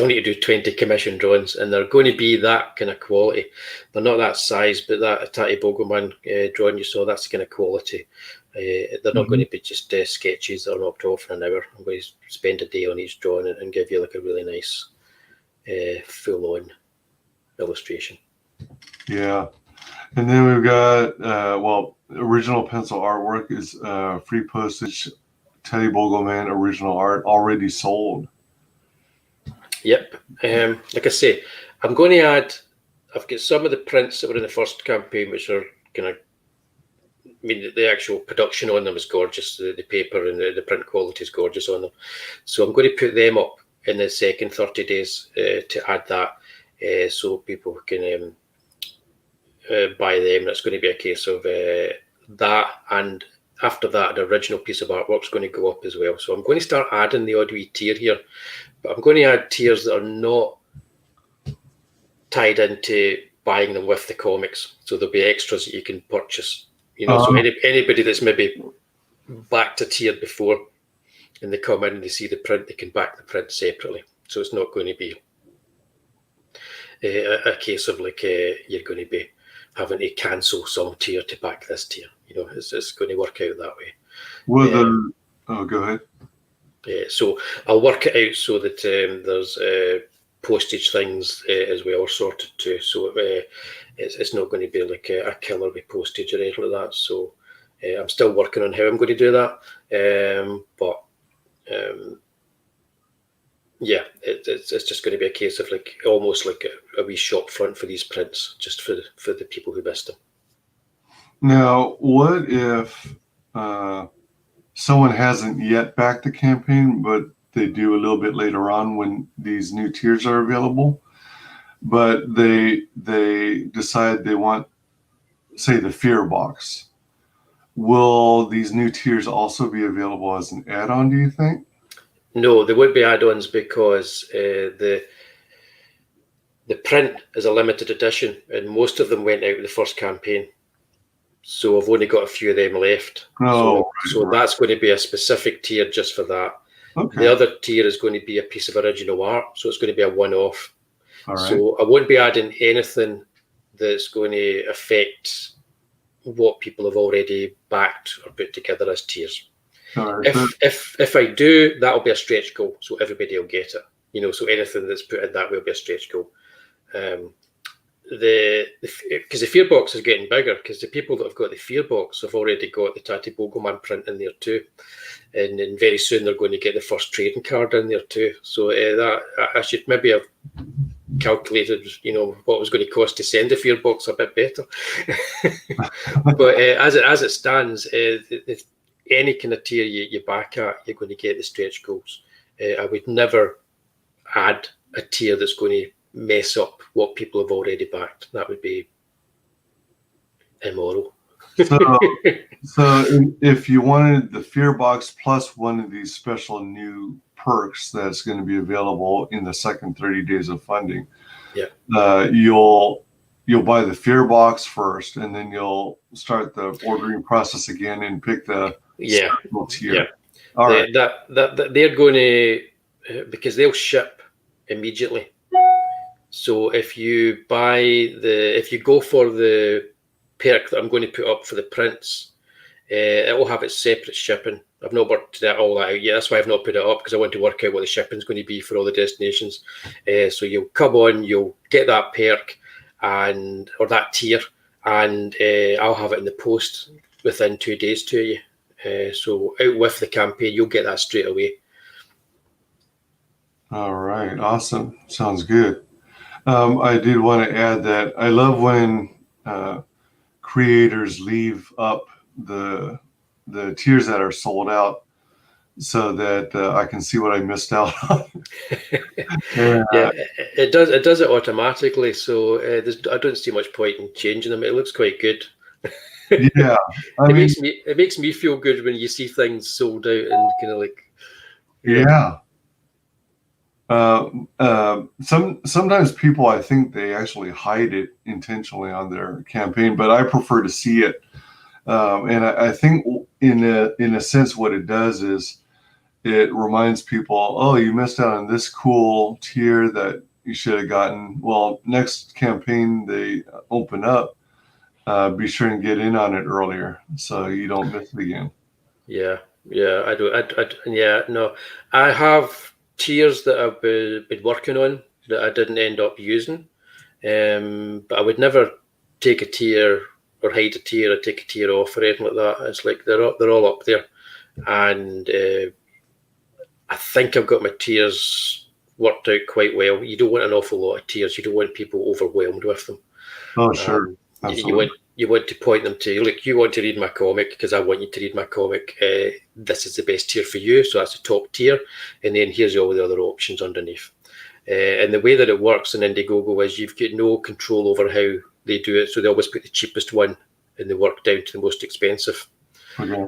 need to do 20 commission drawings, and they're going to be that kind of quality. They're not that size, but that Tatty Bogleman drawing you saw, that's the kind of quality. They're not going to be just sketches that are knocked off in an hour. I'm going to spend a day on each drawing and give you like a really nice full-on illustration. Yeah. And then we've got, original pencil artwork is free postage. Teddy Bogleman original art already sold. Yep. Like I say, I'm going to add, I've got some of the prints that were in the first campaign, which are kind of, I mean, the actual production on them is gorgeous. The paper and the print quality is gorgeous on them. So I'm going to put them up in the second 30 days to add that so people can buy them. It's going to be a case of that, and after that, the original piece of artwork is going to go up as well. So I'm going to start adding the odd wee tier here, but I'm going to add tiers that are not tied into buying them with the comics. So there'll be extras that you can purchase. You know, so anybody that's maybe backed a tier before and they come in and they see the print, they can back the print separately. So it's not going to be a case of like you're going to be having to cancel some tier to back this tier. You know, it's going to work out that way. Go ahead. So I'll work it out so that there's postage things as well sorted too. So it's not going to be like a killer with postage or anything like that. So I'm still working on how I'm going to do that. Yeah, it's just going to be a case of like almost like a wee shop front for these prints, just for the people who missed them. Now, what if someone hasn't yet backed the campaign, but they do a little bit later on when these new tiers are available, but they decide they want, say, the fear box? Will these new tiers also be available as an add-on, do you think? No, there would be add-ons because the print is a limited edition, and most of them went out with the first campaign. So I've only got a few of them left. So that's going to be a specific tier just for that. Okay. The other tier is going to be a piece of original art, so it's going to be a one-off. All right. So I won't be adding anything that's going to affect what people have already backed or put together as tiers. Right. If I do, that'll be a stretch goal, so everybody will get it. You know, so anything that's put in that will be a stretch goal. Because the fear box is getting bigger, because the people that have got the fear box have already got the Tatty Bogleman print in there too, and then very soon they're going to get the first trading card in there too. So that I should maybe have calculated, you know, what it was going to cost to send the fear box a bit better. But as it stands, any kind of tier you back at, you're going to get the stretch goals. I would never add a tier that's going to mess up what people have already backed. That would be immoral. So if you wanted the fear box plus one of these special new perks that's going to be available in the second 30 days of funding, you'll buy the fear box first, and then you'll start the ordering process again and pick the special tier. Yeah. All right. That they're going to, because they'll ship immediately. So if you go for the perk that I'm going to put up for the prints, it will have its separate shipping. I've not worked all that out yet. That's why I've not put it up, because I want to work out what the shipping is going to be for all the destinations. So you'll come on, you'll get that perk or that tier, and I'll have it in the post within 2 days to you. So out with the campaign, you'll get that straight away. All right, awesome. Sounds good. I did want to add that I love when creators leave up the tiers that are sold out, so that I can see what I missed out on. Yeah, it does it automatically. So I don't see much point in changing them. It looks quite good. Yeah, it makes me feel good when you see things sold out and kind of like. Yeah. Sometimes people, I think they actually hide it intentionally on their campaign, but I prefer to see it. And I think in a sense, what it does is it reminds people, oh, you missed out on this cool tier that you should have gotten. Well, next campaign they open up, be sure and get in on it earlier so you don't miss it again. Yeah, I do. Yeah, no, I have tiers that I've been working on that I didn't end up using. But I would never take a tier or hide a tier or take a tier off or anything like that. It's like they're all up there, and I think I've got my tiers worked out quite well. You don't want an awful lot of tiers. You don't want people overwhelmed with them. Oh, sure. You want to point them to, look, you want to read my comic because I want you to read my comic. This is the best tier for you, so that's the top tier, and then here's all the other options underneath. And the way that it works in Indiegogo is you've got no control over how they do it, so they always put the cheapest one and they work down to the most expensive. Okay.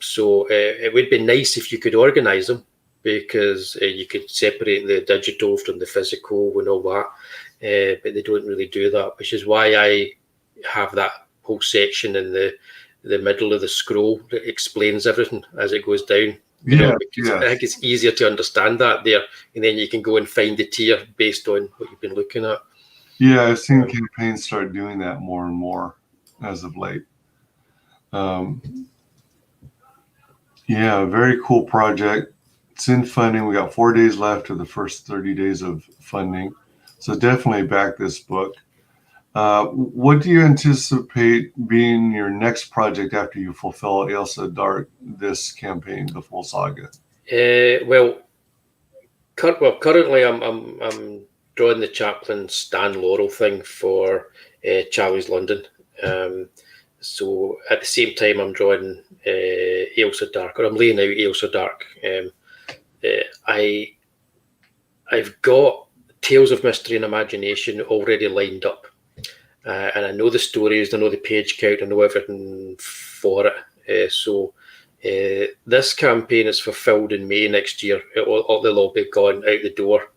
So it would be nice if you could organise them, because you could separate the digital from the physical and all that, but they don't really do that, which is why I have that whole section in the middle of the scroll that explains everything as it goes down. I think it's easier to understand that there, and then you can go and find the tier based on what you've been looking at. Yeah, I've seen campaigns start doing that more and more as of late. Yeah, very cool project. It's in funding. We got 4 days left of the first 30 days of funding, so definitely back this book. What do you anticipate being your next project after you fulfill AILSA Dark, this campaign, the full saga? Currently I'm drawing the Chaplain Stan Laurel thing for Charlie's London. So at the same time I'm drawing AILSA Dark, or I'm laying out AILSA Dark. I've got Tales of Mystery and Imagination already lined up. And I know the stories, I know the page count, I know everything for it. So this campaign is fulfilled in May next year. They'll all be gone out the door.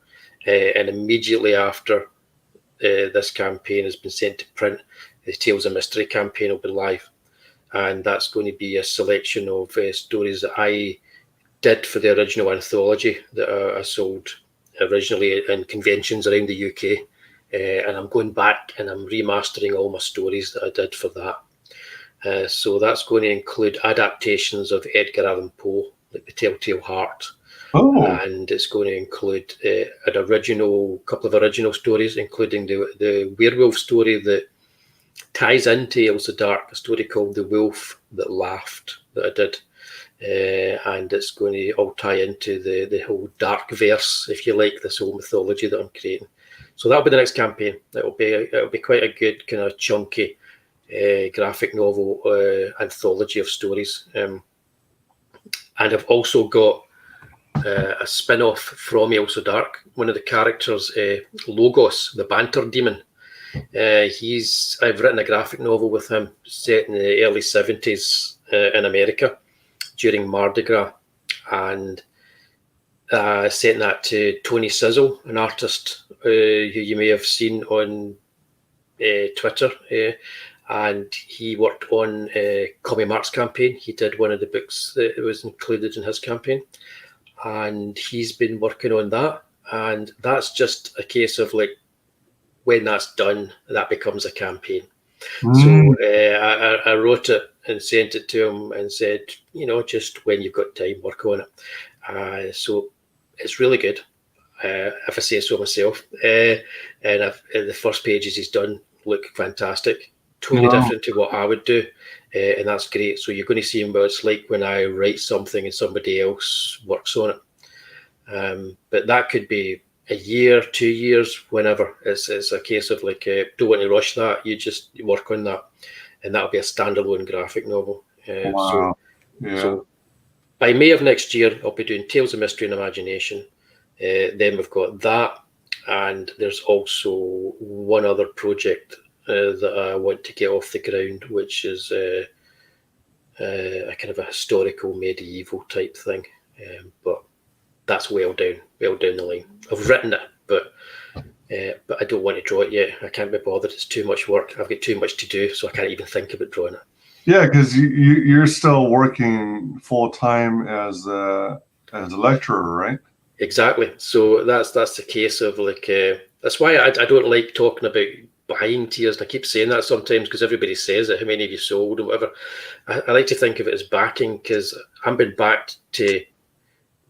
And immediately after this campaign has been sent to print, the Tales of Mystery campaign will be live. And that's going to be a selection of stories that I did for the original anthology that I sold originally in conventions around the UK. And I'm going back and I'm remastering all my stories that I did for that. So that's going to include adaptations of Edgar Allan Poe, like The Telltale Heart. Oh. And it's going to include a couple of original stories, including the werewolf story that ties into AILSA Dark, a story called The Wolf That Laughed that I did. And it's going to all tie into the whole dark verse, if you like, this whole mythology that I'm creating. So that'll be the next campaign. It'll be quite a good kind of chunky graphic novel anthology of stories. And I've also got a spin-off from AILSA Dark. One of the characters, Logos, the banter demon. I've written a graphic novel with him set in the early 70s in America during Mardi Gras, and sent that to Tony Sizzle, an artist who you may have seen on Twitter, and he worked on Comic Mark's campaign. He did one of the books that was included in his campaign, and he's been working on that. And that's just a case of like, when that's done, that becomes a campaign. So I wrote it and sent it to him and said, just when you've got time, work on it. So it's really good, if I say so myself. And the first pages he's done look fantastic, totally different to what I would do. And that's great. So you're going to see what it's like when I write something and somebody else works on it. But that could be a year, 2 years, whenever. It's a case of like, don't want to rush that. You just work on that, and that'll be a standalone graphic novel. Wow. So by May of next year, I'll be doing Tales of Mystery and Imagination. Then we've got that, and there's also one other project that I want to get off the ground, which is a kind of a historical medieval type thing. But that's well down the line. I've written it, but I don't want to draw it yet. I can't be bothered. It's too much work. I've got too much to do, so I can't even think about drawing it. Yeah, because you're still working full time as a lecturer, right? Exactly. So that's the case of like that's why I don't like talking about buying tiers. And I keep saying that sometimes because everybody says it. How many have you sold and whatever? I like to think of it as backing, because I'm being backed to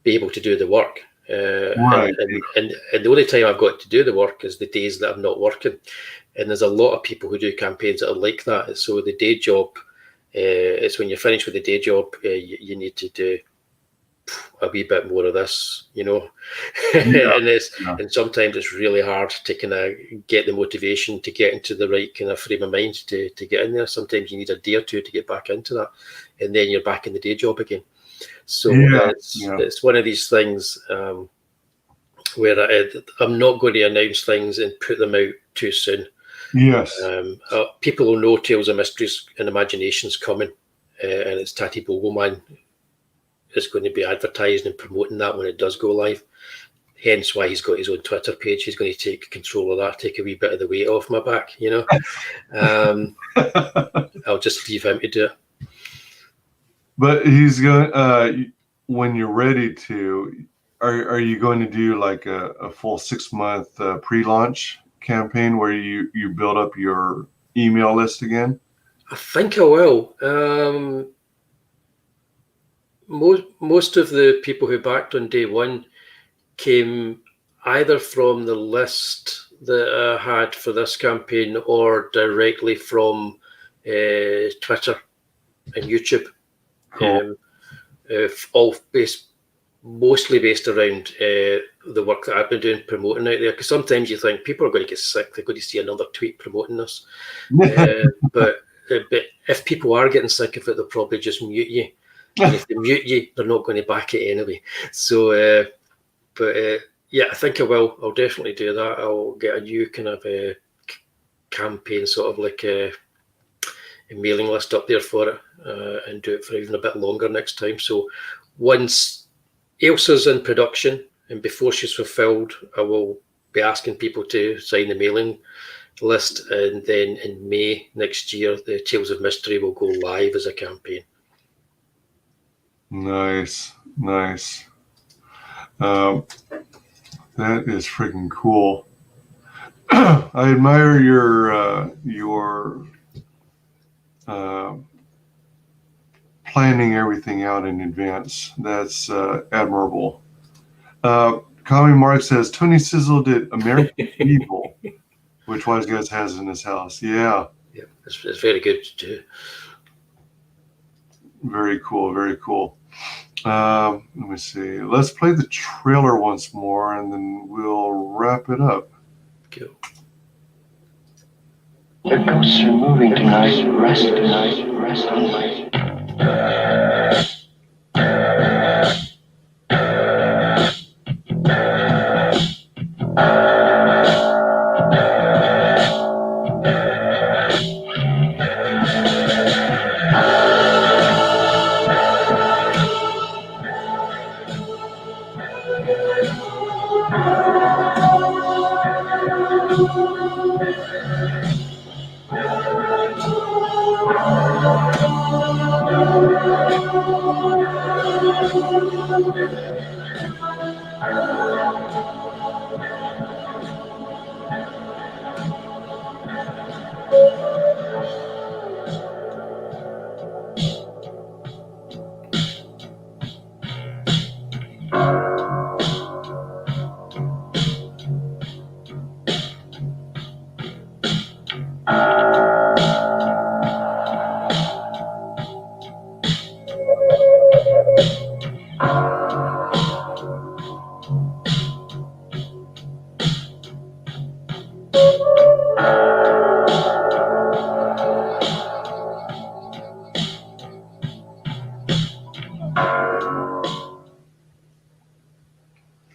be able to do the work. Right. And the only time I've got to do the work is the days that I'm not working. And there's a lot of people who do campaigns that are like that. So the day job, it's when you're finished with the day job, you need to do a wee bit more of this, you know. Yeah. And sometimes it's really hard to kind of get the motivation to get into the right kind of frame of mind to get in there. Sometimes you need a day or two to get back into that, and then you're back in the day job again. So it's one of these things where I'm not going to announce things and put them out too soon. Yes. People will know Tales of Mysteries and Imagination's coming, and it's Tatty Bogleman is going to be advertising and promoting that when it does go live. Hence why he's got his own Twitter page. He's going to take control of that, take a wee bit of the weight off my back, you know. I'll just leave him to do it. But he's going. When you're ready to, are you going to do like a full 6-month pre-launch campaign where you build up your email list again? I think I will. Most of the people who backed on day one came either from the list that I had for this campaign or directly from Twitter and YouTube. Cool. All mostly based around the work that I've been doing promoting out there. Because sometimes you think people are going to get sick, they're going to see another tweet promoting us. But if people are getting sick of it, they'll probably just mute you. And if they mute you, they're not going to back it anyway. So, yeah, I think I will. I'll definitely do that. I'll get a new kind of campaign, sort of like a mailing list up there for it, and do it for even a bit longer next time. So once AILSA's in production and before she's fulfilled, I will be asking people to sign the mailing list, and then in May next year, the Tales of Mystery will go live as a campaign. Nice. That is freaking cool. I admire your planning everything out in advance. That's admirable. Commie Mark says Tony Sizzle did American Evil, which WyzGyz has in his house. Yeah, it's very good too. Very cool. Let me see. Let's play the trailer once more, and then we'll wrap it up. Cool. The ghosts are moving tonight. Rest tonight. Rest tonight.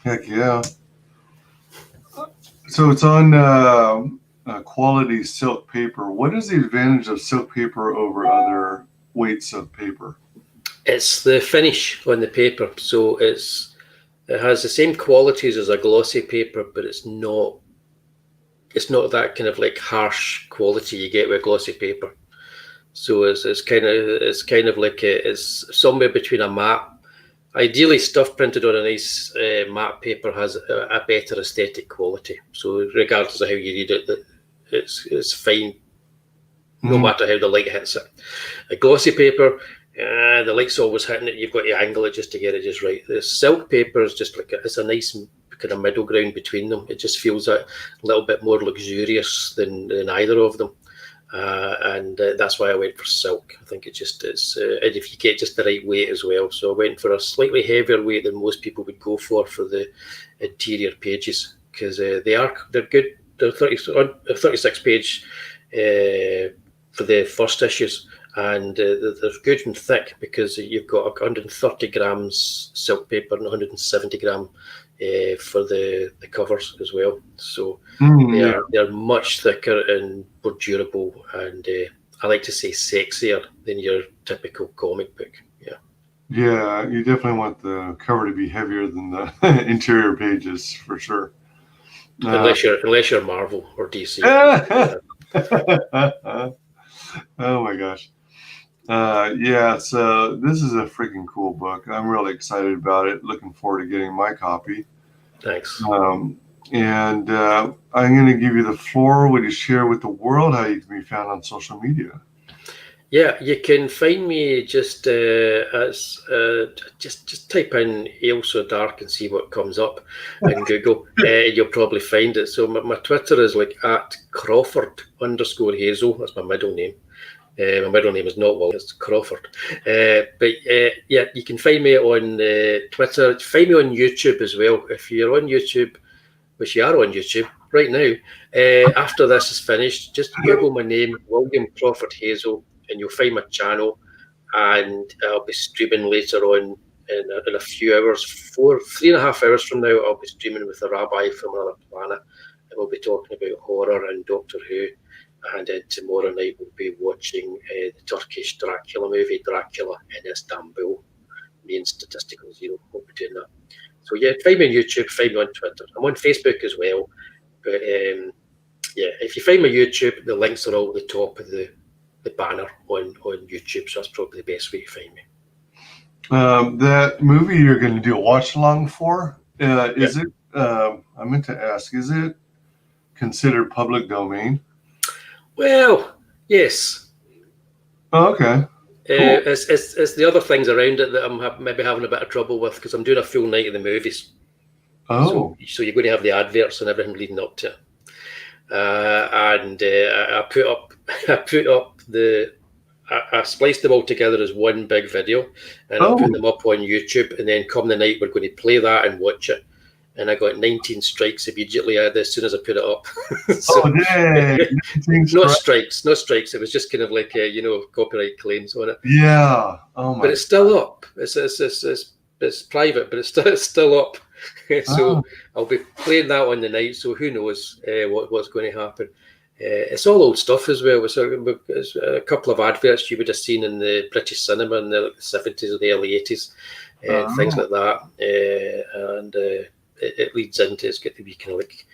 Heck yeah. So it's on quality silk paper. What is the advantage of silk paper over other weights of paper? It's the finish on the paper. So it's It has the same qualities as a glossy paper, but it's not that kind of like harsh quality you get with glossy paper. So it's kind of like it's somewhere between a matte. Ideally, stuff printed on a nice matte paper has a better aesthetic quality. So regardless of how you read it, it's fine, no matter how the light hits it. A glossy paper, the light's always hitting it. You've got to angle it just to get it just right. The silk paper is just like it's a nice kind of middle ground between them. It just feels a little bit more luxurious than either of them. And that's why I went for silk. I think it just is, and if you get just the right weight as well. So I went for a slightly heavier weight than most people would go for the interior pages, because they're good. They're 36 page for the first issues, and they're good and thick because you've got 130 grams silk paper and 170 gram for the covers as well. So they're much thicker and more durable, and I like to say sexier than your typical comic book. Yeah, you definitely want the cover to be heavier than the interior pages for sure. Unless you're Marvel or DC. Oh my gosh. Yeah, so this is a freaking cool book. I'm really excited about it. Looking forward to getting my copy. Thanks. And I'm going to give you the floor. Would you share with the world how you can be found on social media? Yeah, you can find me just as just type in AILSA Dark and see what comes up in Google. You'll probably find it. So my Twitter is like @Crawford_Hazle. That's my middle name. My middle name is not Will, it's Crawford. But yeah, you can find me on Twitter. Find me on YouTube as well. If you're on YouTube, which you are on YouTube right now, after this is finished, just Google my name, William Crawford Hazle, and you'll find my channel. And I'll be streaming later on in a few hours, 3.5 hours from now. I'll be streaming with a rabbi from another planet, and we'll be talking about horror and Doctor Who. And then tomorrow night we'll be watching the Turkish Dracula movie, Dracula in Istanbul. Me and Statistical Zero will be doing that. So yeah, find me on YouTube, find me on Twitter. I'm on Facebook as well. But yeah, if you find my YouTube, the links are all at the top of the banner on YouTube. So that's probably the best way to find me. That movie you're going to do a watch along for, is it, I meant to ask, is it considered public domain? Well, yes. Oh, okay. Cool. It's the other things around it that I'm maybe having a bit of trouble with, because I'm doing a full night of the movies. Oh. So you're going to have the adverts and everything leading up to it. And I put up I spliced them all together as one big video, and I put them up on YouTube. And then come the night, we're going to play that and watch it. And I got 19 strikes immediately as soon as I put it up. So, not strikes. It was just kind of like copyright claims on it. Yeah. Oh my. But it's still up. It's private, but it's still up. So I'll be playing that on the night. So who knows what's going to happen? It's all old stuff as well. It's a couple of adverts you would have seen in the British cinema in the 70s or the early 80s, things like that. And it leads into, it's going to be kind of like,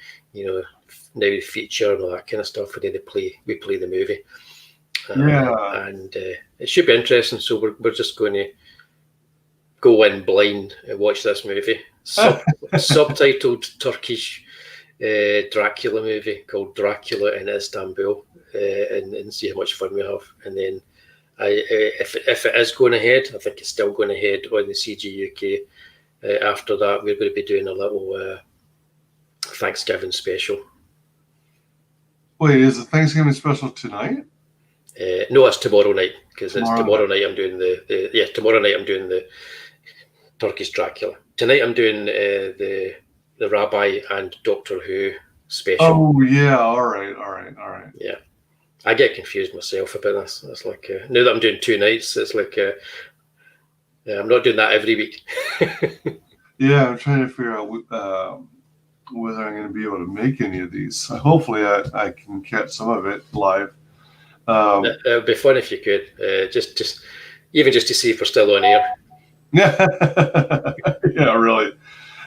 now feature and all that kind of stuff. And then we play the movie. And it should be interesting. So we're just going to go in blind and watch this movie. Subtitled Turkish Dracula movie called Dracula in Istanbul, and see how much fun we have. And then if it is going ahead, I think it's still going ahead on the CG UK. After that, we're going to be doing a little Thanksgiving special. Wait, is the Thanksgiving special tonight? No, it's tomorrow night, because it's tomorrow night I'm doing tomorrow night I'm doing the Turkish Dracula. Tonight I'm doing the Rabbi and Doctor Who special. Oh yeah, all right. Yeah, I get confused myself about this. It's like now that I'm doing 2 nights, it's like I'm not doing that every week. Yeah, I'm trying to figure out whether I'm going to be able to make any of these. Hopefully, I can catch some of it live. It would be fun if you could, just to see if we're still on air. Yeah, really.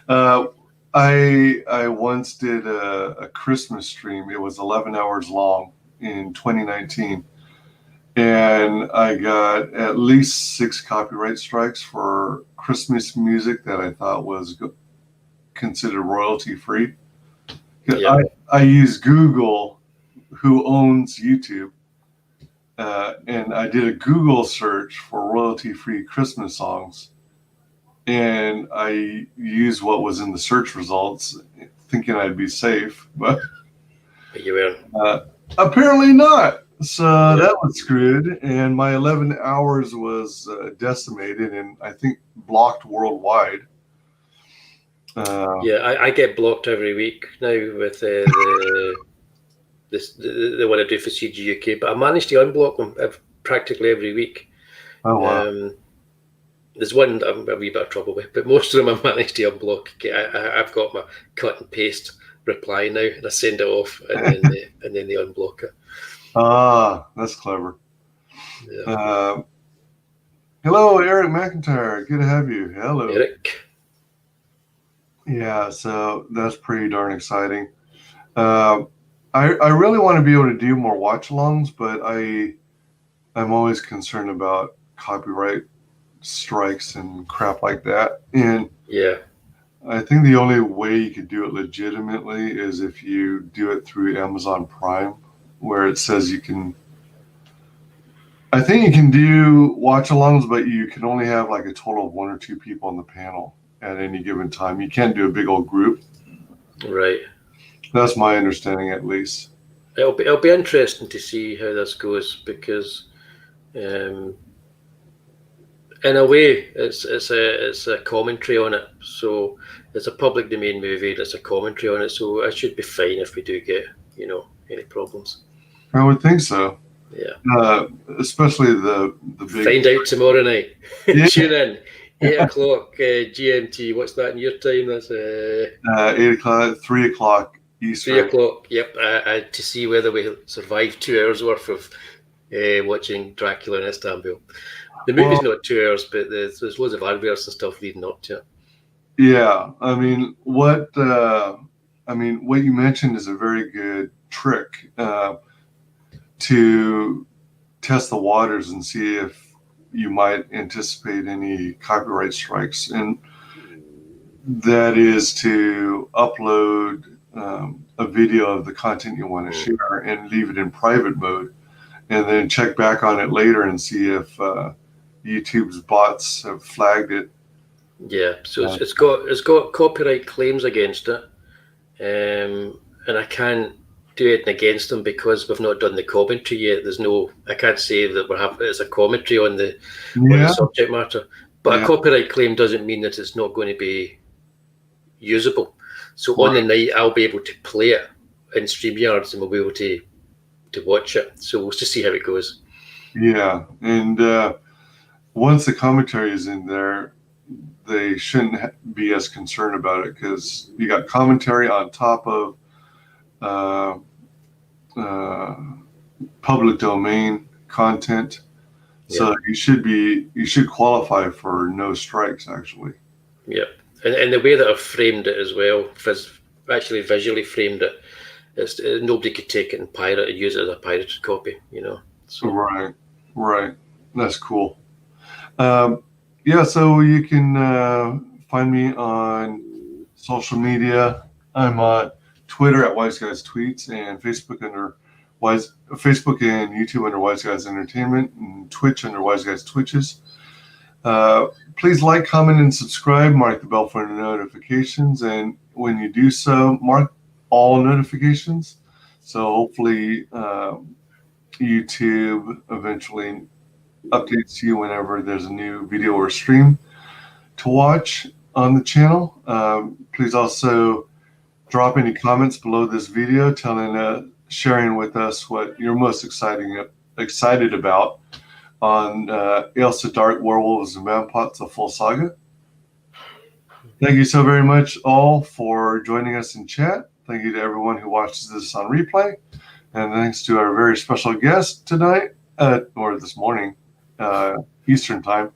I once did a Christmas stream. It was 11 hours long in 2019. And I got at least 6 copyright strikes for Christmas music that I thought was considered royalty free. Yeah. I use Google, who owns YouTube, and I did a Google search for royalty free Christmas songs. And I used what was in the search results, thinking I'd be safe, but You were. apparently not. So that was screwed, and my 11 hours was decimated and I think blocked worldwide. I get blocked every week now with the one I do for CG UK, but I managed to unblock them practically every week. Oh wow! There's one that I'm a wee bit of trouble with, but most of them I managed to unblock. I've got my cut and paste reply now, and I send it off, and then they unblock it. Ah, that's clever. Yeah. Hello, Eric McIntyre. Good to have you. Hello, Eric. Yeah, so that's pretty darn exciting. I really want to be able to do more watch-alongs, but I'm always concerned about copyright strikes and crap like that. And yeah, I think the only way you could do it legitimately is if you do it through Amazon Prime, where it says you can. I think you can do watch-alongs, but you can only have like a total of 1 or 2 people on the panel at any given time. You can't do a big old group. Right. That's my understanding, at least. It'll be interesting to see how this goes, because in a way it's a commentary on it. So it's a public domain movie. There's a commentary on it. So it should be fine if we do get any problems. I would think so. Yeah. Especially the big. Find out tomorrow night. Yeah. Tune in. 8 o'clock GMT. What's that in your time? That's 8 o'clock, 3 o'clock Eastern. 3 o'clock. Yep. To see whether we survive 2 hours worth of watching Dracula in Istanbul. The movie's not 2 hours, but there's loads of adverts and stuff leading up to it. Yeah, I mean, what you mentioned is a very good trick to test the waters and see if you might anticipate any copyright strikes, and that is to upload a video of the content you want to share and leave it in private mode, and then check back on it later and see if YouTube's bots have flagged it. Yeah, so it's got copyright claims against it, and I can't do it against them because we've not done the commentary yet. I can't say that it's a commentary on the subject matter. But a copyright claim doesn't mean that it's not going to be usable. So on the night I'll be able to play it in StreamYards and we'll be able to watch it. So we'll just see how it goes. Yeah, and once the commentary is in there, they shouldn't be as concerned about it because you got commentary on top of public domain content, so you should qualify for no strikes actually. Yep, and the way that I've framed it as well, actually visually framed it, is nobody could take it and pirate it and use it as a pirated copy, So. Right, that's cool. So you can find me on social media. I'm on Twitter at WyzGyz Tweets, and Facebook and YouTube under WyzGyz Entertainment, and Twitch under WyzGyz Twitches. Please like, comment, and subscribe. Mark the bell for notifications, and when you do so, mark all notifications. So hopefully YouTube eventually updates you whenever there's a new video or stream to watch on the channel. Please also drop any comments below this video, sharing with us what you're most excited about on AILSA Dark Werewolves and Bampots, a full saga. Thank you so very much all for joining us in chat. Thank you to everyone who watches this on replay. And thanks to our very special guest tonight, or this morning, Eastern time.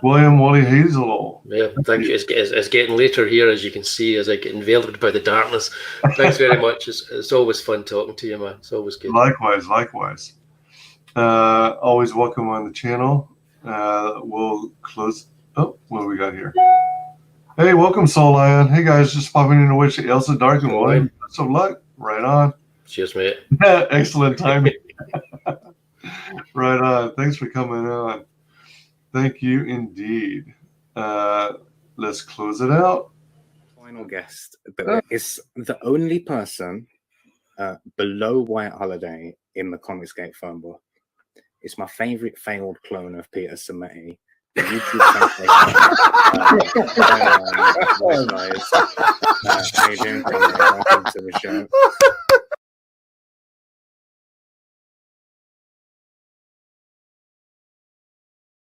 William Wally Hazle. Yeah, thank you. It's getting later here, as you can see, as I get enveloped by the darkness. Thanks very much. It's always fun talking to you, man. It's always good. Likewise. Always welcome on the channel. We'll close. Oh, what do we got here? Hey, welcome, Soul Lion. Hey, guys, just popping in to wish AILSA, Dark, and William best of luck. Right on. Cheers, mate. Excellent timing. Right on. Thanks for coming on. Thank you indeed. Let's close it out. Final guest that is the only person below White Holiday in the ComicsGate phone book. It's my favorite failed clone of Peter Sammetti. The YouTube WyzGyz. How you doing, Conrad? Welcome to the show.